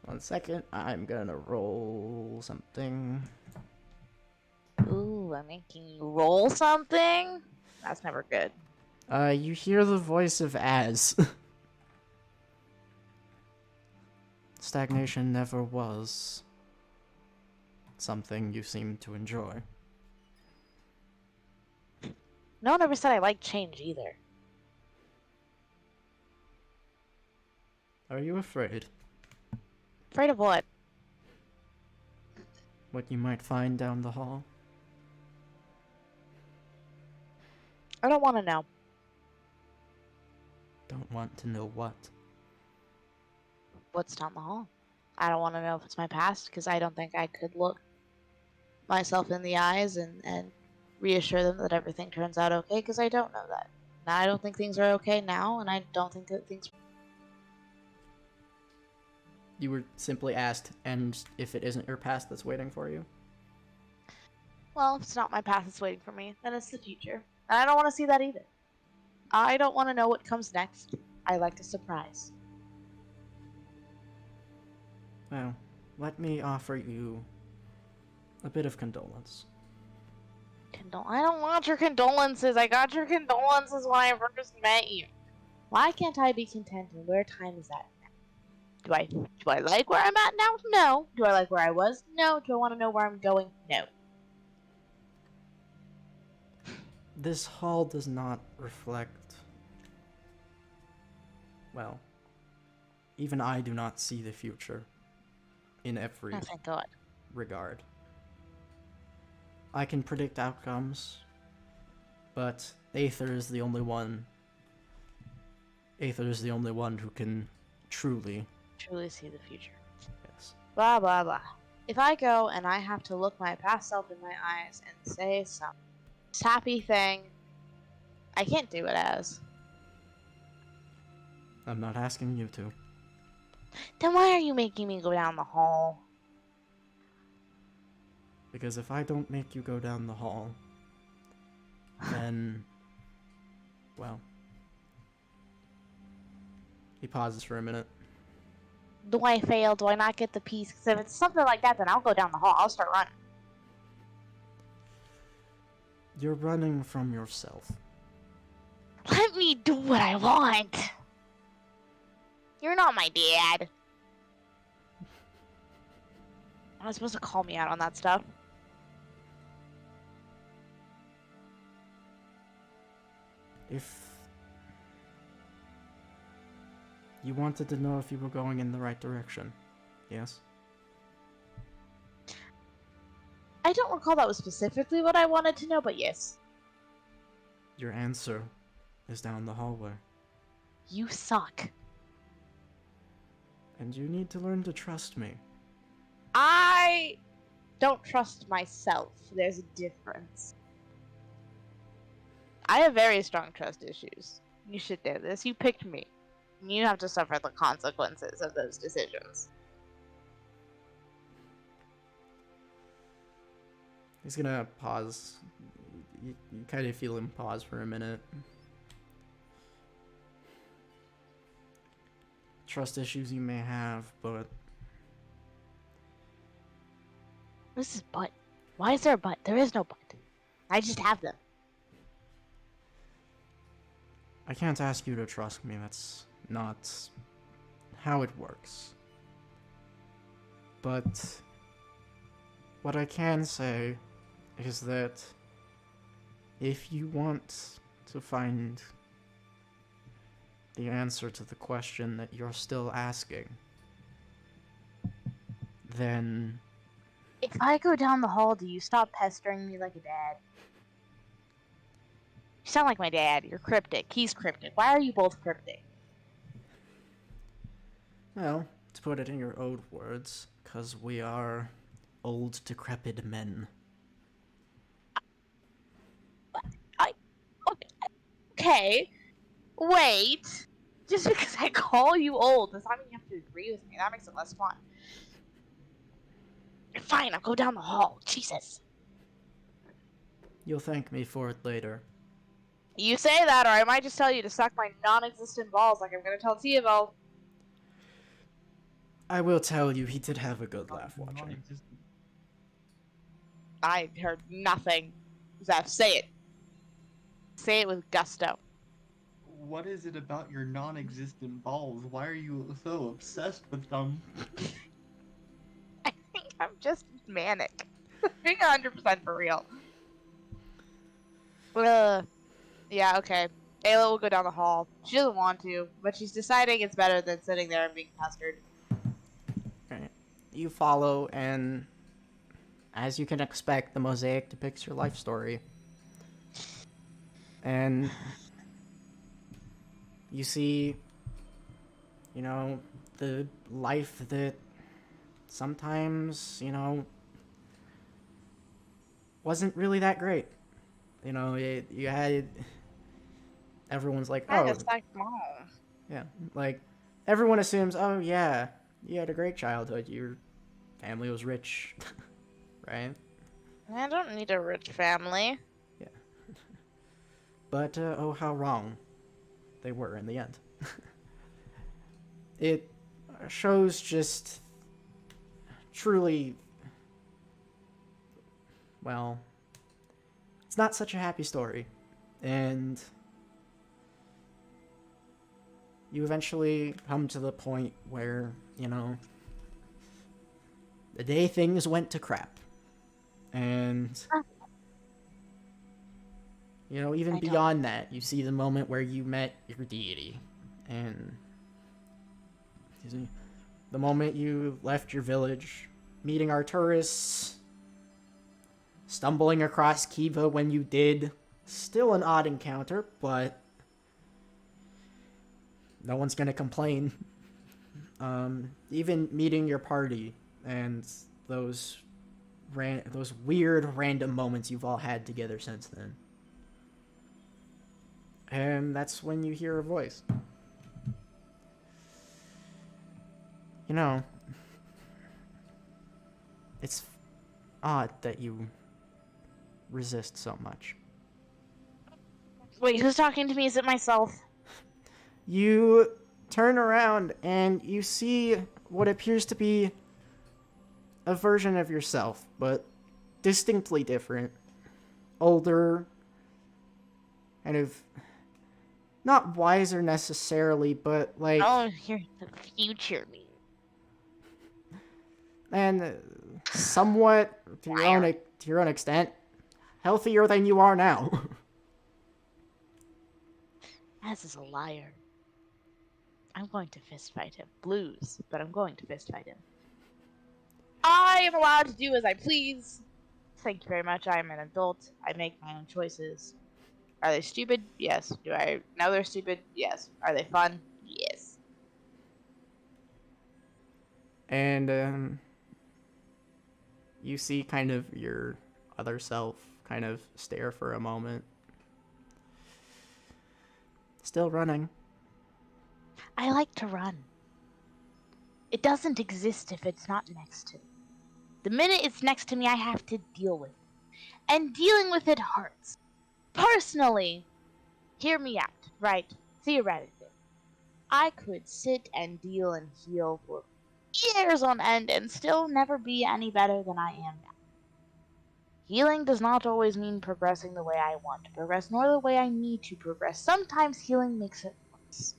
One second, I'm gonna roll something. Ooh, I'm making you roll something? That's never good. You hear the voice of Az. Stagnation never was something you seem to enjoy. No one ever said I like change either. Are you afraid Afraid of what? what you might find down the hall? I don't want to know. Don't want to know what. What's down the hall. I don't want to know if it's my past, because I don't think I could look myself in the eyes and reassure them that everything turns out okay, because I don't know that. And I don't think things are okay now, and I don't think that things... You were simply asked, and if it isn't your past that's waiting for you? Well, if it's not my past that's waiting for me, then it's the future. And I don't want to see that either. I don't want to know what comes next. I like a surprise. Well, let me offer you a bit of condolence. I don't want your condolences. I got your condolences when I first met you. Why can't I be content, and where time is at? Do I like where I'm at now? No. Do I like where I was? No. Do I want to know where I'm going? No. This hall does not reflect... Well, even I do not see the future in every Oh, thank God. regard. I can predict outcomes, but Aether is the only one... Aether is the only one who can truly... Truly see the future. Yes. Blah, blah, blah. If I go and I have to look my past self in my eyes and say some sappy thing, I can't do it as. I'm not asking you to. Then why are you making me go down the hall? Because if I don't make you go down the hall, then... Well... He pauses for a minute. Do I fail? Do I not get the piece? Because if it's something like that, then I'll go down the hall. I'll start running. You're running from yourself. Let me do what I want. You're not my dad. I was supposed to call me out on that stuff. If... You wanted to know if you were going in the right direction, yes? I don't recall that was specifically what I wanted to know, but yes. Your answer is down the hallway. You suck. And you need to learn to trust me. I don't trust myself. There's a difference. I have very strong trust issues. You should know this. You picked me. You have to suffer the consequences of those decisions. He's gonna pause. You kind of feel him pause for a minute. Trust issues you may have, but... This is but. Why is there a but? There is no but. I just have them. I can't ask you to trust me, that's not how it works. But what I can say is that if you want to find the answer to the question that you're still asking, then If I go down the hall, do you stop pestering me like a dad? You sound like my dad. You're cryptic. He's cryptic. Why are you both cryptic? well, to put it in your own words, 'cause we are old decrepit men. Okay. Wait. Just because I call you old does not mean you have to agree with me. That makes it less fun. Fine, I'll go down the hall. Jesus. You'll thank me for it later. You say that, or I might just tell you to suck my non-existent balls like I'm gonna tell Theobald. I will tell you, he did have a good laugh watching. I heard nothing. Zeph, say it. Say it with gusto. what is it about your non-existent balls? Why are you so obsessed with them? I think I'm just manic. Being 100% for real. Yeah, okay. Ayla will go down the hall. She doesn't want to, but she's deciding it's better than sitting there and being pestered. Right. You follow, and as you can expect, the mosaic depicts your life story. And you see, you know, the life that sometimes, you know, wasn't really that great. You know, you had everyone's like, oh, yeah, like everyone assumes, oh yeah, you had a great childhood. Your family was rich, right? I don't need a rich family. Yeah. But oh, how wrong they were in the end. It shows just truly, well, it's not such a happy story. And you eventually come to the point where, you know, the day things went to crap. And, you know, even beyond that, you see the moment where you met your deity. And the moment you left your village, meeting Arturus, stumbling across Kiva when you did. Still an odd encounter, but no one's gonna complain. Even meeting your party and those weird random moments you've all had together since then. And that's when you hear a voice. You know, it's odd that you resist so much. Wait, who's talking to me? Is it myself? You turn around and you see what appears to be a version of yourself, but distinctly different. Older, kind of not wiser necessarily, but like... Oh, you're the future me. And somewhat, to your own extent, healthier than you are now. Az is a liar. I'm going to fistfight him. Blues, but I'm going to fistfight him. I am allowed to do as I please. Thank you very much. I am an adult. I make my own choices. Are they stupid? Yes. Do I know they're stupid? Yes. Are they fun? Yes. And you see kind of your other self kind of stare for a moment. Still running. I like to run. It doesn't exist if it's not next to me. The minute it's next to me, I have to deal with it. And dealing with it hurts. Personally, hear me out, right? Theoretically, I could sit and deal and heal for years on end and still never be any better than I am now. Healing does not always mean progressing the way I want to progress, nor the way I need to progress. Sometimes healing makes it worse.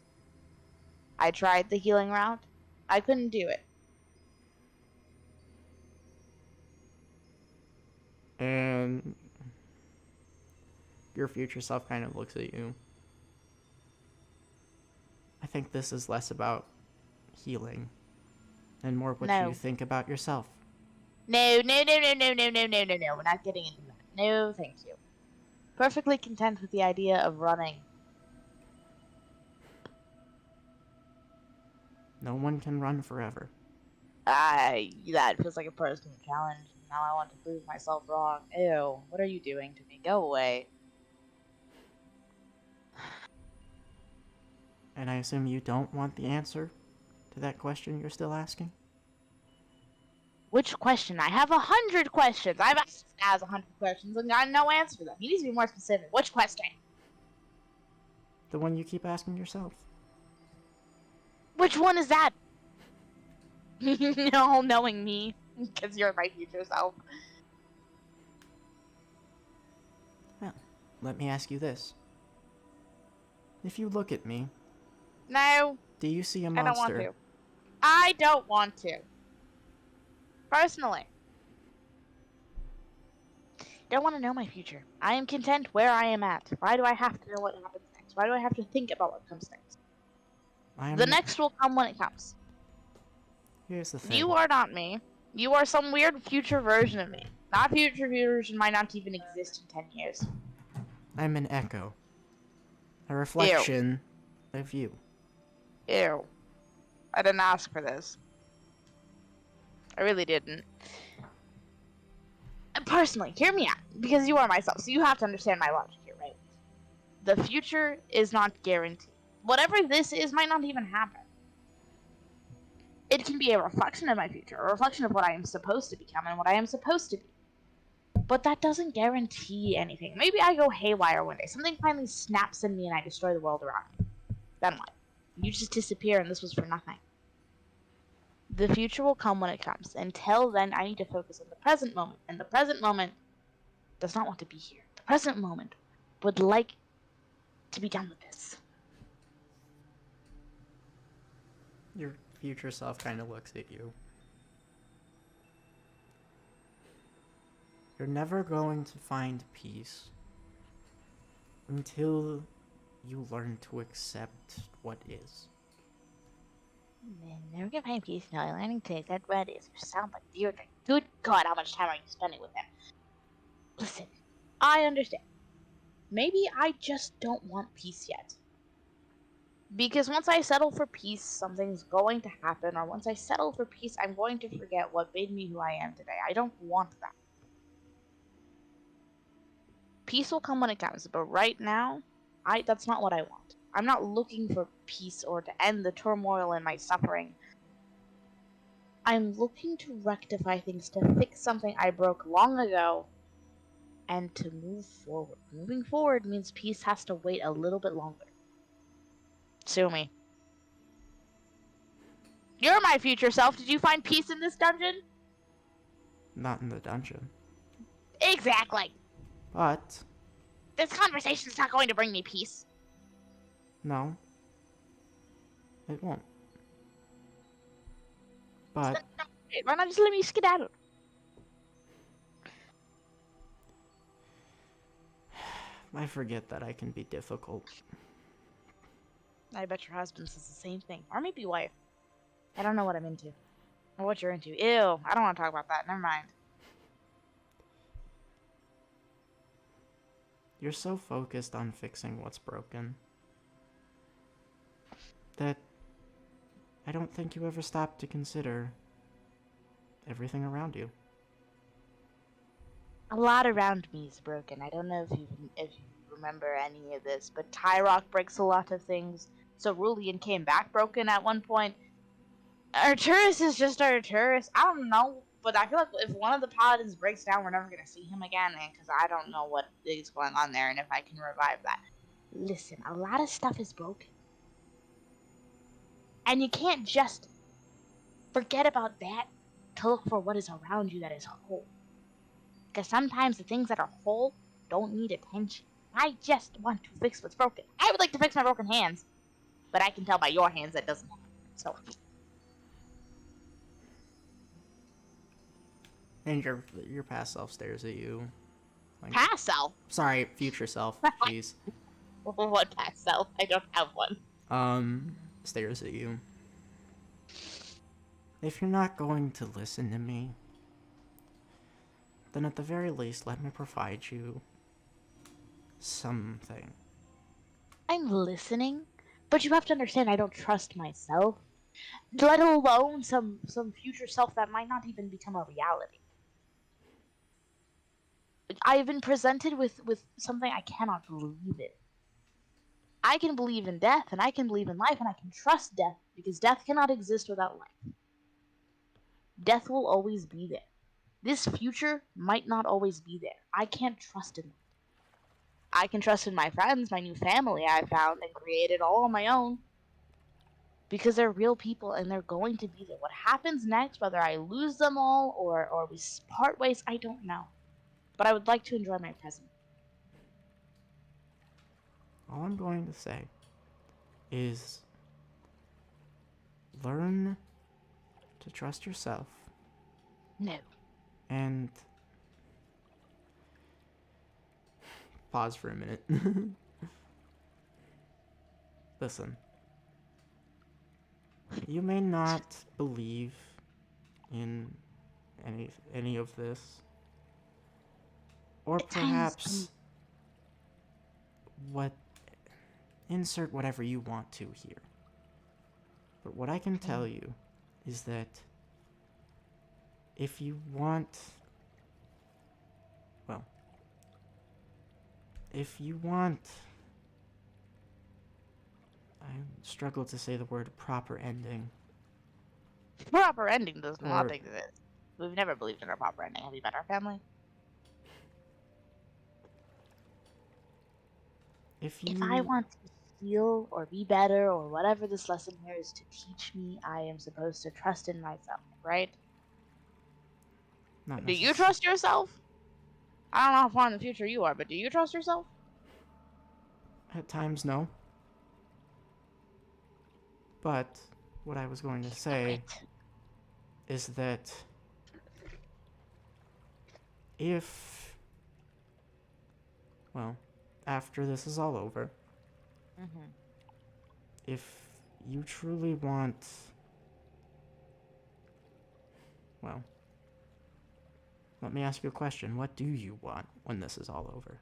I tried the healing route. I couldn't do it. And your future self kind of looks at you. I think this is less about healing and more what you think about yourself. No. We're not getting into that. No, thank you. Perfectly content with the idea of running. No one can run forever. That feels like a personal challenge. Now I want to prove myself wrong. Ew, what are you doing to me? Go away. And I assume you don't want the answer to that question you're still asking? Which question? I have 100 questions. I've asked Az 100 questions and gotten no answer to them. He needs to be more specific. Which question? The one you keep asking yourself. Which one is that? No, knowing me, because you're my future self. Well, let me ask you this. If you look at me, No, do you see a I monster? don't want to. I don't want to. Personally. Don't want to know my future. I am content where I am at. Why do I have to know what happens next? Why do I have to think about what comes next? I am The next will come when it comes. Here's the thing. You are not me. You are some weird future version of me. That future version might not even exist in 10 years. I'm an echo. A reflection of you. Ew. I didn't ask for this. I really didn't. And personally, hear me out, because you are myself, so you have to understand my logic here, right? The future is not guaranteed. Whatever this is might not even happen. It can be a reflection of my future, a reflection of what I am supposed to become and what I am supposed to be. But that doesn't guarantee anything. Maybe I go haywire one day. Something finally snaps in me and I destroy the world around me. Then what? You just disappear and this was for nothing. The future will come when it comes. Until then, I need to focus on the present moment. And the present moment does not want to be here. The present moment would like to be done with this. Your future self kind of looks at you. You're never going to find peace until you learn to accept what is. Never gonna find peace until I learn to accept what it is. You sound like Deirdre. Good God, how much time are you spending with him? Listen, I understand. Maybe I just don't want peace yet. Because once I settle for peace, something's going to happen, or once I settle for peace, I'm going to forget what made me who I am today. I don't want that. Peace will come when it comes, but right now, that's not what I want. I'm not looking for peace or to end the turmoil and my suffering. I'm looking to rectify things, to fix something I broke long ago, and to move forward. Moving forward means peace has to wait a little bit longer. Sue me. You're my future self. Did you find peace in this dungeon? Not in the dungeon. Exactly. But, This conversation's not going to bring me peace. no. It won't. But, Why not just let me skedaddle? I forget that I can be difficult. I bet your husband says the same thing. Or maybe wife. I don't know what I'm into. Or what you're into. Ew. I don't want to talk about that. Never mind. You're so focused on fixing what's broken that I don't think you ever stop to consider everything around you. A lot around me is broken. I don't know if you remember any of this, but Tyrock breaks a lot of things. Cerulean came back broken at one point. Arturus is just Arturus. I don't know, but I feel like if one of the paladins breaks down, we're never gonna see him again, because I don't know what is going on there and if I can revive that. Listen, a lot of stuff is broken. And you can't just forget about that to look for what is around you that is whole. Because sometimes the things that are whole don't need attention. I just want to fix what's broken. I would like to fix my broken hands, but I can tell by your hands that doesn't happen. So, And your past self stares at you. Like, past self? sorry, future self. Jeez. What past self? I don't have one. Stares at you. If you're not going to listen to me, then at the very least, let me provide you something. I'm listening, but you have to understand I don't trust myself, let alone some future self that might not even become a reality. I've been presented with something I cannot believe in. I can believe in death, and I can believe in life, and I can trust death, because death cannot exist without life. Death will always be there. This future might not always be there. I can't trust in them. I can trust in my friends, my new family I found and created all on my own. Because they're real people and they're going to be there. What happens next, whether I lose them all or we part ways, I don't know. But I would like to enjoy my present. All I'm going to say is learn to trust yourself No. and pause for a minute. Listen, you may not believe in any of this, or At times, perhaps insert whatever you want to here. But what I can tell you is that if you want, well, if you want, I struggle to say the word proper ending. proper ending does not Or- exist. We've never believed in a proper ending. Have you met our family? If you If I want to heal or be better or whatever this lesson here is to teach me, I am supposed to trust in myself, right? not Do you necess- trust yourself? I don't know how far in the future you are, but do you trust yourself? At times, no. But what I was going to say Right. is that if, well, after this is all over, Mm-hmm. if you truly want, well, let me ask you a question. What do you want when this is all over?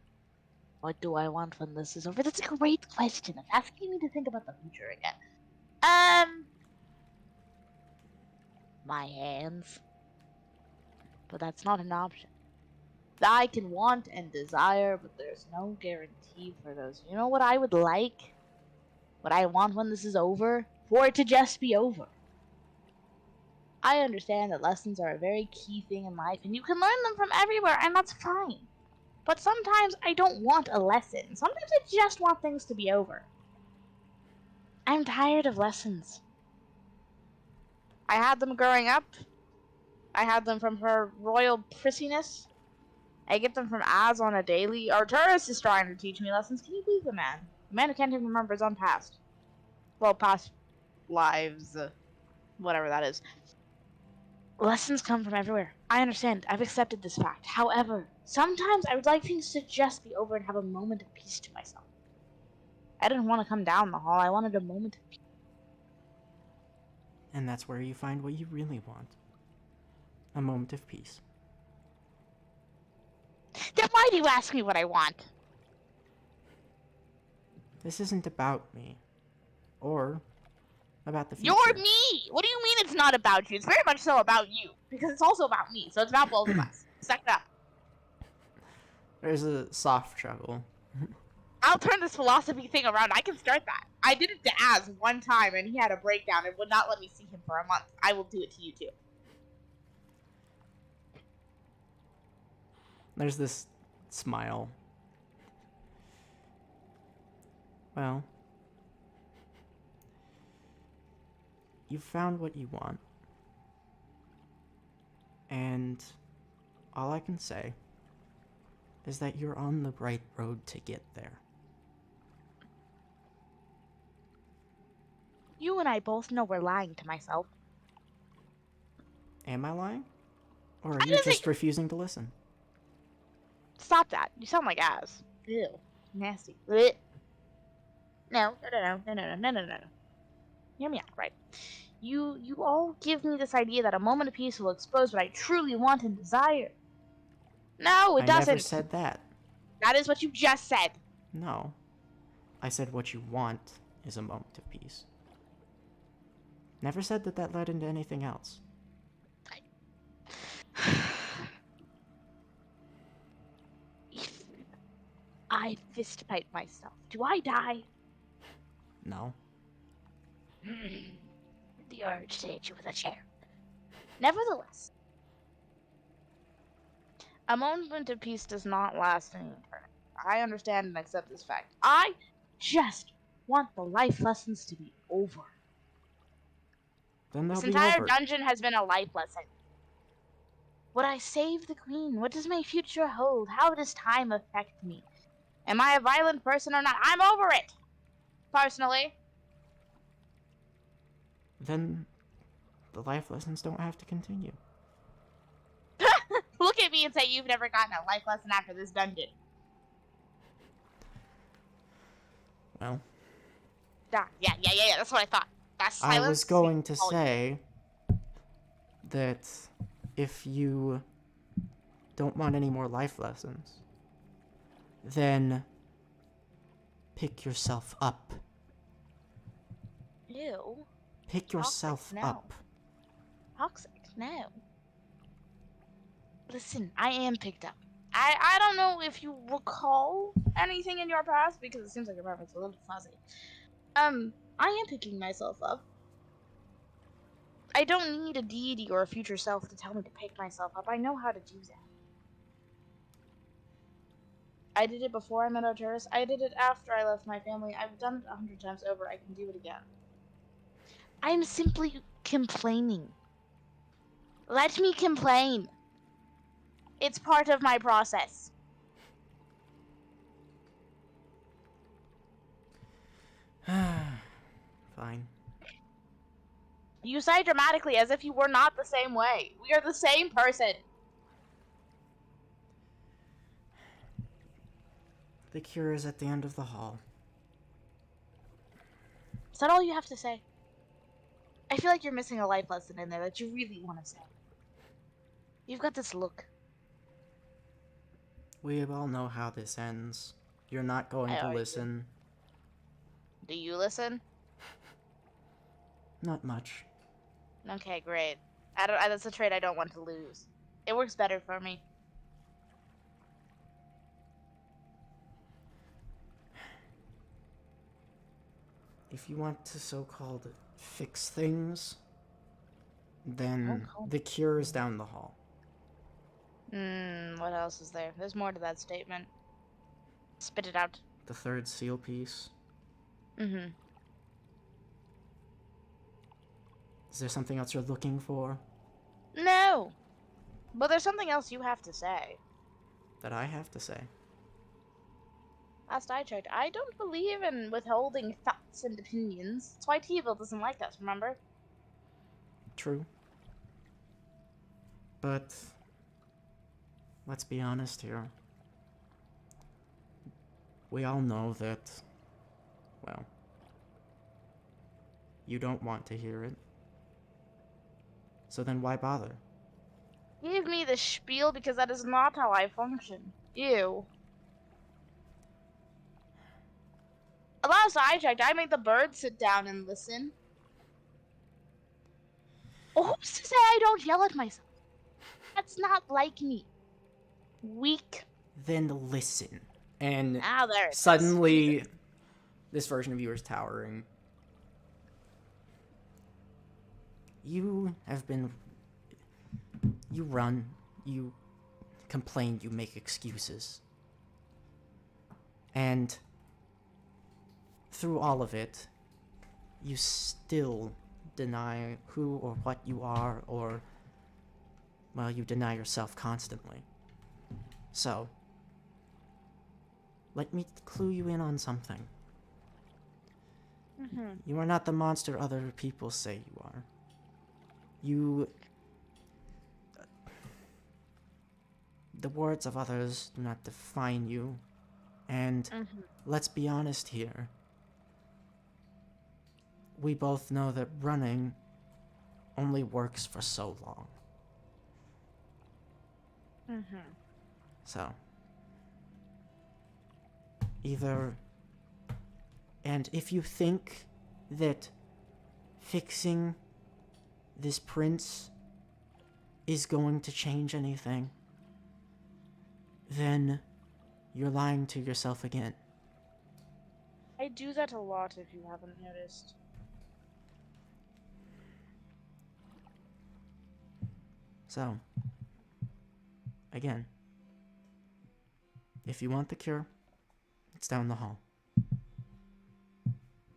What do I want when this is over? That's a great question. It's asking me to think about the future again. My hands. But that's not an option. I can want and desire, but there's no guarantee for those. You know what I would like? What I want when this is over? For it to just be over. I understand that lessons are a very key thing in life, and you can learn them from everywhere, and that's fine. But sometimes I don't want a lesson. Sometimes I just want things to be over. I'm tired of lessons. I had them growing up. I had them from her royal prissiness. I get them from Az on a daily. Arturus is trying to teach me lessons. Can you believe the man? The man who can't even remember his own past. Well, past lives. Whatever that is. Lessons come from everywhere. I understand. I've accepted this fact. However, sometimes I would like things to just be over and have a moment of peace to myself. I didn't want to come down the hall. I wanted a moment of peace. And that's where you find what you really want. A moment of peace. Then why do you ask me what I want? This isn't about me. Or about the future. You're me! What do you mean it's not about you? It's very much so about you. Because it's also about me, so it's about both of us. Suck it up. There's a soft chuckle. I'll turn this philosophy thing around. I can start that. I did it to Az one time, and he had a breakdown and would not let me see him for a month. I will do it to you too. There's this smile. Well, you found what you want. And all I can say is that you're on the right road to get there. You and I both know we're lying to myself. Am I lying? Or are I you didn't just think- refusing to listen? Stop that. You sound like Az. Ew. Nasty. Blech. No. Hear me out, right? You all give me this idea that a moment of peace will expose what I truly want and desire. No, it I doesn't. never said that. That is what you just said. No. I said what you want is a moment of peace. Never said that that led into anything else. If I fistfight myself, do I die? No. The urge to hit you with a chair. Nevertheless, a moment of peace does not last an eternity. I understand and accept this fact. I just want the life lessons to be over. Then they'll This be entire over. dungeon has been a life lesson. Would I save the queen? What does my future hold? How does time affect me? Am I a violent person or not? I'm over it! Personally. then the life lessons don't have to continue. Look at me and say you've never gotten a life lesson after this dungeon. Well, Yeah. That's what I thought. That's I silence. was going to Oh, say that if you don't want any more life lessons, then pick yourself up. Ew. Pick Toxic, yourself no. up. Toxic, no. Listen, I am picked up. I don't know if you recall anything in your past, because it seems like your memory's a little fuzzy. I am picking myself up. I don't need a deity or a future self to tell me to pick myself up. I know how to do that. I did it before I met Arturus. I did it after I left my family. I've done it 100 times over. I can do it again. I'm simply complaining. Let me complain. It's part of my process. Fine. You sigh dramatically as if you were not the same way. We are the same person. The cure is at the end of the hall. Is that all you have to say? I feel like you're missing a life lesson in there that you really want to say. You've got this look. We all know how this ends. You're not going to listen. Do you listen? Not much. Okay, great. That's a trait I don't want to lose. It works better for me. If you want to so-called fix things, then the cure is down the hall. What else is there? There's more to that statement. Spit it out. The third seal piece. Mm-hmm. Is there something else you're looking for? No! But there's something else you have to say. That I have to say? Last I checked, I don't believe in withholding thoughts and opinions. That's why T-Ville doesn't like us, remember? True. But let's be honest here. We all know that, well, you don't want to hear it. So then why bother? Give me the spiel because that is not how I function. Ew. Last I checked, I made the birds sit down and listen. Oh, who's to say I don't yell at myself? That's not like me. Weak. Then listen. And Now there it is. suddenly, this version of you is towering. You have been... You run, you complain, you make excuses. And through all of it, you still deny who or what you are, or, well, you deny yourself constantly. So, let me clue you in on something. You are not the monster other people say you are. The words of others do not define you, and let's be honest here. We both know that running only works for so long. So, and if you think that fixing this prince is going to change anything, then you're lying to yourself again. I do that a lot if you haven't noticed. So, again, if you want the cure, it's down the hall.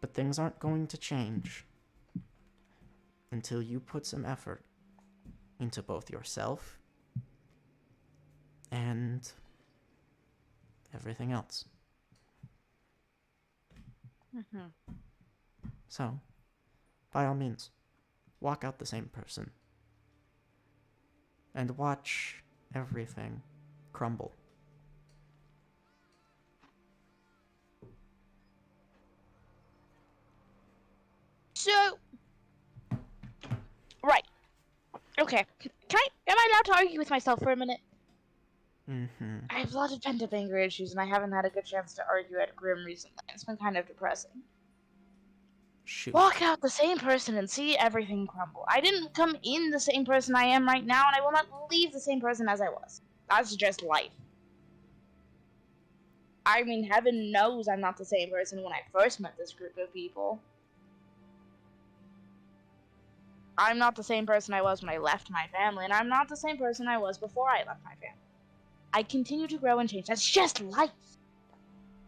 But things aren't going to change until you put some effort into both yourself and everything else. So, by all means, walk out the same person. And watch everything crumble. So, right. Okay. Am I allowed to argue with myself for a minute? Mm-hmm. I have a lot of pent-up anger issues, and I haven't had a good chance to argue at Grim recently. It's been kind of depressing. Shoot. Walk out the same person and see everything crumble. I didn't come in the same person I am right now, and I will not leave the same person as I was. That's just life. I mean, heaven knows I'm not the same person when I first met this group of people. I'm not the same person I was when I left my family, and I'm not the same person I was before I left my family. I continue to grow and change. That's just life.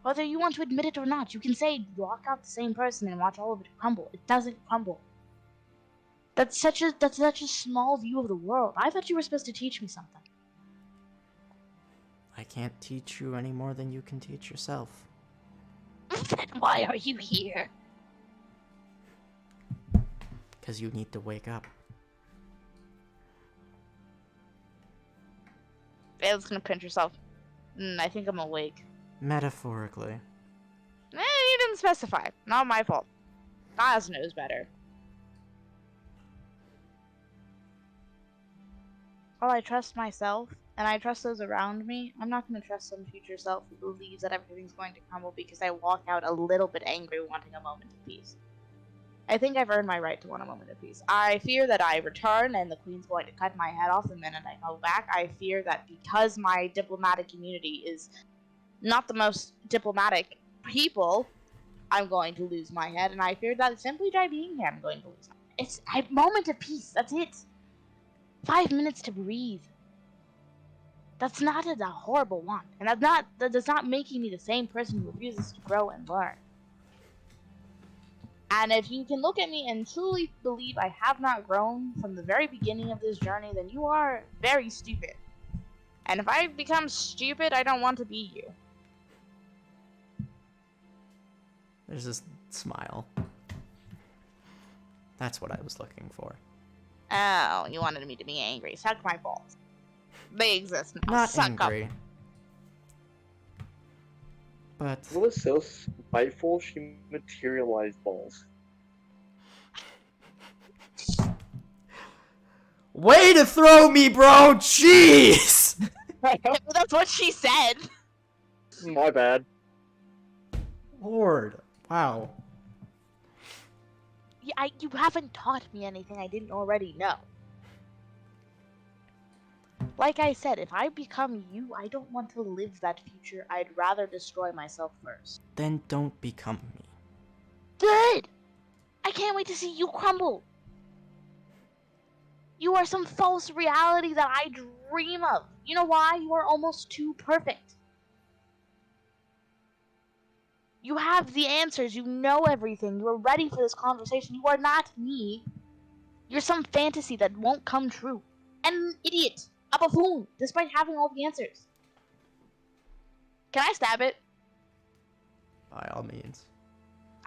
Whether you want to admit it or not, you can say, walk out the same person and watch all of it crumble. It doesn't crumble. That's such a small view of the world. I thought you were supposed to teach me something. I can't teach you any more than you can teach yourself. Then why are you here? Because you need to wake up. Ayla's gonna pinch herself. I think I'm awake. Metaphorically. You didn't specify. Not my fault. Oz knows better. While I trust myself, and I trust those around me, I'm not going to trust some future self who believes that everything's going to crumble because I walk out a little bit angry wanting a moment of peace. I think I've earned my right to want a moment of peace. I fear that I return and the Queen's going to cut my head off the minute I go back. I fear that because my diplomatic community is not the most diplomatic people, I'm going to lose my head, and I fear that simply by being here, I'm going to lose my head. It's a moment of peace, that's it. 5 minutes to breathe. That's not a horrible want, and that does not make me the same person who refuses to grow and learn. And if you can look at me and truly believe I have not grown from the very beginning of this journey, then you are very stupid. And if I become stupid, I don't want to be you. There's this smile. That's what I was looking for. Oh, you wanted me to be angry. Suck my balls. They exist now. Not Suck angry. up. But It was so spiteful, she materialized balls. way to throw me, bro! Jeez! That's what she said. My bad. Lord. Wow. You haven't taught me anything I didn't already know. Like I said, if I become you, I don't want to live that future. I'd rather destroy myself first. Then don't become me. Good! I can't wait to see you crumble. You are some false reality that I dream of. You know why? You are almost too perfect. You have the answers. You know everything. You are ready for this conversation. You are not me. You're some fantasy that won't come true. An idiot. A buffoon. Despite having all the answers. Can I stab it? By all means.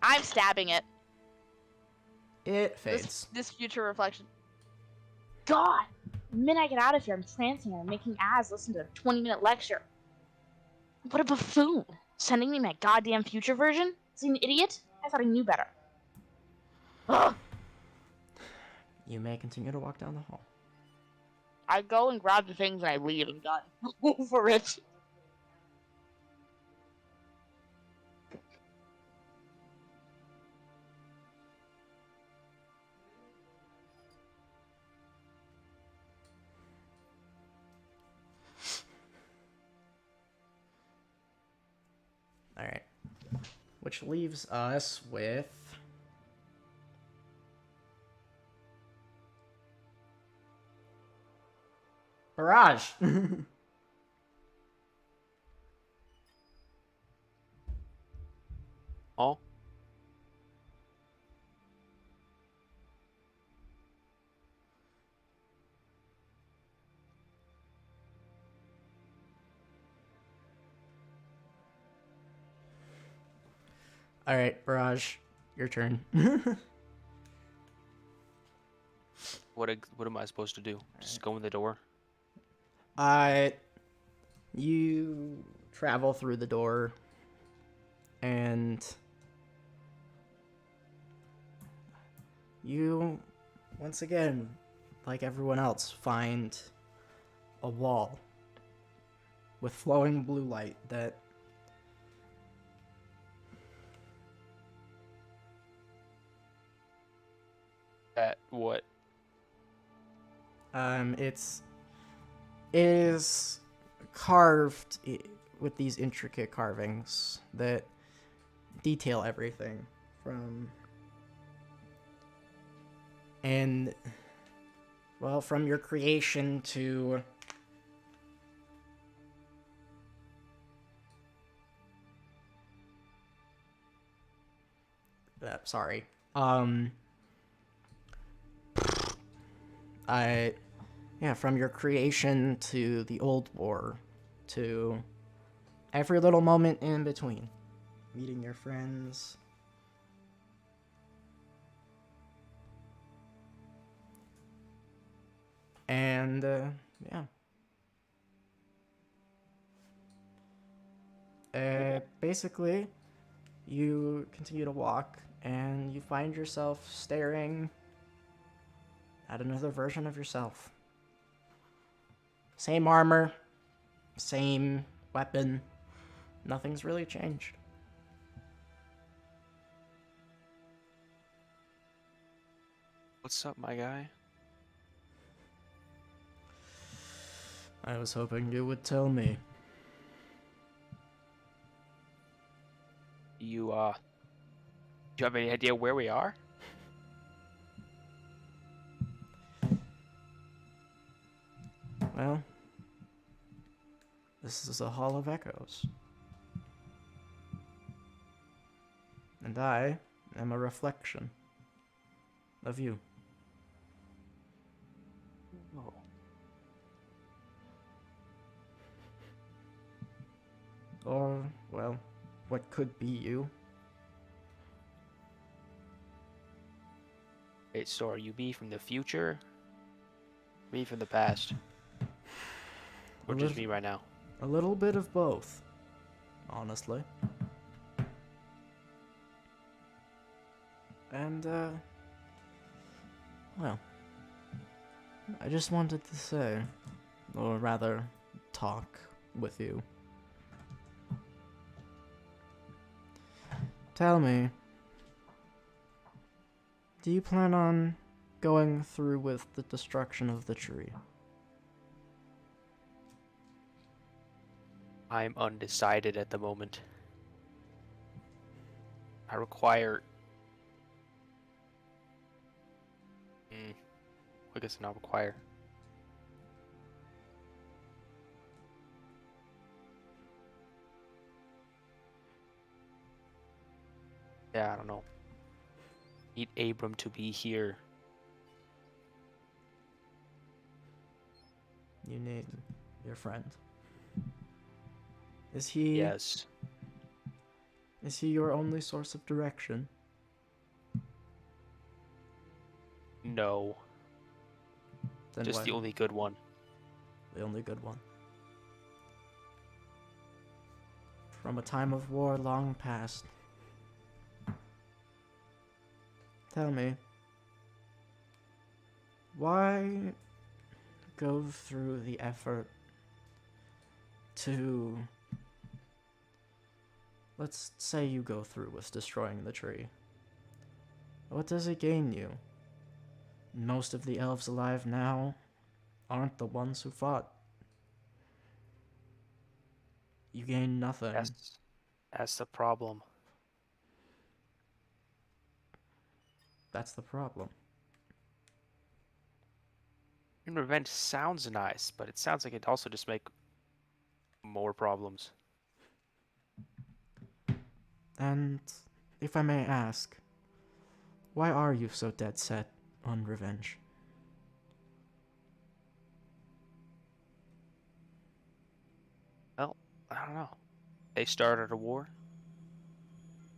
I'm stabbing it. It fades. This future reflection. God! The minute I get out of here, I'm trancing and I'm making Az listen to a 20-minute lecture. What a buffoon. Sending me my goddamn future version? Is he an idiot? I thought I knew better. Ugh. You may continue to walk down the hall. I go and grab the things and I leave and done. Over it. Alright. Which leaves us with... Barrage! All. Alright, Barrage. Your turn. What am I supposed to do? Just go in the door? You travel through the door, and you, once again, like everyone else, find a wall with flowing blue light that At what? it is carved with these intricate carvings that detail everything from and well, from your creation to sorry. From your creation to the old war to every little moment in between, meeting your friends. And basically, you continue to walk, and you find yourself staring at another version of yourself. Same armor, same weapon. Nothing's really changed. What's up, my guy? I was hoping you would tell me. Do you have any idea where we are? Well, this is a Hall of Echoes. And I am a reflection of you. Oh. Or, well, what could be you. Wait, so are you me from the future? Me from the past? Or just me right now? A little bit of both, honestly. And, well, I just wanted to say, or rather, talk with you. Tell me, do you plan on going through with the destruction of the tree? I'm undecided at the moment. I require... I guess not require. Yeah, I don't know. Need Abram to be here. You need your friend. Is he... Yes. Is he your only source of direction? No. Then Just why- the only good one. The only good one. From a time of war long past. Tell me, why go through the effort to... Let's say you go through with destroying the tree. What does it gain you? Most of the elves alive now aren't the ones who fought. You gain nothing. That's the problem. That's the problem. And revenge sounds nice, but it sounds like it also just make more problems. And if I may ask, why are you so dead set on revenge? Well, I don't know. They started a war,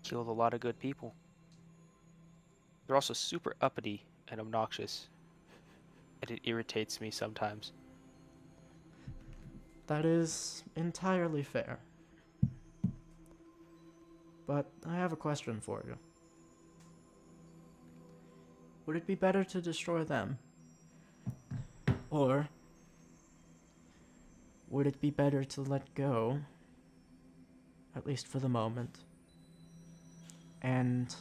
killed a lot of good people. They're also super uppity and obnoxious. and it irritates me sometimes. That is entirely fair. But I have a question for you. Would it be better to destroy them? Or would it be better to let go, at least for the moment, and,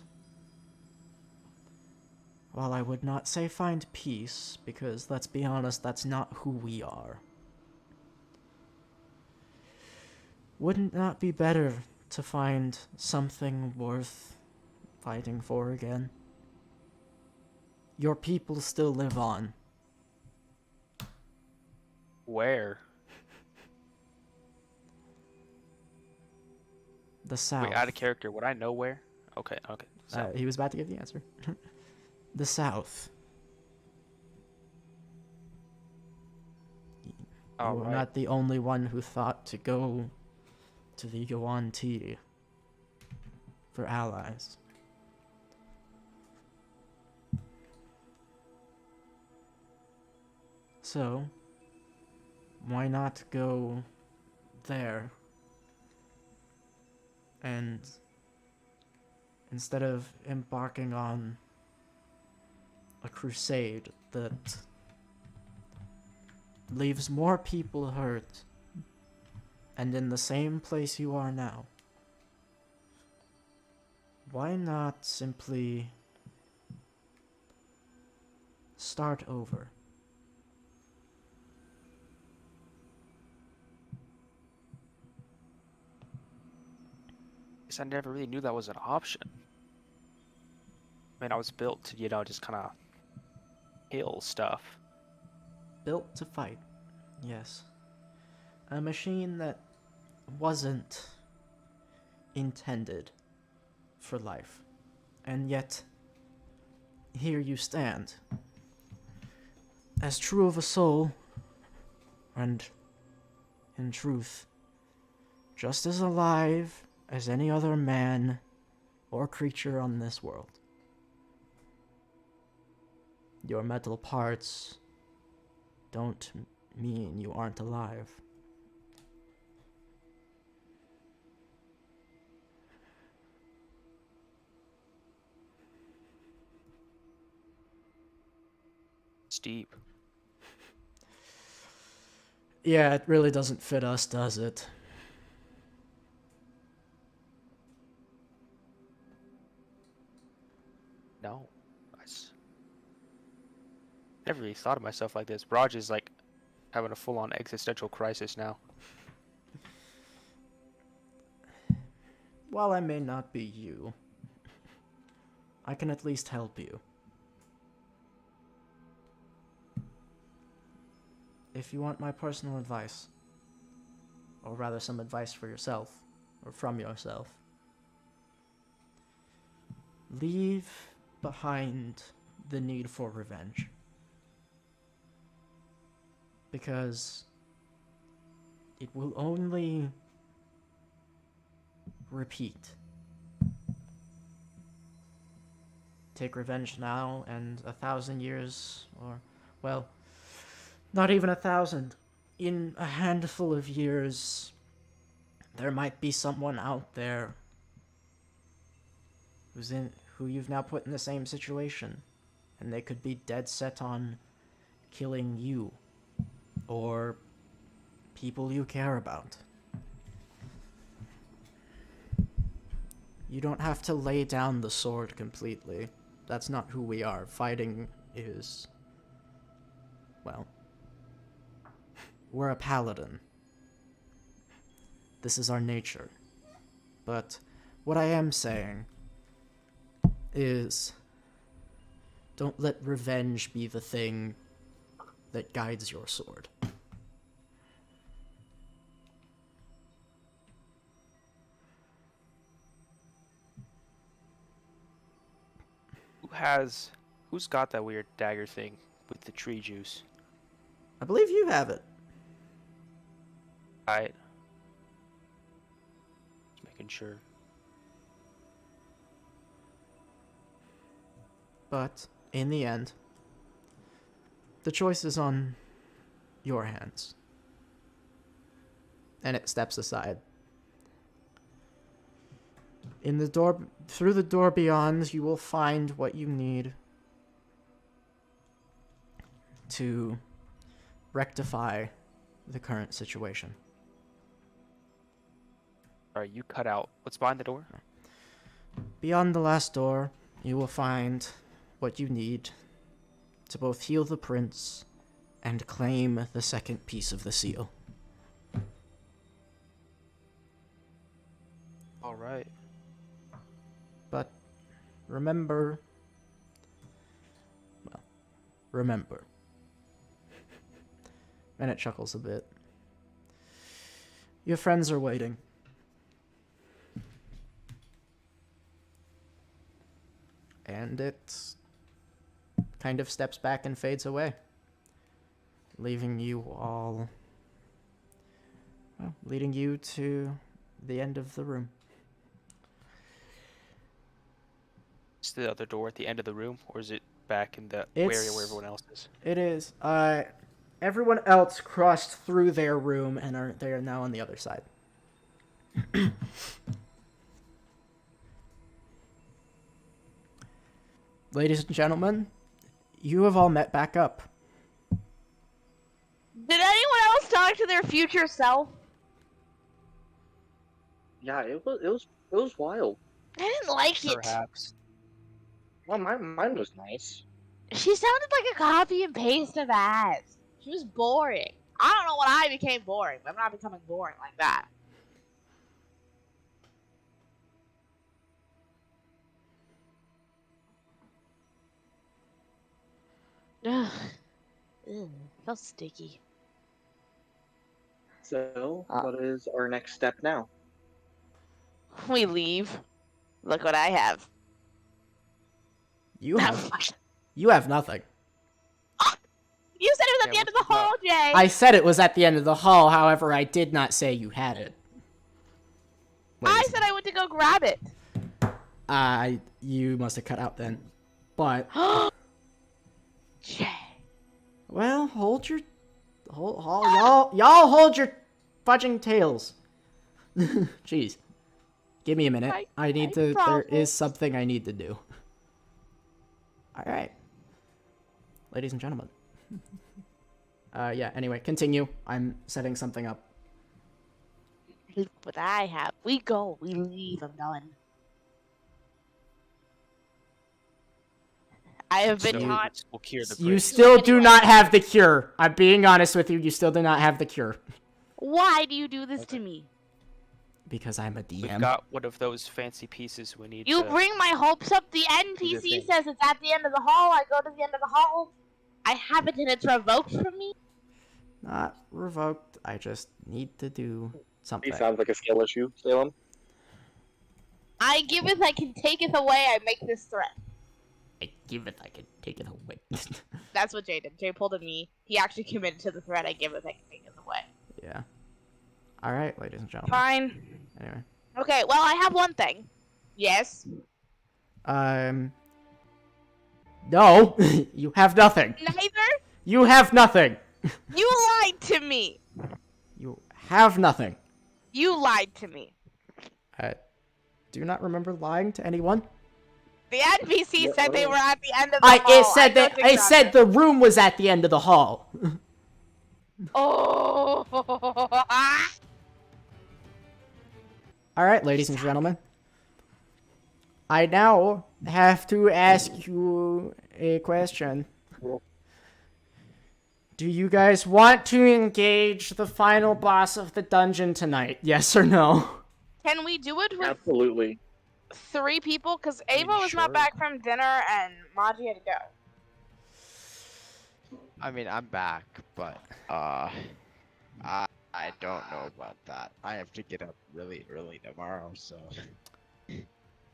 while I would not say find peace, because let's be honest, that's not who we are, wouldn't that be better to find something worth fighting for again? Your people still live on. Where? The South. Wait, out of character. Would I know where? Okay. So, He was about to give the answer. The South. all You're right. not the only one who thought to go to the Yuan Ti for allies. So, why not go there and instead of embarking on a crusade that leaves more people hurt and in the same place you are now, why not simply start over? Guess I never really knew that was an option. I mean, I was built to, just kind of kill stuff. Built to fight, yes. A machine that wasn't intended for life. And yet, here you stand. As true of a soul, and, in truth, just as alive as any other man or creature on this world. Your metal parts don't mean you aren't alive. It's deep. Yeah, it really doesn't fit us, does it? No. Never really thought of myself like this. Raj is like having a full-on existential crisis now. While I may not be you, I can at least help you. If you want my personal advice, or rather some advice for yourself, or from yourself, leave behind the need for revenge. Because it will only repeat. Take revenge now, and 1,000 years, or, well, not even 1,000. In a handful of years, there might be someone out there who you've now put in the same situation, and they could be dead set on killing you, or people you care about. You don't have to lay down the sword completely. That's not who we are. Fighting is, well, we're a paladin. This is our nature. But what I am saying is, don't let revenge be the thing that guides your sword. Who's got that weird dagger thing with the tree juice? I believe you have it. Just making sure. But, in the end, The choice is on your hands. And it steps aside. Through the door beyond, you will find what you need to rectify the current situation. Alright, you cut out. What's behind the door? Beyond the last door, you will find what you need to both heal the prince and claim the second piece of the seal. Alright. But remember, remember. And it chuckles a bit. Your friends are waiting. And it kind of steps back and fades away, leaving you all, well, leading you to the end of the room. Is the other door at the end of the room, or is it back in the area where everyone else is? It is. Everyone else crossed through their room and they are now on the other side. Ladies and gentlemen, you have all met back up. Did anyone else talk to their future self? Yeah, it was wild. I didn't like it. Perhaps. Well, mine was nice. She sounded like a copy and paste of Az. She was boring. I don't know when I became boring, but I'm not becoming boring like that. Ugh. Ew, feels sticky. So, what is our next step now? We leave. Look what I have. You have nothing. You said it was at the end of the hall, Jay. I said it was at the end of the hall, however, I did not say you had it. I said I went to go grab it. You must have cut out then. But, Jay. well, y'all hold your fudging tails. Jeez. Give me a minute. There is something I need to do. Alright. Ladies and gentlemen. Yeah, anyway, continue. I'm setting something up. Look what I have. We go. We leave. I'm done. I have been taught. We'll cure the You prince. still do not have the cure. I'm being honest with you. You still do not have the cure. Why do you do this to me? Because I'm a DM. We've got one of those fancy pieces we need You to... bring my hopes up. The NPC says it's at the end of the hall. I go to the end of the hall. I have it and it's revoked from me. Not revoked. I just need to do something. He sounds like a skill issue, Salem. I giveth, I can taketh away. I make this threat. I give it, I can take it away. That's what Jay did. Jay pulled a me. He actually committed to the threat. I giveth, I can take it away. Yeah. Alright, ladies and gentlemen. Fine. Anyway. Okay, well, I have one thing. Yes. No! You have nothing! Neither? You have nothing! You lied to me! You have nothing. You lied to me. I do not remember lying to anyone. The NPC said they were at the end of the hall. It said the room was at the end of the hall. Oh. Alright, ladies and gentlemen. I now have to ask you a question. Do you guys want to engage the final boss of the dungeon tonight? Yes or no? Can we do it with Absolutely. 3 people? Because Ava was not sure. back from dinner and Maji had to go. I mean, I'm back, but I don't know about that. I have to get up really early tomorrow, so.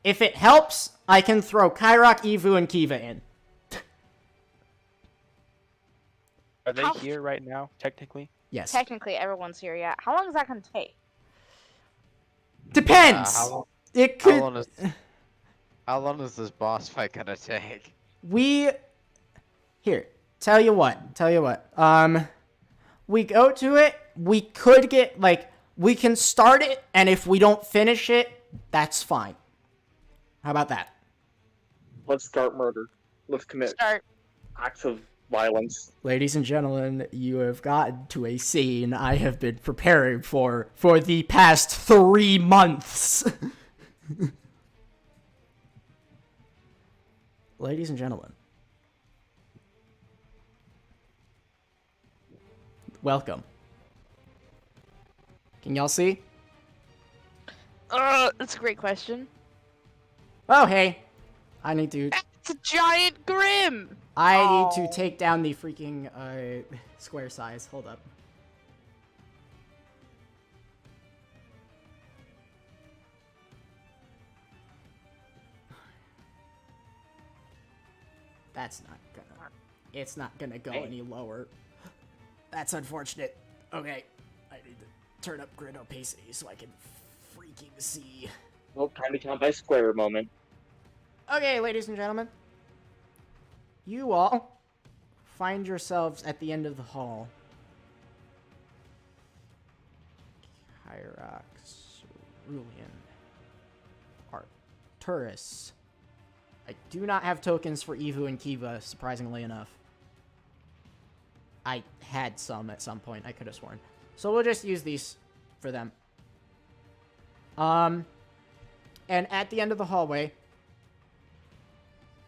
If it helps, I can throw Kyrok, Evu, and Kiva in. Are they How- here right now, technically? Yes. Technically, everyone's here yet. How long is that going to take? Depends! It could... How long is this boss fight gonna take? Here. Tell you what. We go to it. We could get, like, we can start it, and if we don't finish it, that's fine. How about that? Let's start murder. Let's commit Start. acts of violence. Ladies and gentlemen, you have gotten to a scene I have been preparing for the past 3 months. Ladies and gentlemen, welcome. Can y'all see? That's a great question. Oh, hey. I need to It's a giant Grim! need to take down the freaking square size. Hold up. That's not gonna. It's not gonna go any lower. That's unfortunate. Okay, I need to turn up grid opacity so I can freaking see. Well, time to count by square moment. Okay, ladies and gentlemen, you all find yourselves at the end of the hall. Hyrax, Rulian, Arcturus. I do not have tokens for Evu and Kiva, surprisingly enough. I had some at some point, I could have sworn. So we'll just use these for them. And at the end of the hallway,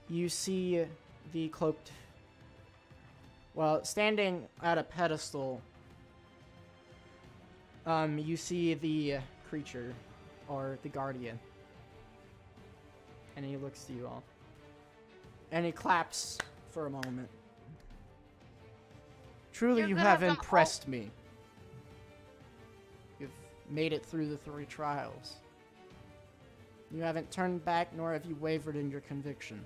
you see the cloaked... Well, standing at a pedestal, you see the creature, or the guardian. And he looks to you all. And he claps for a moment. Truly, You're you gonna have have them impressed me. You've made it through the 3 trials. You haven't turned back, nor have you wavered in your conviction.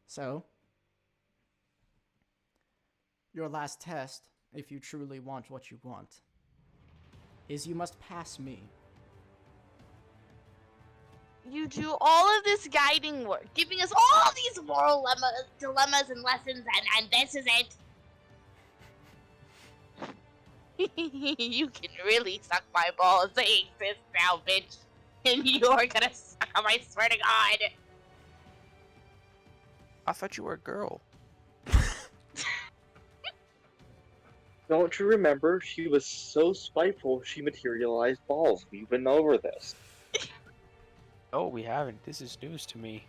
So, your last test, if you truly want what you want, is you must pass me. You do all of this guiding work, giving us all these moral dilemmas and lessons, and this is it. You can really suck my balls. They exist now, bitch. And you're gonna suck them, I swear to God. I thought you were a girl. Don't you remember? She was so spiteful she materialized balls. We've been over this. Oh, we haven't. This is news to me.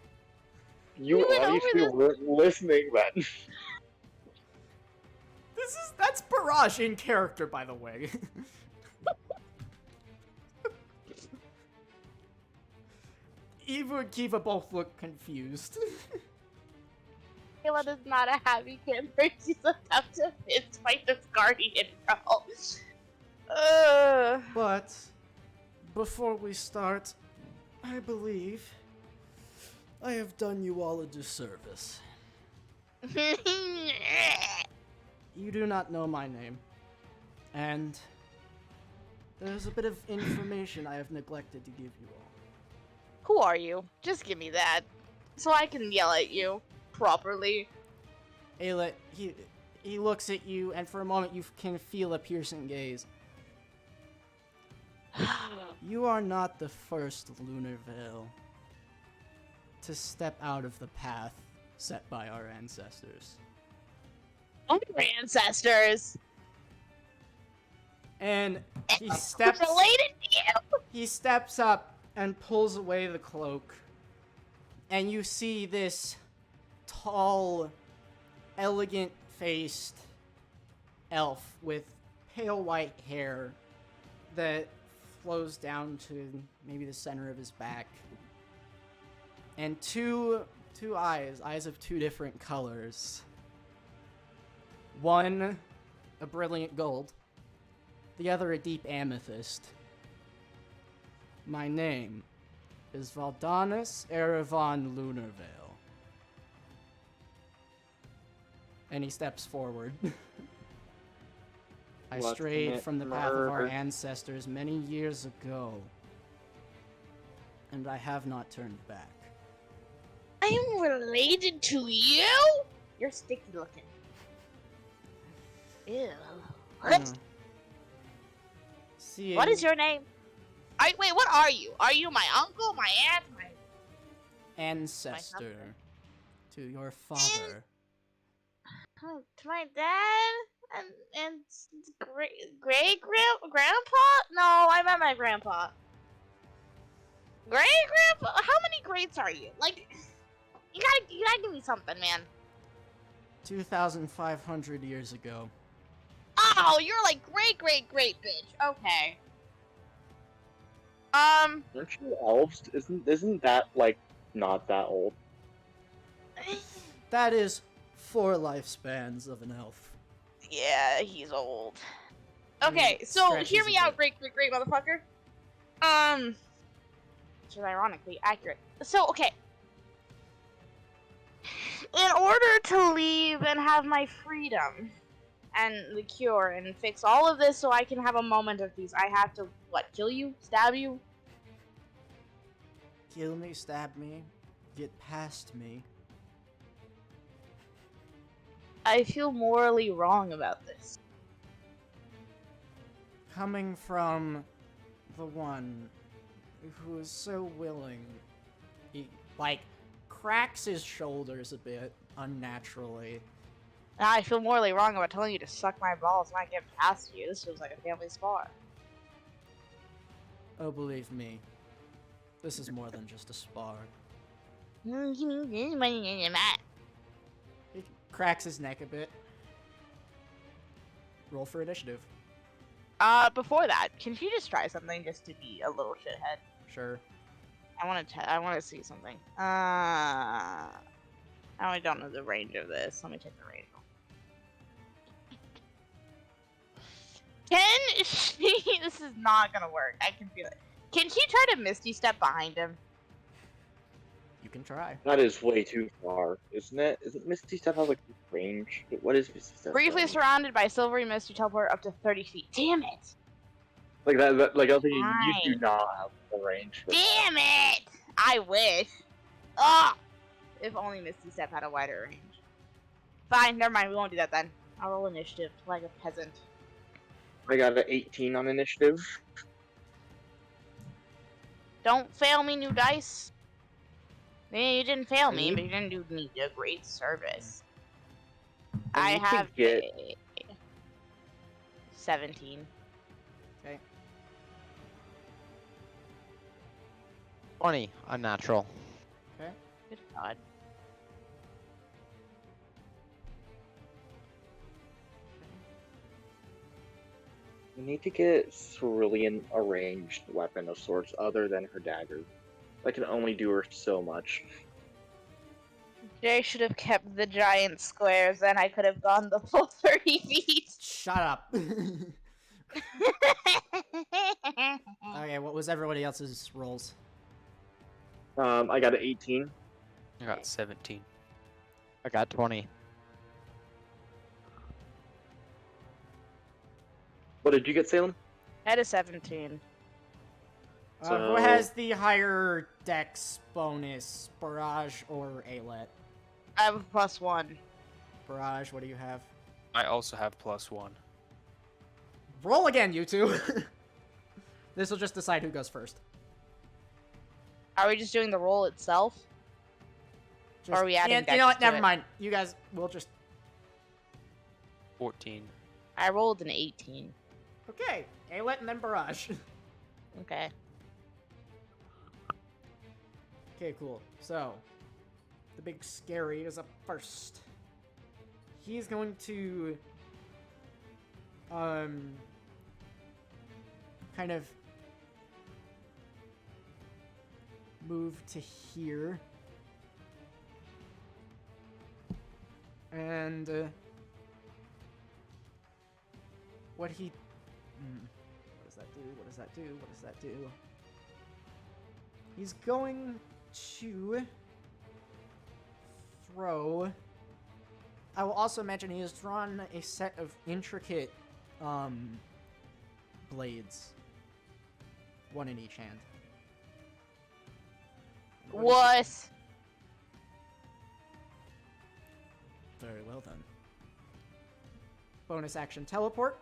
You We went obviously over weren't listening then. That's Barrage in character, by the way. Eva and Kiva both look confused. Kayla is not a happy camper. She's about to fist fight this guardian, bro. But, before we start, I believe I have done you all a disservice. You do not know my name, and there's a bit of information I have neglected to give you all. Who are you? Just give me that, so I can yell at you properly. Ayla, he looks at you, and for a moment you can feel a piercing gaze. You are not the first Lunar Veil to step out of the path set by our ancestors. Our ancestors. And he steps Related to you. He steps up and pulls away the cloak. And you see this tall, elegant-faced elf with pale white hair that flows down to maybe the center of his back. And two eyes of 2 different colors. One, a brilliant gold. The other, a deep amethyst. My name is Valdanis Erevan Lunarvale. And he steps forward. I Let's strayed commit from the path of our murder. ancestors many years ago, and I have not turned back. I'm related to you? You're sticky looking. Ew. What? Hmm. Seeing What is your name? Wait, what are you? Are you my uncle, my aunt, my... ancestor to your father? To my dad? And great grandpa? No, I meant my grandpa. Great grandpa? How many greats are you? Like, you gotta give me something, man. 2,500 years ago. Oh, you're like great bitch. Okay. Aren't you elves? Isn't that like not that old? That is 4 lifespans of an elf. Yeah, he's old. I mean, Okay, so stretches hear me a out, bit. great motherfucker. Which is ironically accurate. So, okay. In order to leave and have my freedom and the cure and fix all of this so I can have a moment of peace, I have to, what, kill you? Stab you? Kill me, stab me, get past me. I feel morally wrong about this. Coming from the one who is so willing, he, like, cracks his shoulders a bit unnaturally. I feel morally wrong about telling you to suck my balls when I get past you. This feels like a family spar. Oh, believe me, this is more than just a spar. He cracks his neck a bit. Roll for initiative. Before that, can she just try something just to be a little shithead? Sure. I want to see something. I don't know the range of this. Let me check the range. Can she? This is not gonna work. I can feel it. Can she try to Misty Step behind him? You can try. That is way too far, isn't it? Isn't Misty Step have like range? What is Misty Step? Briefly surrounded by silvery mist, you teleport up to 30 feet. Damn it! Like that like I was thinking, you Fine. do not have the range. For Damn it! I wish. Ah! If only Misty Step had a wider range. Fine, never mind. We won't do that then. I'll roll initiative like a peasant. I got an 18 on initiative. Don't fail me, new dice. Yeah, you didn't fail me, Mhm. but you didn't do me a great service. I I need to have get- a 17. Okay. 20, unnatural. Okay. Good God. I need to get Cerulean a ranged weapon of sorts other than her dagger. I can only do her so much. Jay should have kept the giant squares, then I could have gone the full 30 feet. Shut up. Okay, what was everybody else's rolls? I got an 18. I got 17. I got 20. What did you get, Salem? I had a 17. Who So- has the higher dex bonus, Barrage or Alet? I have a +1. Barrage, what do you have? I also have +1. Roll again, you two. This will just decide who goes first. Are we just doing the roll itself? Just, Or are we adding you dex know what? to Never it? mind. You guys, we'll just. 14. I rolled an 18. Okay, Alet and then Barrage. Okay. Okay, cool. So, the big scary is up first. He's going to, kind of move to here. And, what he, what does that do? What does that do? What does that do? He's going to throw. I will also mention he has drawn a set of intricate blades. One in each hand. What? Very well then. Bonus action teleport.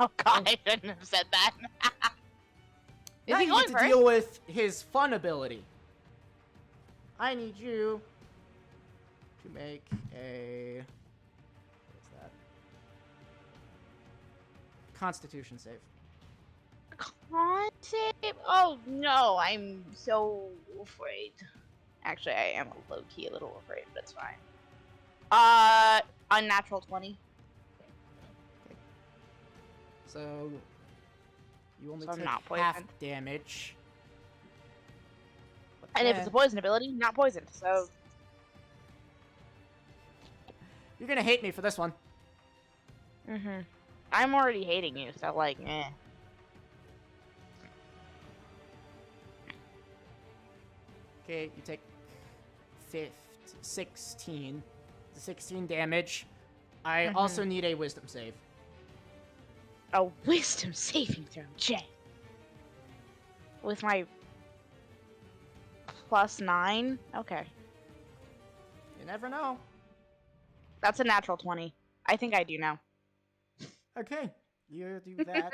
Oh god, I shouldn't have said that. Is Now he you going get to first? deal with his fun ability. I need you to make a... What is that? Constitution save. Con save? Oh no, I'm so afraid. Actually, I am low-key a little afraid, but it's fine. Unnatural 20. So you only So I'm take not half poisoned. damage. But And if it's a then- poison ability, not poisoned, so... You're gonna hate me for this one. Mm-hmm. I'm already hating you, so like, eh. Okay, you take 16 damage. I also need a wisdom save. A wisdom saving throw, Jay. With my +9? Okay. You never know. That's a natural 20. I think I do now. Okay, you do that.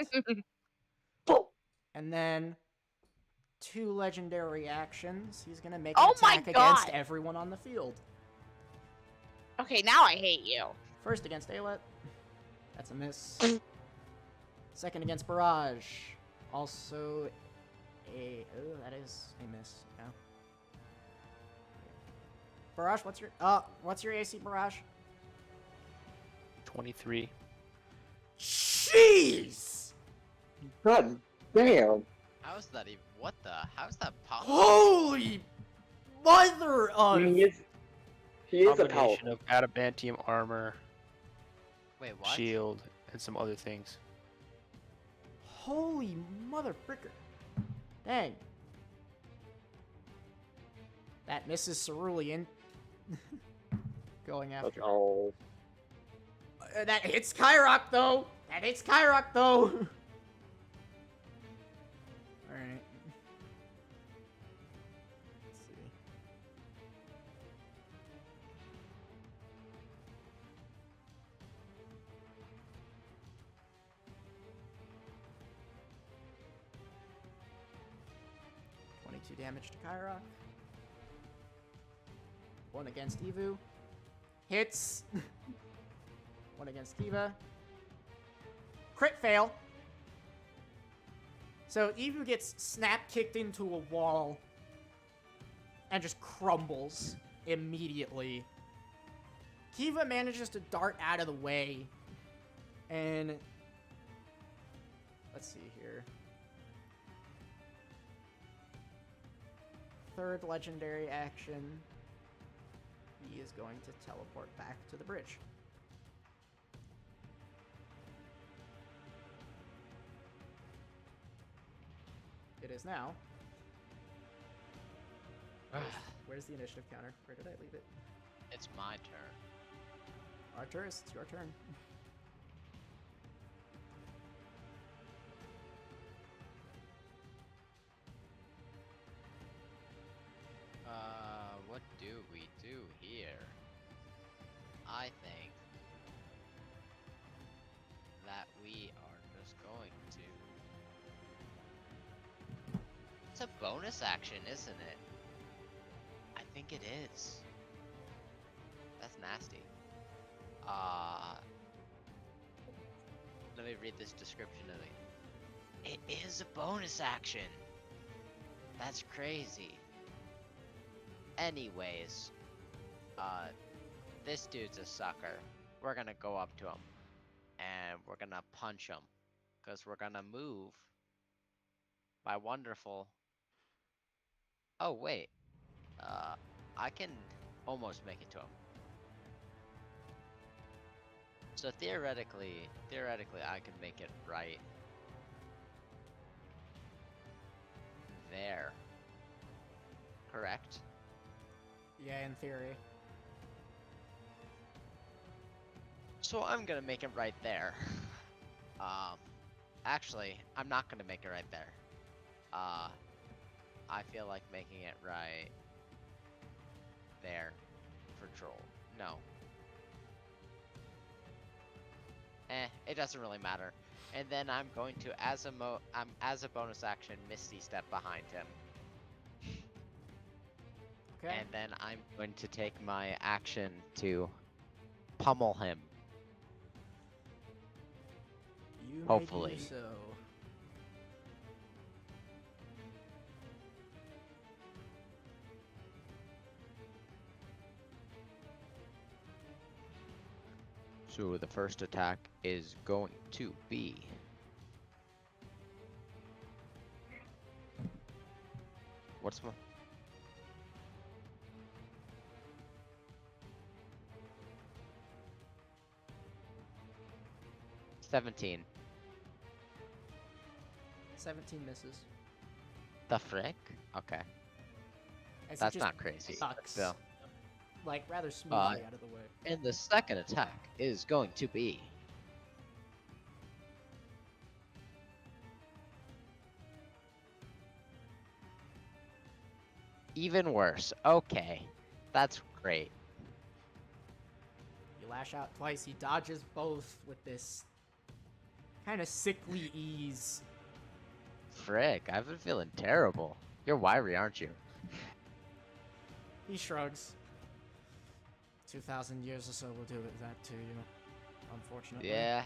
Boom. And then 2 legendary actions. He's gonna make Oh an my attack against God. everyone on the field. Okay, now I hate you. First against Alet. That's a miss. Second against Barrage. Also a... Oh, that is a miss. Yeah. Barrage, what's your AC, Barrage? 23. Jeez! God damn. How is that even? What the? How is that possible? Holy mother I of... mean, he is a Combination paladin. of adamantium armor, Wait, what? shield, and some other things. Holy mother fricker. Dang. That misses Cerulean. Going after. Oh. That hits Kyrock, though! That hits Kyrock, though! Alright. Let's see. $22 damage to Kyrock. 1 against Evu. Hits. 1 against Kiva. Crit fail. So Evu gets snap kicked into a wall and just crumbles immediately. Kiva manages to dart out of the way and let's see here. Third legendary action. He is going to teleport back to the bridge. It is now. Where's the initiative counter? Where did I leave it? It's my turn. Arcturus, it's your turn. What do we do here? I think that we are just going to... It's a bonus action, isn't it? I think it is. That's nasty. Let me read this description of it. It is a bonus action. That's crazy. Anyways, this dude's a sucker. We're gonna go up to him and we're gonna punch him because we're gonna move my wonderful... Oh wait, I can almost make it to him. So theoretically I can make it right there. Correct? Yeah, in theory. So I'm gonna make it right there. Actually, I'm not gonna make it right there. I feel like making it right there for troll. No. It doesn't really matter. And then I'm going to, as a bonus action, Misty Step behind him. Okay. And then I'm going to take my action to pummel him. You may Hopefully. do so. So the first attack is going to be... What's my... $17. 17 misses. The frick? Okay. As he That's just not crazy. ducks, Still. like rather smoothly out of the way. And the second attack is going to be... Even worse. Okay. That's great. You lash out twice. He dodges both with this kind of sickly ease. Frick, I've been feeling terrible. You're wiry, aren't you? He shrugs. 2,000 years or so will do that to you, unfortunately. Yeah.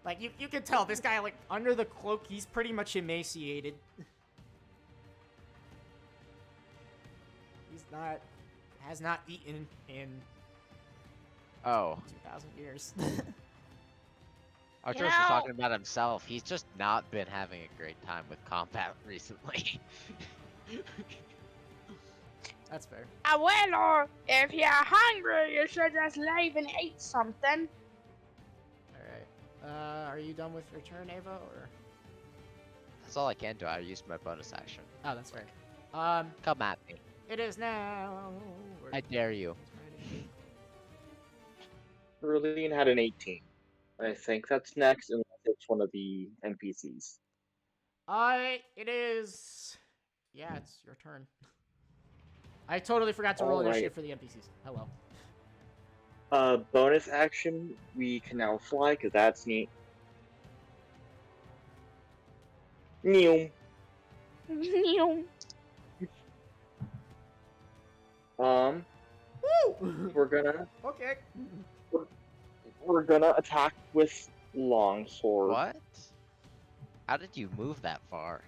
Like, you can tell, this guy, like, under the cloak, he's pretty much emaciated. Has not eaten in Oh. 2,000 years. Archer's just talking about himself. He's just not been having a great time with combat recently. That's fair. Well, if you're hungry, you should just leave and eat something. Alright. Are you done with your turn, Ava, or? That's all I can do. I used my bonus action. Oh, that's fair. Come at me. It is now. I dare you. Cerulean had an 18. I think that's next, unless it's one of the NPCs. It is. Yeah, it's your turn. I totally forgot to roll Alright. initiative for the NPCs. Hello. Bonus action, we can now fly, because that's neat. Neum. Woo! We're gonna Okay. attack with longsword. What? How did you move that far?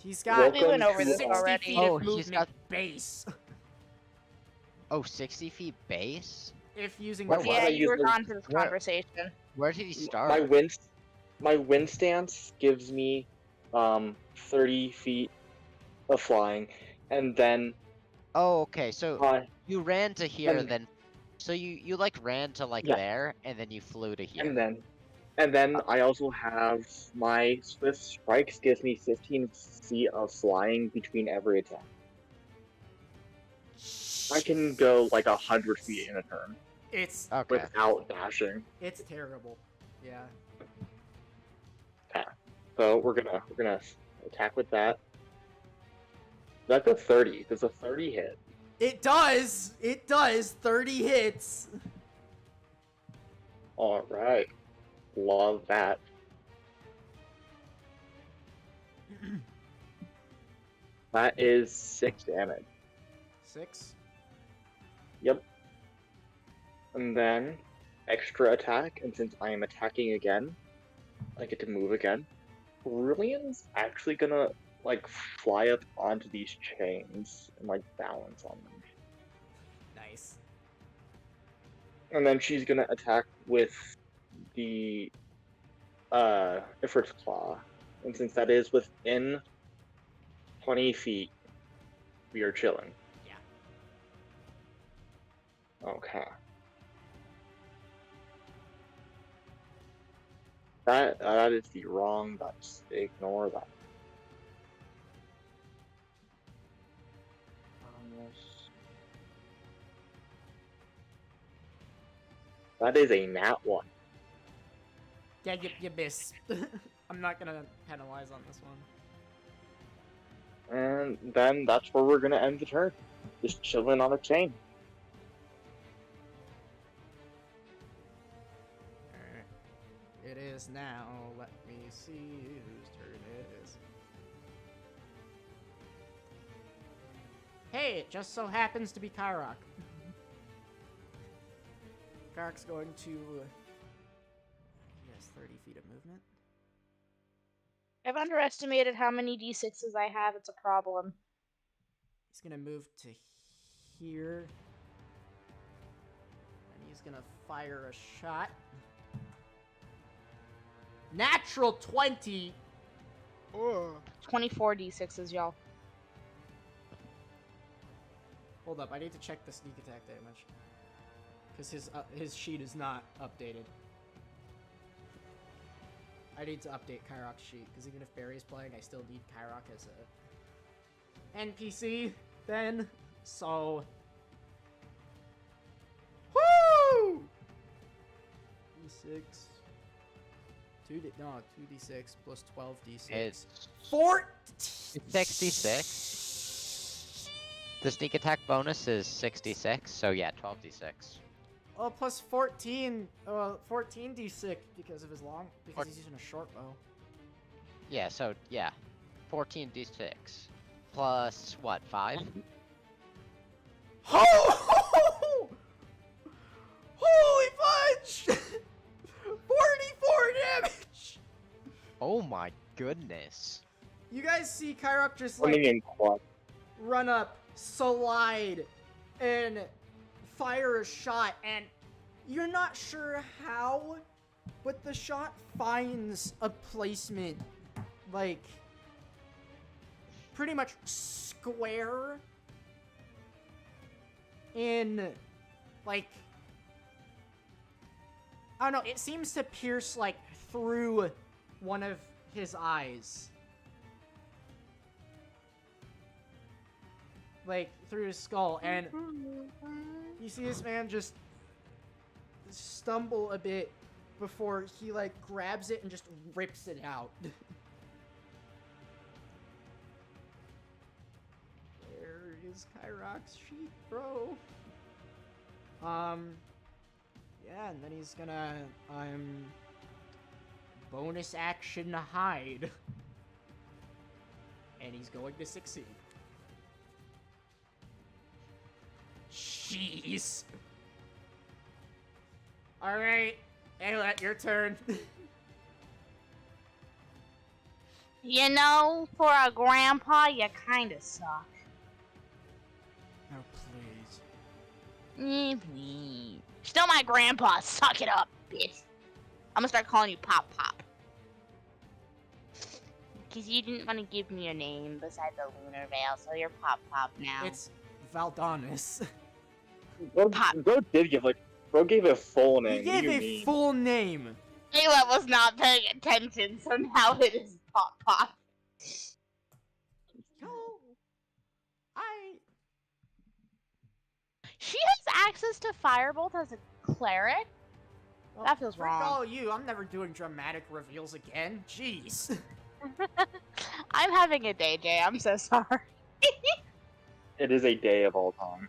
He's got We went over this 60 already. feet Oh, of he's movement got- base. Oh, 60 feet base? If using Why the don't Yeah, I you were use the- gone to this Where- conversation. Where did he start? My wind stance gives me 30 feet of flying, and then Oh, okay. So uh, you ran to here, and- then. So you like ran to like Yeah. there, and then you flew to here. and then I also have my swift strikes gives me 15 feet of flying between every attack. I can go like 100 feet in a turn It's Okay. without dashing. it's terrible. Yeah. So we're gonna attack with that. That's a 30. Does a 30 hit? It does. It does. 30 hits. All right, love that. That is 6 damage. 6. Yep. And then extra attack, and since I am attacking again, I get to move again. Brilliant's actually gonna like fly up onto these chains and like balance on them. Nice. And then she's gonna attack with the Ifrit's Claw. And since that is within 20 feet, we are chilling. Yeah. Okay. That is the wrong dice. Ignore that. That is a nat 1. Yeah, you miss. I'm not gonna penalize on this one. And then that's where we're gonna end the turn. Just chilling on a chain. Alright. It is now. Let me see whose turn it is. Hey, it just so happens to be Kyrok. Kyrok's going to... He has 30 feet of movement. I've underestimated how many d6s I have. It's a problem. He's gonna move to here. And he's gonna fire a shot. Natural 20! 24 d6s, y'all. Hold up, I need to check the sneak attack damage. Because his sheet is not updated. I need to update Kyrok's sheet, because even if Barry's playing, I still need Kyrok as a NPC then. So... Woo! D6... 2d6 plus 12d6. It's 14! 66. The sneak attack bonus is 66, so yeah, 12d6. Oh, plus 14. 14d6 because of his because he's using a short bow. Yeah, so yeah, 14d6 plus what, 5? Oh! Holy fudge! 44 damage! Oh my goodness. You guys see Kyrok just Running like in quad. run up, slide, and fire a shot, and you're not sure how, but the shot finds a placement, like, pretty much square in, like, I don't know, it seems to pierce, like, through one of his eyes. Like, through his skull, and you see this man just stumble a bit before he, like, grabs it and just rips it out. Where is Kyrok's sheet, bro? Yeah, and then he's gonna, bonus action hide. And he's going to succeed. Jeez. Alright, Ayla, your turn. You know, for a grandpa, you kinda suck. Oh, please. Please. Still my grandpa. Suck it up, bitch. I'm gonna start calling you Pop Pop. Because you didn't want to give me a name besides the Lunar Veil, so you're Pop Pop now. It's Valdonis. Bro did give, like, bro gave a full name. He gave What do you a mean? full name. Ayla was not paying attention, so now it is Pop Pop. Yo, She has access to Firebolt as a cleric? well, That feels frick wrong. all you, I'm never doing dramatic reveals again. Jeez. I'm having a day, Jay. I'm so sorry. It is a day of all time.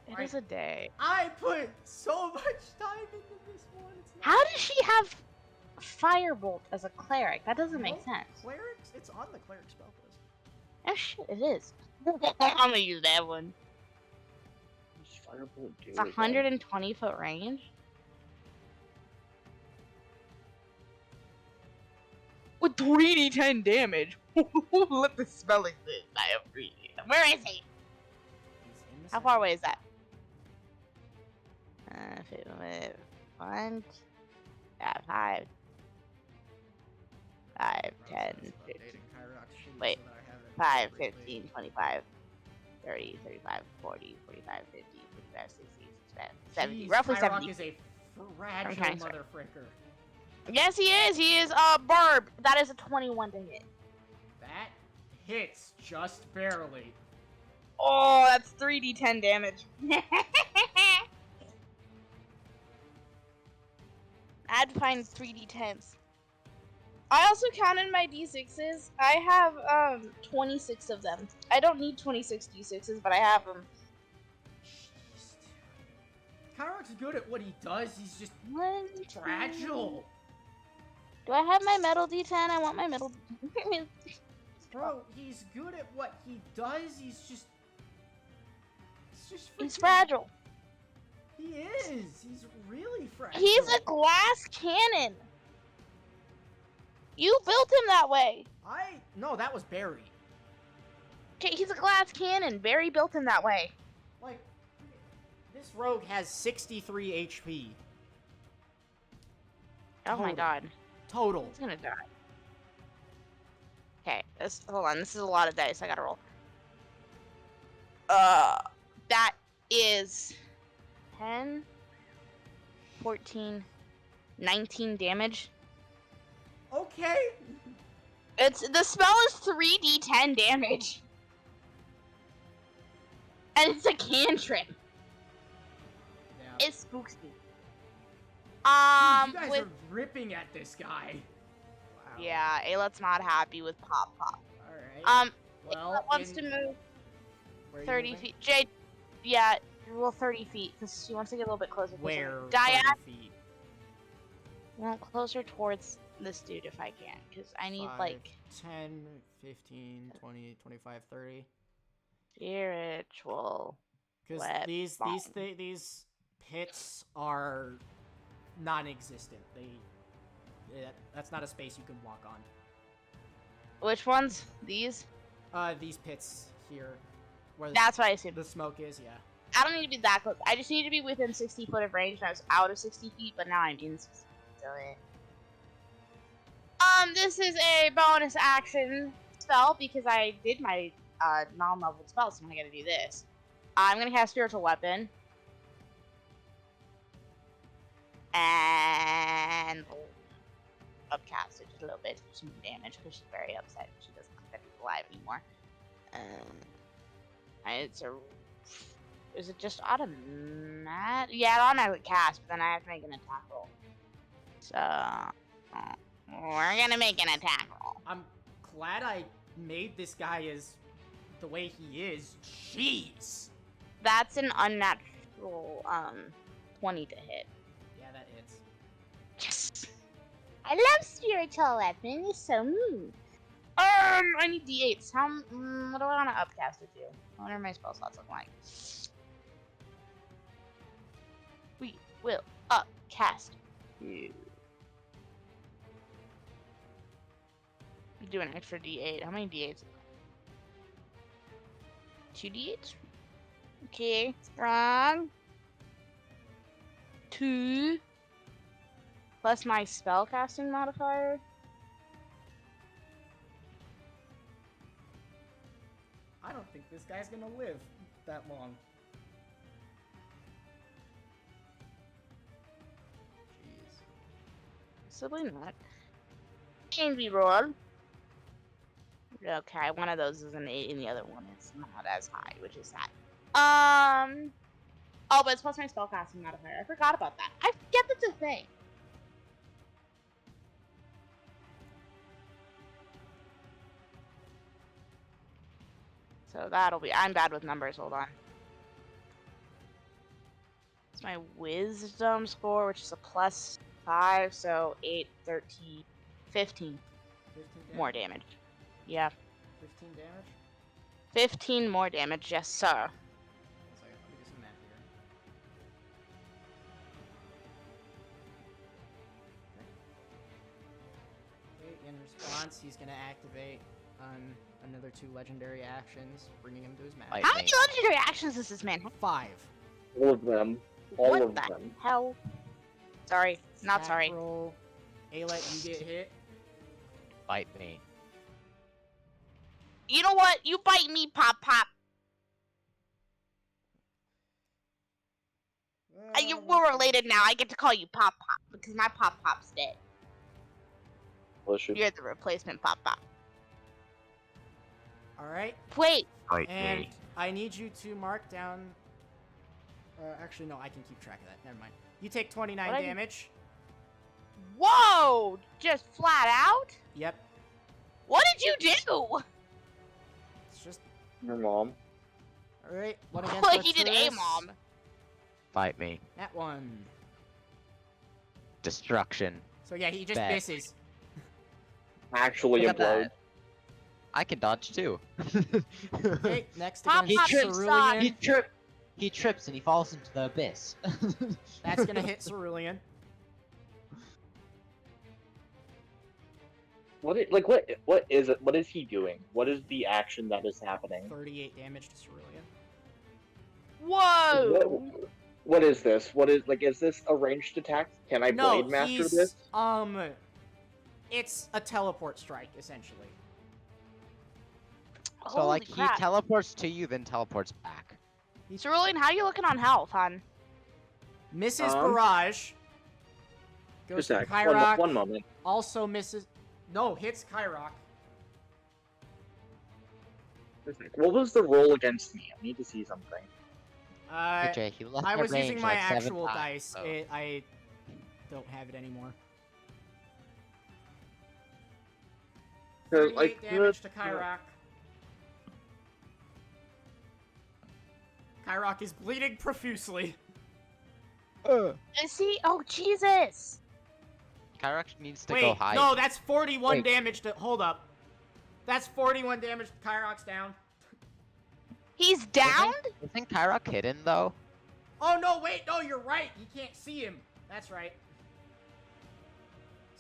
It is a day. I put so much time into this one. It's not How does she have Firebolt as a cleric? That doesn't make No, sense. Clerics? It's on the cleric spell list. Oh shit, it is. I'm gonna use that one. Firebolt do It's 120 foot range. With 3d10 damage. Let the spell exist. I am free. Where is he? He's in the How center. far away is that? 1, 5, 10, 15. Wait, 5, 15, 25, 30, 35, 40, 45, 50, 55, 60, 65, 70. Jeez, Roughly Kyrok 70. is a fragile trying, sir. motherfricker. Yes, he is. He is Barb. That is a 21 to hit. That hits just barely. Oh, that's 3d10 damage. I'd find 3d10s. I also counted my d6s. I have 26 of them. I don't need 26 d6s, but I have them. Kyrock's good at what he does. He's just 1, 2. fragile. Do I have my metal D10? I want my metal D10. Bro, he's good at what he does. He's just He's freaking- fragile. He is. He's really fragile. He's a glass cannon. You built him that way. No, that was Barry. Okay, he's a glass cannon. Barry built him that way. Like, this rogue has 63 HP. Oh my Total. god. Total. He's gonna die. Okay, hold on. This is a lot of dice. I gotta roll. That is 10, 14, 19 damage. Okay. The spell is 3d10 damage. And it's a cantrip. Yeah. It spooks me. Dude, you guys with are ripping at this guy. Wow. yeah, Ayla's not happy with Pop Pop. All right. Ayla well, wants to move where are you 30 moving? feet. Jade, yeah, well 30 feet because she wants to get a little bit closer. Where? 30 Diane, feet. well, closer towards this dude if I can, because I need 5, like 10, 15, 20, 25, 30. spiritual. Because Web these bomb. these pits are non-existent. That's not a space you can walk on. Which ones? These? These pits here, where That's what I assumed. the smoke is. Yeah. I don't need to be that close. I just need to be within 60 foot of range. And I was out of 60 feet, but now I'm in 60 feet. So this is a bonus action spell because I did my non-leveled spell, so I gotta do this. I'm gonna cast Spiritual Weapon. And upcast it just a little bit, some damage, because she's very upset. She doesn't think that he's alive anymore. Is it just automatic? Yeah, it automatically cast, but then I have to make an attack roll. So, we're gonna make an attack roll. I'm glad I made this guy as the way he is. Jeez. That's an unnatural 20 to hit. Yeah, that hits. Yes. I love spiritual weapon. It's so mean. I need d8s. What do I want to upcast it to? I wonder what my spell slots look like. We will upcast you. Do an extra d8. How many d8s? 2 d8s? Okay. Strong. 2. Plus my spellcasting modifier. I don't think this guy's gonna live that long. Jeez. Possibly not. And we roll. Okay, one of those is an 8 and the other one is not as high, which is sad. Oh, but it's plus my spellcasting modifier. I forgot about that. I forget that's a thing. So that'll be... I'm bad with numbers, hold on. It's my wisdom score, which is a plus 5, so 8, 13, 15 15 damage? more damage. Yeah, 15 damage? 15 more damage, yes sir. One second, let me do some math here. Okay, in response, he's gonna activate another 2 legendary actions, bringing him to his match. Right. How many legendary actions does this man have? 5. All of them. All What of the them. hell? Sorry, not Attack sorry. Roll. Ayla, you get hit. Bite me. You know what? You bite me, Pop Pop. We're related now. I get to call you Pop Pop because my Pop Pop's dead. Bless you. You're the replacement Pop Pop. Alright, Wait, Bite and I need you to mark down... actually, no, I can keep track of that. Never mind. You take 29 What I- damage. whoa! Just flat out? Yep. What did you do? It's just... Your mom. Alright, one against Well, he did Arcturus. a mom. Fight me. That one. Destruction. So yeah, he just Bet. misses. Actually Look at implode. that. I can dodge too. Okay, next Pop, against pop, trips. Cerulean. He trips and he falls into the abyss. That's gonna hit Cerulean. What is it? What is he doing? What is the action that is happening? 38 damage to Cerulean. Whoa! What is this? Is this a ranged attack? Can I No, blade master he's this? it's a teleport strike essentially. So like Holy crap. he teleports to you, then teleports back. Cerulean, how you looking on health, hon? Misses Barrage. Goes Just a to sec. Kyrock. One moment. Also misses. No, hits Kyrock. Just a sec. What was the roll against me? I need to see something. Hey, Jay, he left I my was using range my like 7 actual times, dice. so- I don't have it anymore. 38 damage to Kyrock. Kyrock is bleeding profusely. Is he? Oh, Jesus! Kyrock needs to go Wait, high. no, that's 41 Wait. damage to. Hold up. That's 41 damage to Kyrock's down. He's downed? Isn't Kyrock hidden though? Oh no, wait, no, you're right. You can't see him. That's right.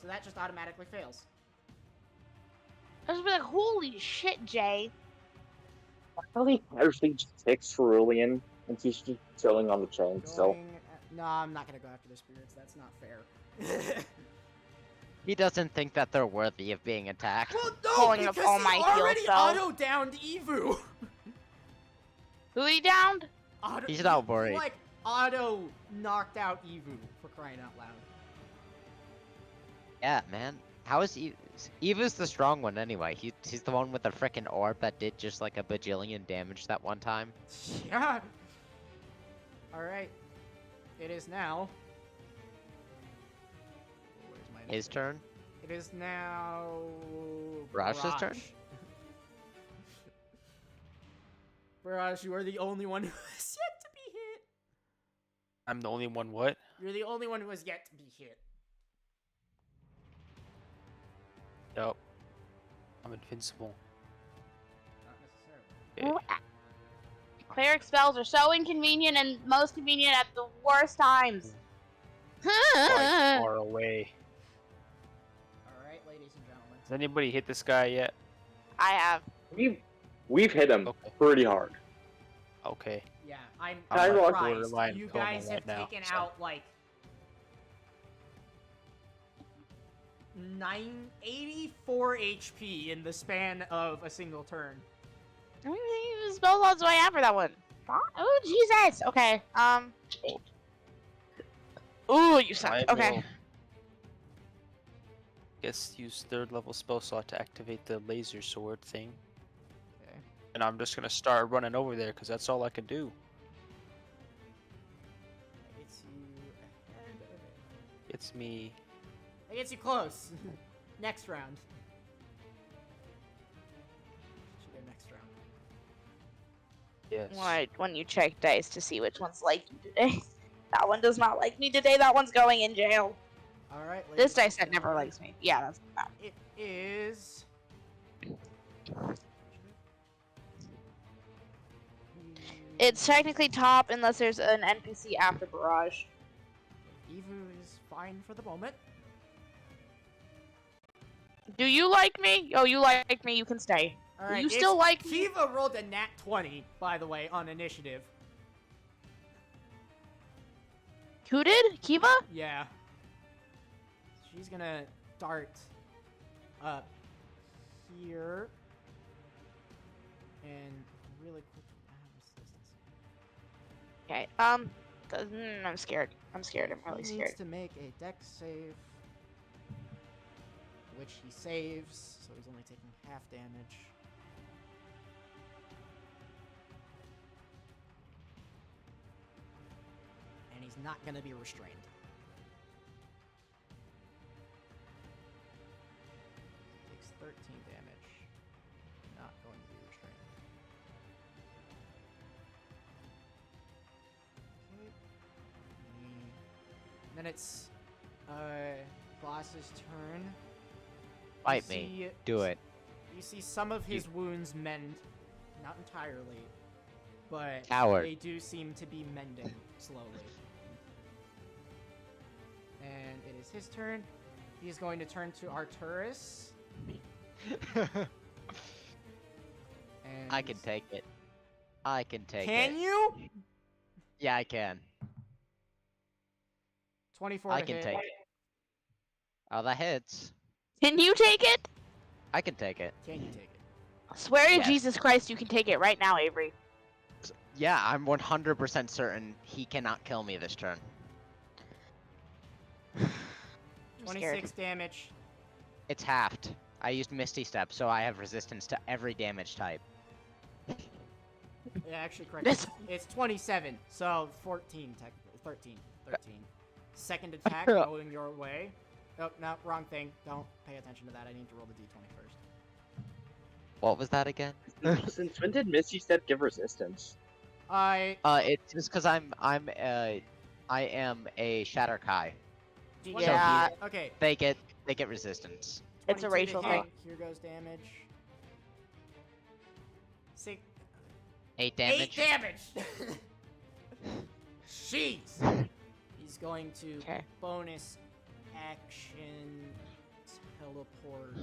So that just automatically fails. I was like, holy shit, Jay. Probably actually just takes Cerulean and he's just chilling on the chain still. No, I'm not gonna go after the spirits. That's not fair. He doesn't think that they're worthy of being attacked. Well, no, Pulling up because all he my heal already spells. auto-downed Evu. Who he downed? He's not worried. He, like, auto-knocked out Evu, for crying out loud. Yeah, man. How is Eva's the strong one anyway? He's the one with the frickin' orb that did just like a bajillion damage that one time. Yeah. Alright. It is now. Where's my His turn. It is now. Barrage's Barrage. turn? Barrage, you are the only one who has yet to be hit. I'm the only one. What? You're the only one who has yet to be hit. Yup. I'm invincible. Not necessarily. Okay. Cleric spells are so inconvenient and most convenient at the worst times. Quite far away. Alright, ladies and gentlemen. Has anybody hit this guy yet? I have. We've hit him Okay. pretty hard. Okay. Yeah, I'm I'm like surprised. borderline You coma guys have right now, taken so. out like 84 HP in the span of a single turn. Spell slots do I have for that one? Oh, Jesus! Okay, Ooh, you suck. I Okay. will, guess use 3rd level spell slot to activate the laser sword thing. Okay. And I'm just gonna start running over there because that's all I can do. That gets you ahead of it. It's me. That gets you close. Next round. Should go next round. Yes. When you check dice to see which one's like you today. That one does not like me today. That one's going in jail. Alright, This dice set never likes me. Yeah, that's that. It is. It's technically top unless there's an NPC after Barrage. Evu is fine for the moment. Do you like me? Oh, you like me, you can stay. Alright, you still like me? Kiva rolled a nat 20, by the way, on initiative. Who did? Kiva? Yeah. She's gonna dart up here. And really quickly. Okay, I'm scared. I'm scared. I'm really He scared. needs to make a dex save. Which he saves, so he's only taking half damage. And he's not gonna be restrained. Takes 13 damage. Not going to be restrained. Okay. then it's Glass's turn. Fight me. Do it. You see some of his wounds mend, not entirely, but Coward. they do seem to be mending slowly. And it is his turn. He's going to turn to Arturus. And I can take it. I can take it. Can you? Yeah, I can. 24 I to can hit. take it. Oh, that hits. Can you take it? I can take it. Can you take it? I swear to Yes. Jesus Christ, you can take it right now, Avery. Yeah, I'm 100% certain he cannot kill me this turn. I'm 26 scared. damage. It's halved. I used Misty Step, so I have resistance to every damage type. Yeah, actually, correct. It's 27, so 14 technically. 13. 13. Second attack going your way. Oh, no, wrong thing. Don't pay attention to that. I need to roll the d20 first. What was that again? Since when did Misty Step give resistance? It's just because I am a Shatterkai. Yeah. Okay. They get resistance. It's a 22 to racial hit. thing. Here goes damage. 8 damage. 8 damage! Jeez! He's going to Okay. bonus action teleport.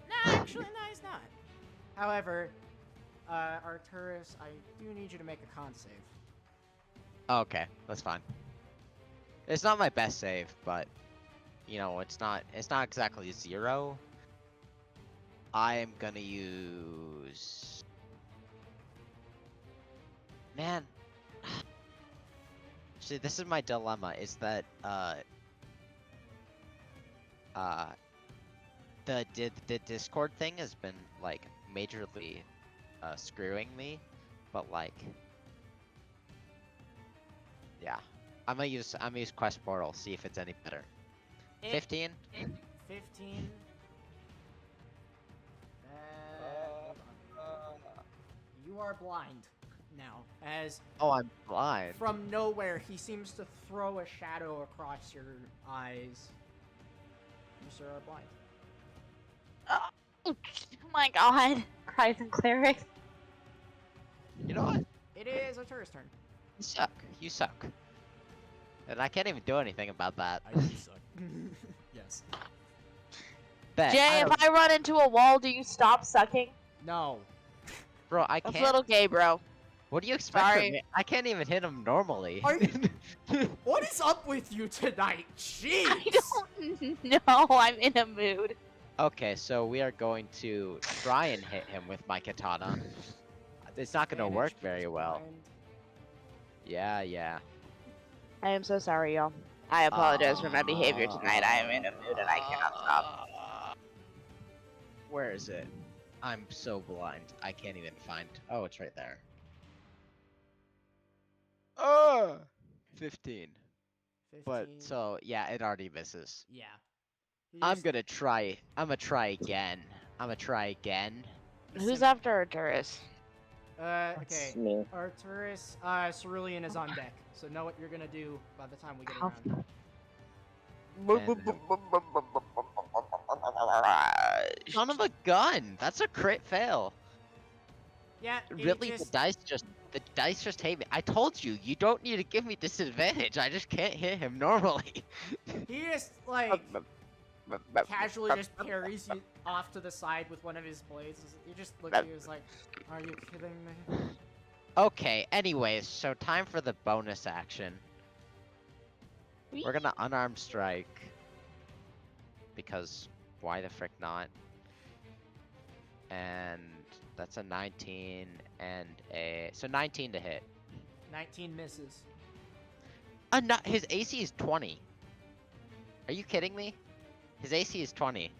No, actually, no, he's not. However, Arturus, I do need you to make a con save. Okay, that's fine. It's not my best save, but you know, it's not exactly 0. I am gonna use. Man, see, this is my dilemma. Is that the Discord thing has been like majorly screwing me, but like, yeah, I'm gonna use Quest Portal, see if it's any better. 15. 15. Hold on. You are blind now, as Oh, I'm blind. from nowhere he seems to throw a shadow across your eyes. You, sir, are blind. Oh my god. Cries and clerics. You know what? It is a tourist turn. You suck. You suck. And I can't even do anything about that. I do suck. Yes. Bet. Jay, if I run into a wall, do you stop sucking? No. Bro, I That's can't. a little gay, bro. What do you expect Sorry. from me? I can't even hit him normally. Are What is up with you tonight? Jeez! I don't know. I'm in a mood. Okay, so we are going to try and hit him with my katana. It's not gonna work very well. Yeah. I am so sorry, y'all. I apologize for my behavior tonight. I am in a mood and I cannot stop. Where is it? I'm so blind. I can't even find. Oh, it's right there. 15. 15. But so yeah, it already misses. Yeah. I'm gonna try again. Who's after Arturus? Okay. Me. Arturus, Cerulean is on deck, so know what you're gonna do by the time we get Ow. around. Son of a gun! That's a crit fail. Yeah, it Really, just- the dice just hate me. I told you, you don't need to give me disadvantage. I just can't hit him normally. He just, like, casually just carries you off to the side with one of his blades. He just looks at you and is like, are you kidding me? Okay, anyways, so time for the bonus action. We're gonna unarmed strike. Because why the frick not? And that's a 19 and so 19 to hit. 19 misses. His AC is 20. Are you kidding me? His AC is 20.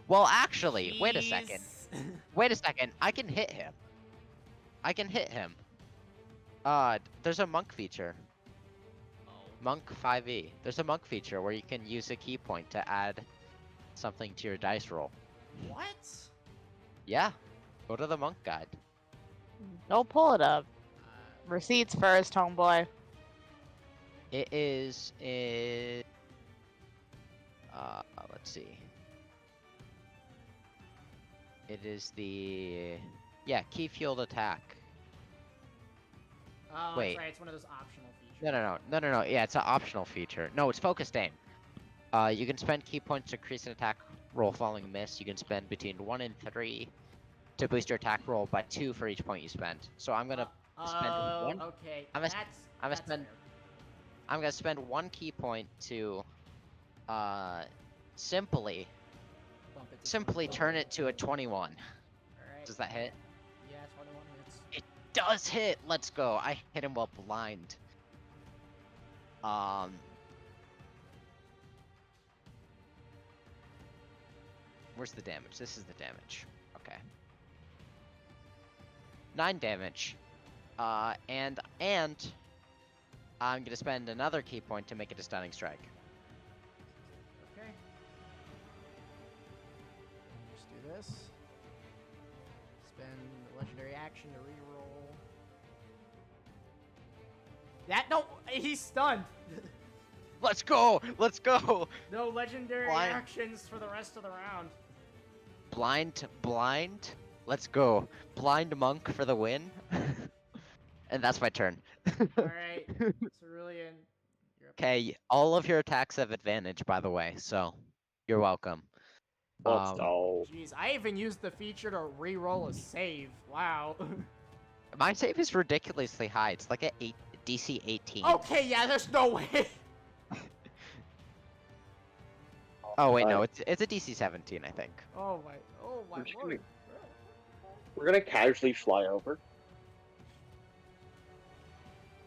Well, actually, wait a second. Jeez. Wait a second. I can hit him. There's a monk feature. Monk 5e. There's a monk feature where you can use a key point to add something to your dice roll. What? Yeah. Go to the monk guide. Don't pull it up. Uh, Receipts first, homeboy. It is in. Let's see. It is the. Yeah, key fueled attack. Oh, Wait. that's right. It's one of those optional features. No. Yeah, it's an optional feature. No, it's focused aim. You can spend key points to increase an attack roll following a miss. You can spend between 1 and 3 to boost your attack roll by 2 for each point you spend. So I'm gonna spend one. Okay. I'm gonna- That's I'm gonna that's spend- fair. I'm gonna spend 1 key point to, simply Bump it to simply 21. turn it to a 21. Alright. Does that hit? Yeah, 21 hits. It does hit. Let's go. I hit him while blind. Where's the damage? This is the damage. Okay. 9 damage. And I'm gonna spend another key point to make it a stunning strike. Okay. Just do this. Spend the legendary action to reroll. No, he's stunned. Let's go! Let's go! No legendary Blind. actions for the rest of the round. Blind. Let's go. Blind monk for the win. And that's my turn. All right, Cerulean. You're up. Okay, all of your attacks have advantage, by the way, so you're welcome. Let's go. Jeez, I even used the feature to re-roll a save. Wow. My save is ridiculously high. It's like a DC 18. Okay, yeah, there's no way. Oh wait, no, it's a DC 17, I think. Oh my I'm just lord. We're gonna casually fly over.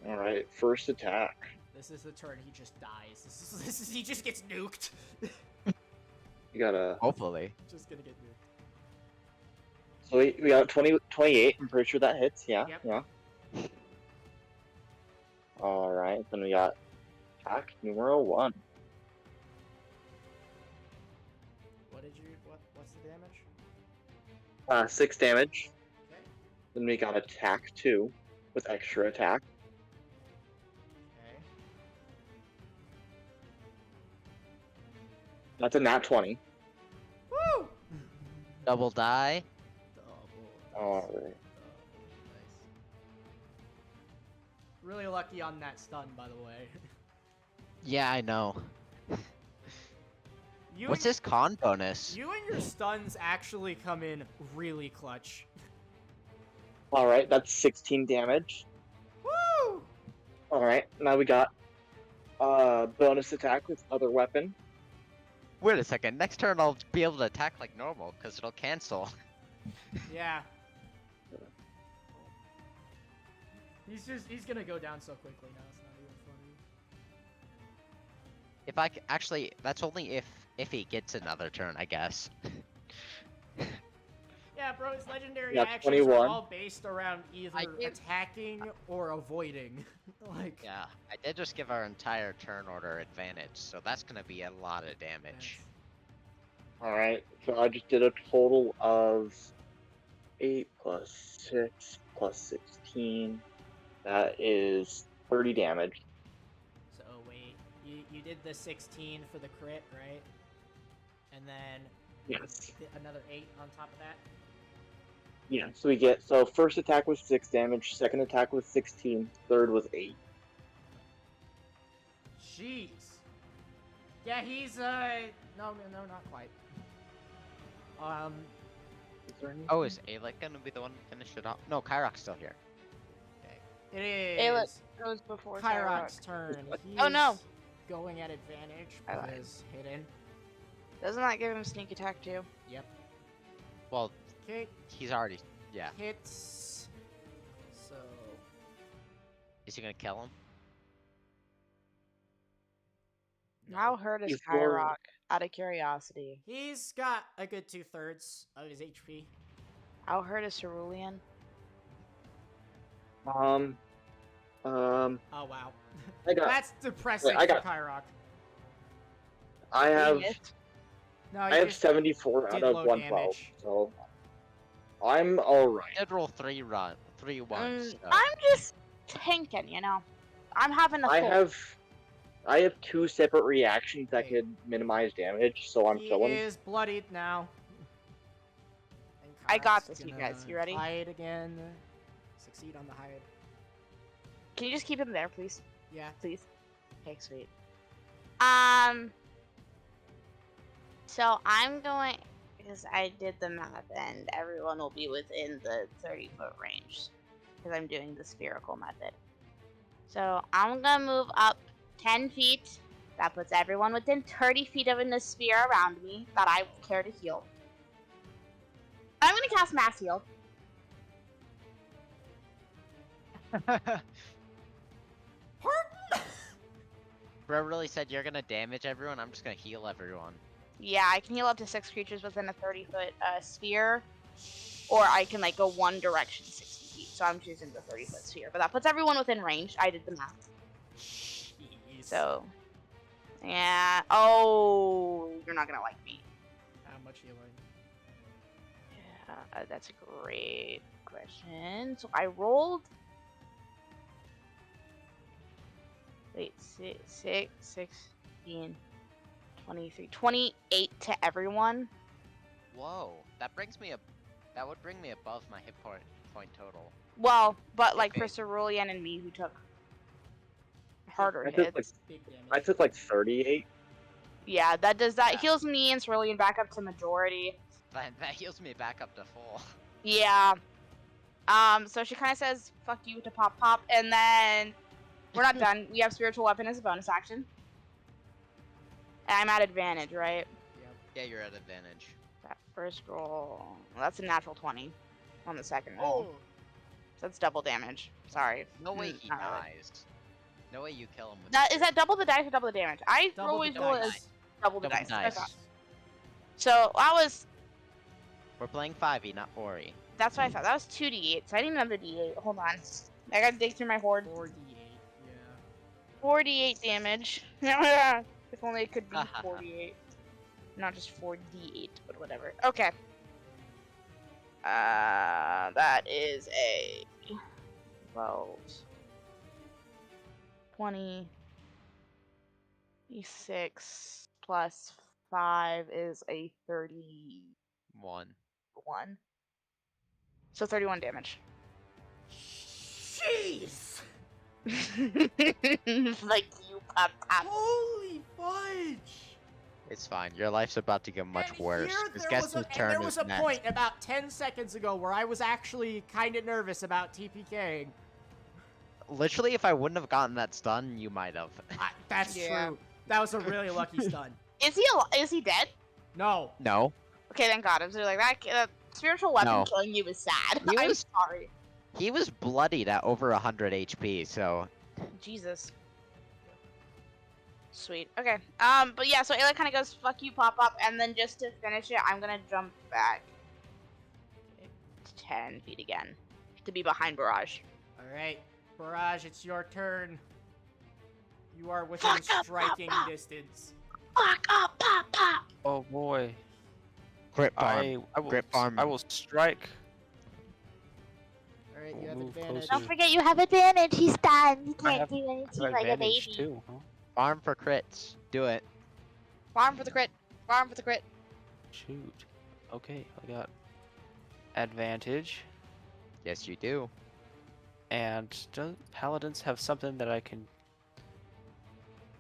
All right, first attack. This is the turn he just dies. This is he just gets nuked. You got a. Hopefully. Just gonna get nuked. So we got 28. I'm pretty sure that hits. Yeah. Yep. Yeah. All right. Then we got attack numero 1. What's the damage? 6 damage. Okay. Then we got attack 2 with extra attack. Okay. That's a nat 20. Woo! Double die. All right. Nice. Really lucky on that stun, by the way. Yeah, I know. You What's and, his con bonus? You and your stuns actually come in really clutch. All right. That's 16 damage. Woo! All right. Now we got bonus attack with other weapon. Wait a second. Next turn I'll be able to attack like normal because it'll cancel. Yeah. He's gonna go down so quickly now. It's not even funny. If I actually, that's only if he gets another turn, I guess. Yeah, bro, his legendary Yeah, actions 21. are all based around either I give- attacking or avoiding. Like, Yeah, I did just give our entire turn order advantage, so that's gonna be a lot of damage. All right. So I just did a total of 8 plus 6 plus 16. That is 30 damage. so wait, you did the 16 for the crit, right? And then Yes. another 8 on top of that. Yeah. So we get first attack was 6 damage, second attack was 16, third was 8. Jeez. Yeah, he's no, not quite. Is there any? Oh, is Alec gonna be the one to finish it off? No, Kyrok's still here. Okay. It is Aelith goes before Kyrok's Tyrok. turn. He Oh, no. is going at advantage I lied. because hidden. Doesn't that give him sneak attack too? Yep. Well, Okay. he's already. Yeah. Hits. So Is he gonna kill him? How hurt is Before- Kyrok? Out of curiosity. he's got a good 2/3 of his HP. How hurt is Cerulean? Um. Oh wow. I got. That's depressing I got- for Kyrok. I have. Hit? No, I you have just 74 did out low of 112. damage. So I'm all right. Did roll 3 ones. So. I'm just tanking, you know. I'm having a I full. have I have 2 separate reactions that Hey. could minimize damage, so I'm He killing. is bloodied now. And I got Kyle's this, you gonna guys. You ready? Hide again. Succeed on the hide. Can you just keep him there, please? Yeah. Please. Okay, sweet. So I'm going, because I did the math, and everyone will be within the 30-foot range, because I'm doing the spherical method. So I'm gonna move up 10 feet. That puts everyone within 30 feet of the sphere around me that I care to heal. I'm gonna cast Mass Heal. Bro really said you're gonna damage everyone. I'm just gonna heal everyone. Yeah, I can heal up to 6 creatures within a 30-foot sphere, or I can like go one direction 60 feet. So I'm choosing the 30-foot sphere, but that puts everyone within range. I did the math. Jeez. So, yeah. Oh, you're not gonna like me. How much healing? Yeah, that's a great question. So I rolled. Wait, 16, 23, 28 to everyone. Whoa, that would bring me above my hit point total. Well, but like Okay. for Cerulean and me, who took harder I took, hits. Big damage. I took like 38. Yeah, that does that. Yeah. Heals me and Cerulean back up to majority. That heals me back up to full. Yeah. So she kind of says, fuck you to Pop Pop, and then we're not done. We have Spiritual Weapon as a bonus action. And I'm at advantage, right? Yep. Yeah, you're at advantage. That first roll. Well, that's a natural 20 on the second roll. Oh. So that's double damage. Sorry. No way he not really. dies. No way you kill him with That, the is that double the dice or double the damage? I Double the always roll it dice. as double the Double dice. the That's dice. all. So that was. We're playing 5e, not 4e. That's what I thought. That was 2d8. So I need another d8. Hold on. I gotta dig through my horde. 4d8. Yeah. 48 damage. If only it could be 48. Not just 4d8, but whatever. Okay. That is a 12, 26 plus 5 is a 31. 1. So 31 damage. Jeez! Like you, Pop Pop. Holy fudge! It's fine. Your life's about to get much And worse. here This there gets was to a, and turn there was a next. point about 10 seconds ago where I was actually kind of nervous about TPKing. Literally, if I wouldn't have gotten that stun, you might have. That's Yeah. true. That was a really lucky stun. Is he dead? No. No. Okay, thank God. I was like that. Spiritual weapon No. killing you is sad. He I'm was- sorry. He was bloodied at over 100 HP, so... Jesus. Sweet. Okay. But yeah, so Ayla kind of goes, "Fuck you, Pop Up," and then just to finish it, I'm gonna jump back 10 feet again to be behind Barrage. Alright, Barrage, it's your turn. You are within striking distance. Fuck up, Pop Pop. Oh boy. Grip farm. I will, Grip farm. I will strike. Alright, you have Move advantage. closer. Don't forget you have advantage. He's done. He I can't have- do I anything have like a advantage baby. too, huh? Farm for crits. Do it. Farm for the crit. Farm for the crit. Shoot. Okay, I got advantage. Yes, you do. And do Paladins have something that I can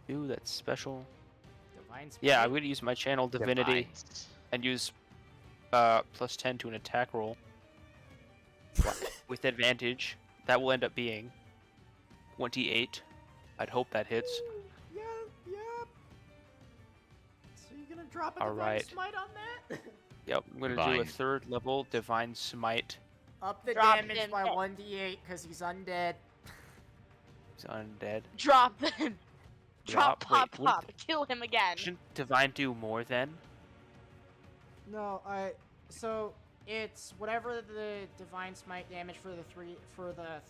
do that's special? Divine Smite. Yeah, I'm gonna use my channel divinity Divines. and use plus 10 to an attack roll with advantage. That will end up being 28. I'd hope that hits. Yeah, yeah. So you're gonna drop a All Divine right. Smite on that? Yep, I'm gonna do Divine. a 3rd level divine smite. Up the Drop damage him by dead. 1d8 because he's undead. He's undead. Drop him. Drop Pop Wait, would Pop. Kill him again. Shouldn't divine do more then? No, so it's whatever the Divine Smite damage for the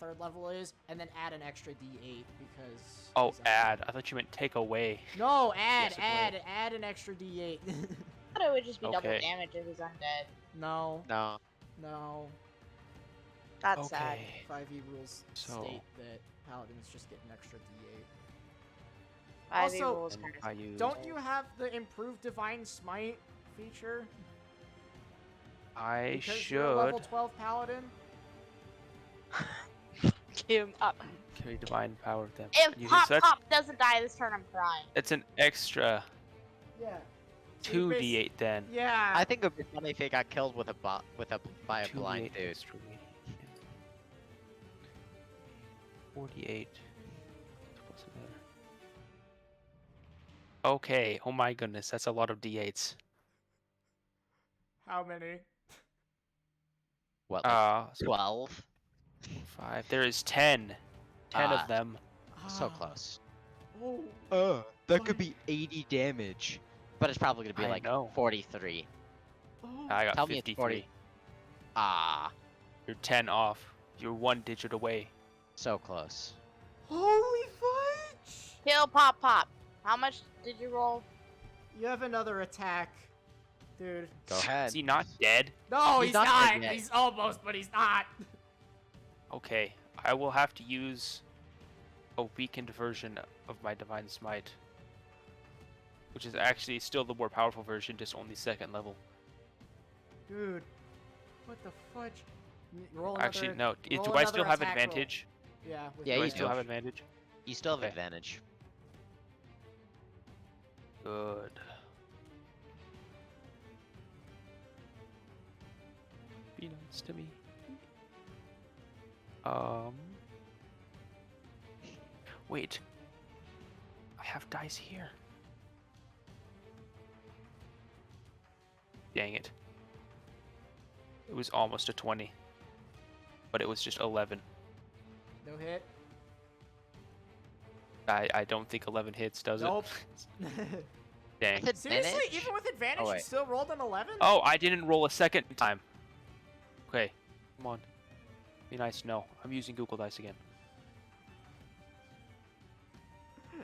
3rd level is, and then add an extra d8 because. Oh, he's undead. add. I thought you meant take away. No, add, Yes, it add an extra d8. I thought it would just be double Okay. damage if he's undead. no, No. no. That's sad. Okay. 5e rules So- state that paladins just get an extra d8. 5e Also, rolls And kind I of. use. don't you have the improved divine smite feature? I Because you're a level should 12 paladin. Give up. carry divine power of them. If You Pop said Pop doesn't die this turn, I'm crying. it's an extra Yeah. So you 2d8 then. Yeah. I think it'd be funny if he got killed with a by a 2d8 blind dude. extra radiant. 48. Plus another. Okay. Oh my goodness, that's a lot of d8s. How many? What, like So 12? 5. There is 10. 10 Ah. of them. So close. Oh. That could be 80 damage. But it's probably gonna be I like know. 43. Oh. I got Tell me it's 53. 40. Ah, You're 10 off. You're 1 digit away. so close. Holy fudge! Kill Pop Pop. How much did you roll? You have another attack, dude. Go ahead. Is he not dead? No, He's he's not not. dead yet. He's almost, but he's not. Okay. I will have to use a weakened version of my Divine Smite. Which is actually still the more powerful version, just only 2nd level. Dude, what the fudge? Roll another, Actually, no. roll Do I still another have attack roll. advantage? Yeah. With Yeah, Do I you still do. have advantage? You still have Okay. advantage. Good. Be nice to me. Wait. I have dice here. Dang it. It was almost a 20. But it was just 11. No hit. I don't think 11 hits, does Nope. it? Dang. With Seriously, advantage? even with advantage, Oh, you wait. still rolled an 11? Oh, I didn't roll a second time. Okay, come on. Be nice. No, I'm using Google Dice again. I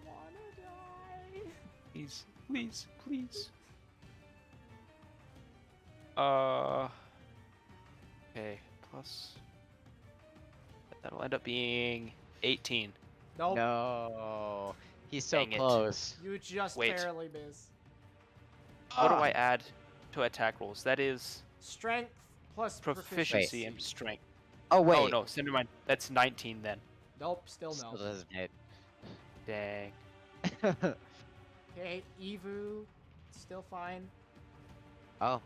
wanna die. Please, please, please. Okay, plus. That'll end up being 18. Nope. No. He's so Dang it. close. You just Wait. barely miss. What do I add to attack rolls? That is Strength plus proficiency and strength. Oh, wait. Oh no, never mind. That's 19 then. Nope, still Still no. doesn't hit. Dang. Okay, Evu, still fine. Oh.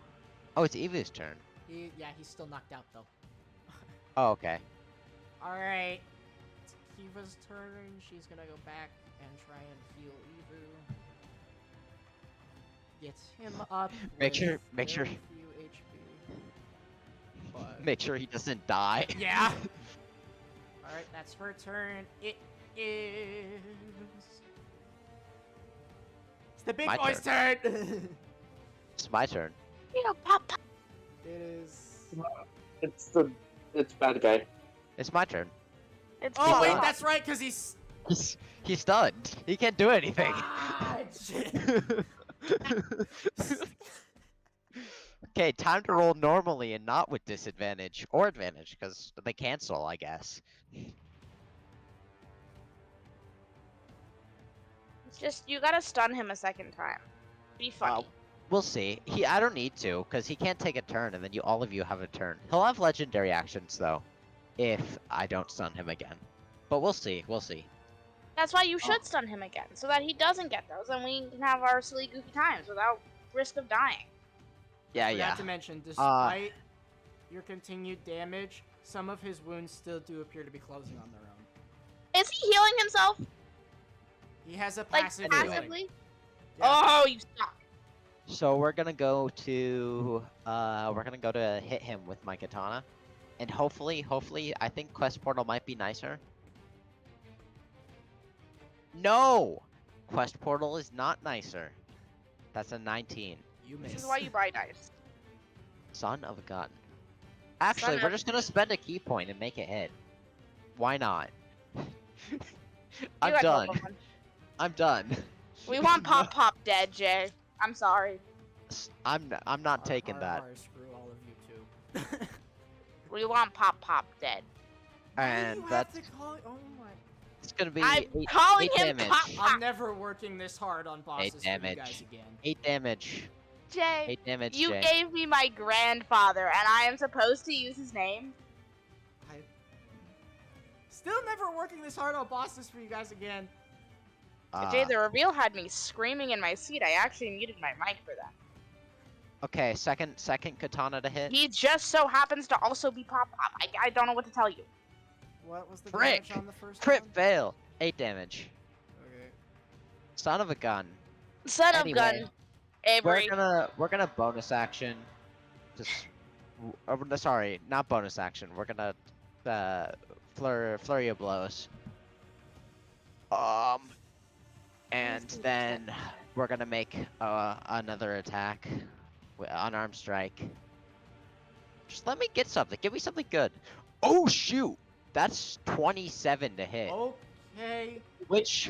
Oh, it's Eva's turn. Yeah, he's still knocked out though. Oh, okay. Alright. It's Kiva's turn. She's gonna go back and try and heal Evu. Get him up. Make with sure- make sure- very few HP. But... Make sure he doesn't die. Yeah! Alright, that's her turn. It is... It's the big My boy's turn! It's my turn. Kill Pop Pop. It is... It's bad guy. It's my turn. It's Oh Pop wait, Pop. that's right, because he's... He's stunned. He can't do anything. Okay, time to roll normally and not with disadvantage or advantage because they cancel, I guess. It's just you gotta stun him a second time. Be funny. We'll see. I don't need to because he can't take a turn, and then all of you have a turn. He'll have legendary actions though, if I don't stun him again. But we'll see. We'll see. That's why you should stun him again, so that he doesn't get those, and we can have our silly goofy times without risk of dying. Yeah, Forgot yeah. to mention, despite your continued damage, some of his wounds still do appear to be closing on their own. Is he healing himself? He has a Like passive healing. passively? Yeah. Oh, you suck. So we're gonna go to hit him with my katana, and hopefully, I think Quest Portal might be nicer. No, Quest Portal is not nicer. That's a 19. You This missed. is why you buy dice. Son of a gun. Actually, Son we're of- just gonna spend a key point and make it hit. Why not? You I'm got done. double one. I'm done. We want Pop Pop dead, Jay. I'm sorry. I'm not taking that. Screw all of you too. We want Pop Pop dead. And Why do you have that's to call... Oh my... It's gonna be I'm eight, calling eight him damage. Pop. I'm never working this hard on bosses for you damage. guys again. 8 damage. Jay, 8 damage, you Jay. gave me my grandfather, and I am supposed to use his name? I still never working this hard on bosses for you guys again. Jay, the reveal had me screaming in my seat. I actually muted my mic for that. Okay, second katana to hit. He just so happens to also be Pop Pop. I don't know what to tell you. What was the Frick! damage on the first Crit one? fail. 8 damage. Okay. Son of a gun. Son of Anyway, gun. Avery. We're gonna bonus action. Just sorry, not bonus action. We're gonna flurry of blows. And then we're gonna make another attack with unarmed strike. Just let me get something. Give me something good. Oh shoot! That's 27 to hit. Okay. Which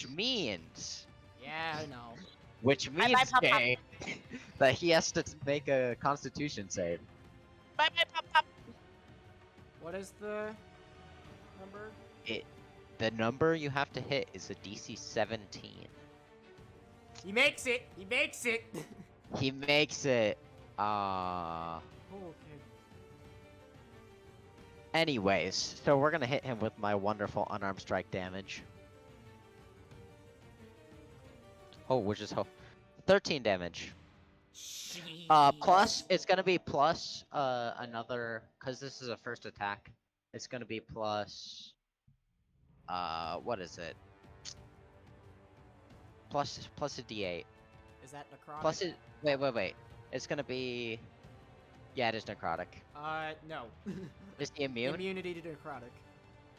means Yeah, I know. which Bye, means Pop Pop. Jay, that he has to make a Constitution save. Bye bye Pop Pop. What is the number? The number you have to hit is a DC 17. He makes it. He makes it. He makes it. Okay. Anyways, so we're gonna hit him with my wonderful unarmed strike damage. Oh, which is 13 damage. Plus it's gonna be plus another, cause this is a first attack. It's gonna be plus what is it? Plus a D8. Is that necrotic? Plus it. Wait. It's gonna be. Yeah, it is necrotic. No. Is he immune? Immunity to necrotic.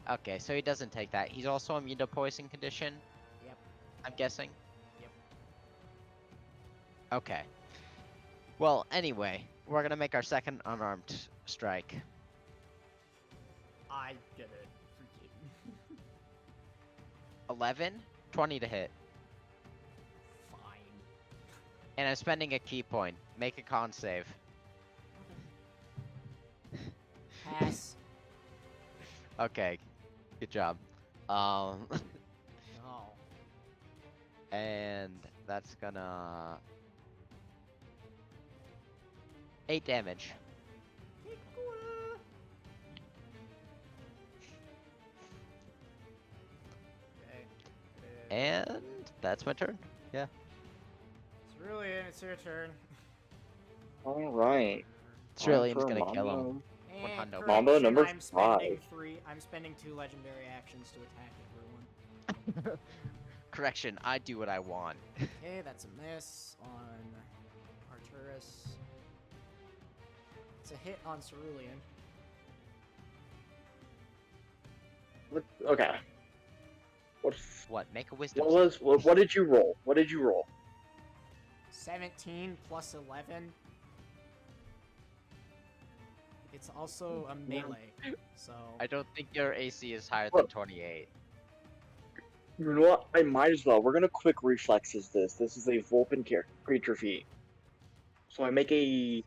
Okay, so he doesn't take that. He's also immune to poison condition. Yep. I'm guessing. Yep. Okay. Well, anyway, we're gonna make our second unarmed strike. I get it. Freaking 11, 20 to hit, fine. and I'm spending a key point. Make a con save. Pass. Okay, good job. No. And that's gonna 8 damage. Okay. And that's my turn. Yeah. Cerulean, it's your turn. Alright. Cerulean's gonna kill him. And Hundo. Mambo correction, number I'm spending 5. 3. I'm spending 2 legendary actions to attack everyone. Correction, I do what I want. Okay, that's a miss on Arturus. It's a hit on Cerulean. Okay. What? Make a wisdom. What did you roll? What did you roll? 17 plus 11. It's also a melee, so... I don't think your AC is higher than 28. You know what? I might as well. We're gonna quick reflexes this. This is a Vulpin creature feat. So I make a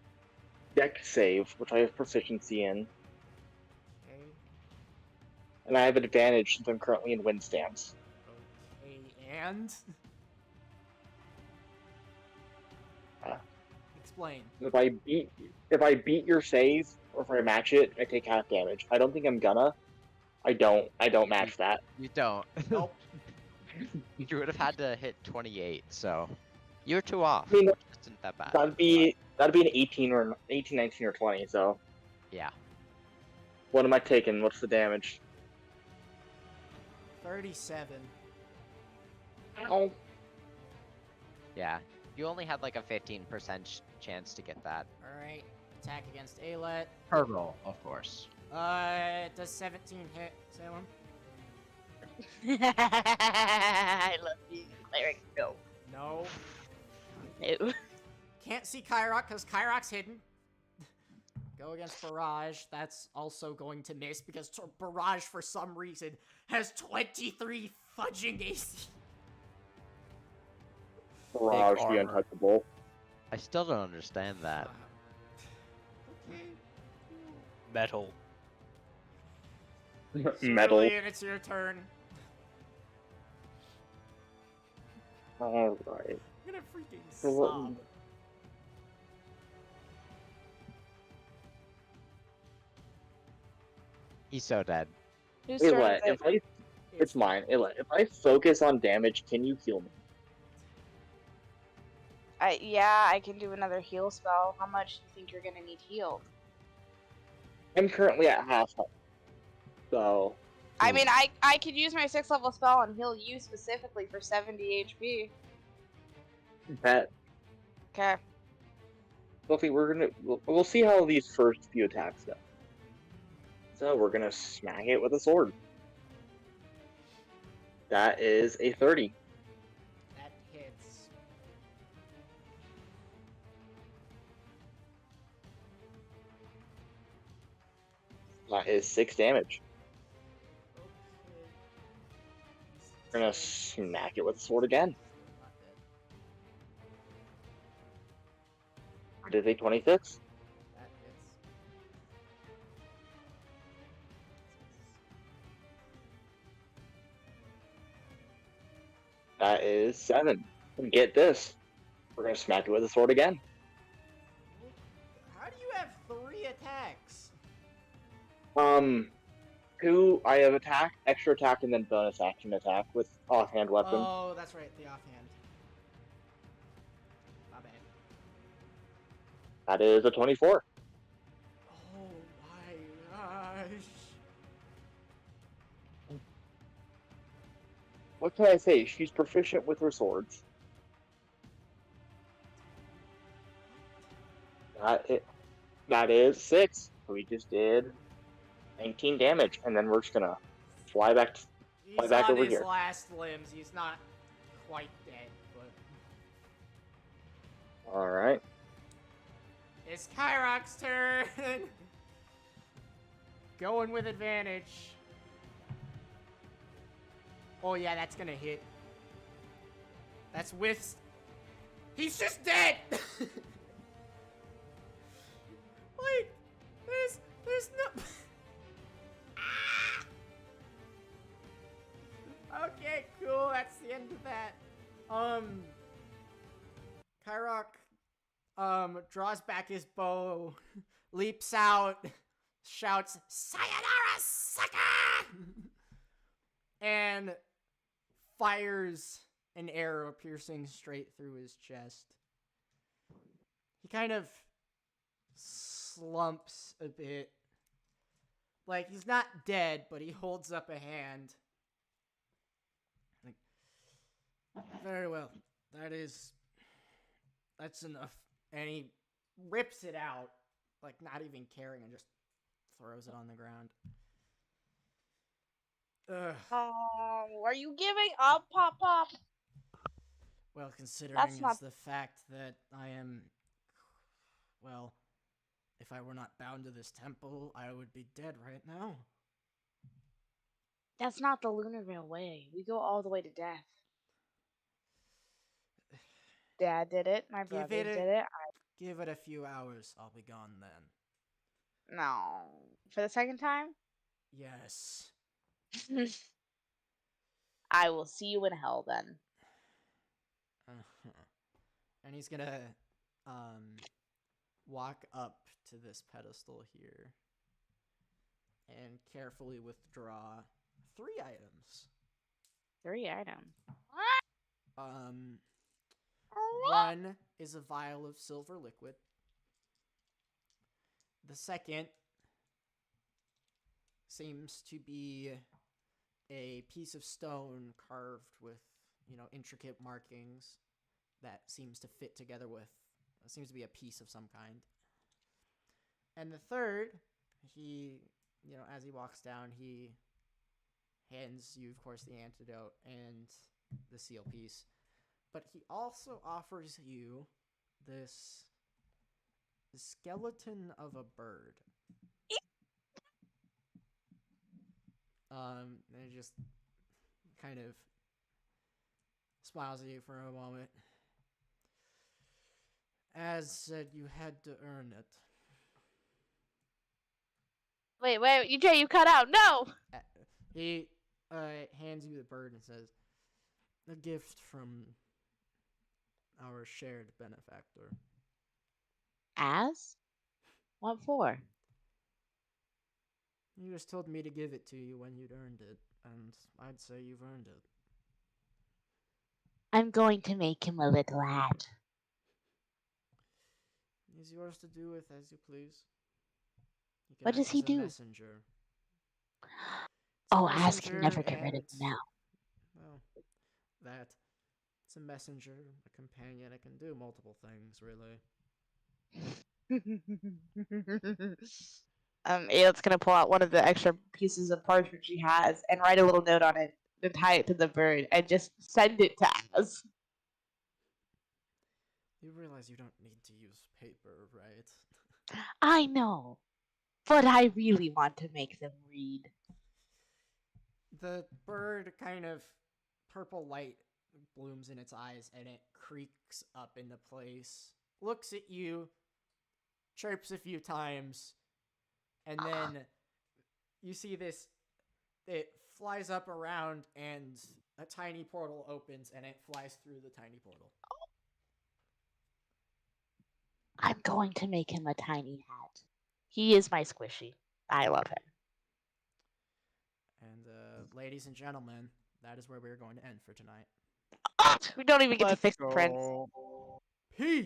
deck save, which I have proficiency in, Okay, and I have an advantage since I'm currently in wind stance. okay, and... Explain. If I beat your save, or if I match it, I take half damage. I don't think I'm gonna. I don't match that. You don't. Nope. You would have had to hit 28, so you're 2 off. I mean, Which isn't that bad. that'd be an 18, 19, or 20. So Yeah. what am I taking? What's the damage? 37. Ow. Yeah. You only had like a 15% chance to get that. Alright, attack against Alet. Per roll, of course. Does 17 hit, Salem? I love you, cleric. No. No. No. Can't see Kyrok because Kyrok's hidden. Go against Barrage. That's also going to miss because Barrage, for some reason, has 23 fudging AC. Barrage the armor. untouchable. I still don't understand that. Okay. Metal. Metal. Cerulean, it's your turn. All right. I'm gonna freaking So what- sob. He's so dead. Whose turn Ayla, is it? if I, it's mine. Ayla, if I focus on damage, can you heal me? Yeah, I can do another heal spell. How much do you think you're gonna need healed? I'm currently at half health, so I mean, I could use my 6th level spell and heal you specifically for 70 HP. that Okay. Buffy, we'll see how these first few attacks go. So we're gonna smack it with a sword. That is a 30. That hits. That is 6 damage. Okay. We're gonna smack it with a sword again. I did a 26. That hits. That is 7. And get this. We're gonna smack it with a sword again. How do you have 3 attacks? 2, I have attack, extra attack, and then bonus action attack with offhand weapon. Oh, that's right, the offhand. My bad. That is a 24. Oh my gosh. What can I say? She's proficient with her swords. That is 6. We just did 19 damage, and then we're just gonna fly back He's back on over his here. last limbs. He's not quite dead, but Alright. it's Kyrok's turn. Going with advantage. Oh yeah, that's gonna hit. That's with. He's just dead. Like, there's no. Ah! Okay, cool. That's the end of that. Kyrok, draws back his bow, leaps out, shouts, "Sayonara, sucker!" and fires an arrow piercing straight through his chest. He kind of slumps a bit. Like, he's not dead, but he holds up a hand. Like, very well. That's enough. And he rips it out, like, not even caring, and just throws it on the ground. Ugh. Are you giving up, Pop Pop? Well, considering That's not- is the fact that I am, well, if I were not bound to this temple, I would be dead right now. That's not the Lunarvale way. We go all the way to death. Dad did it. My brother Give it did it. Give it a few hours. I'll be gone then. No. For the second time? Yes. I will see you in hell then. Uh-huh. And he's gonna walk up to this pedestal here and carefully withdraw 3 items. 3 items. One is a vial of silver liquid. The second seems to be a piece of stone carved with, intricate markings that seems to fit together with, seems to be a piece of some kind. And the third, he, as he walks down, he hands you, of course, the antidote and the seal piece. But he also offers you this skeleton of a bird. And he just kind of smiles at you for a moment. As said, you had to earn it. Wait, you cut out. No! He hands you the bird and says, "A gift from our shared benefactor. As? What for? You just told me to give it to you when you'd earned it, and I'd say you've earned it. I'm going to make him a little hat. He's yours to do with as you please. He can What act does he as a do? messenger. It's a Oh, Ass can messenger never get rid of and, him now. well, that. It's a messenger, a companion. It can do multiple things, really. Aelit's gonna pull out one of the extra pieces of parchment she has and write a little note on it, then tie it to the bird, and just send it to Az. You realize you don't need to use paper, right? I know, but I really want to make them read. The bird kind of purple light blooms in its eyes and it creaks up into place, looks at you, chirps a few times, and then you see this. It flies up around and a tiny portal opens and it flies through the tiny portal. I'm going to make him a tiny hat. He is my squishy. I love him. And ladies and gentlemen, that is where we're going to end for tonight. We don't even get to Let's fix the prince. go. Peace!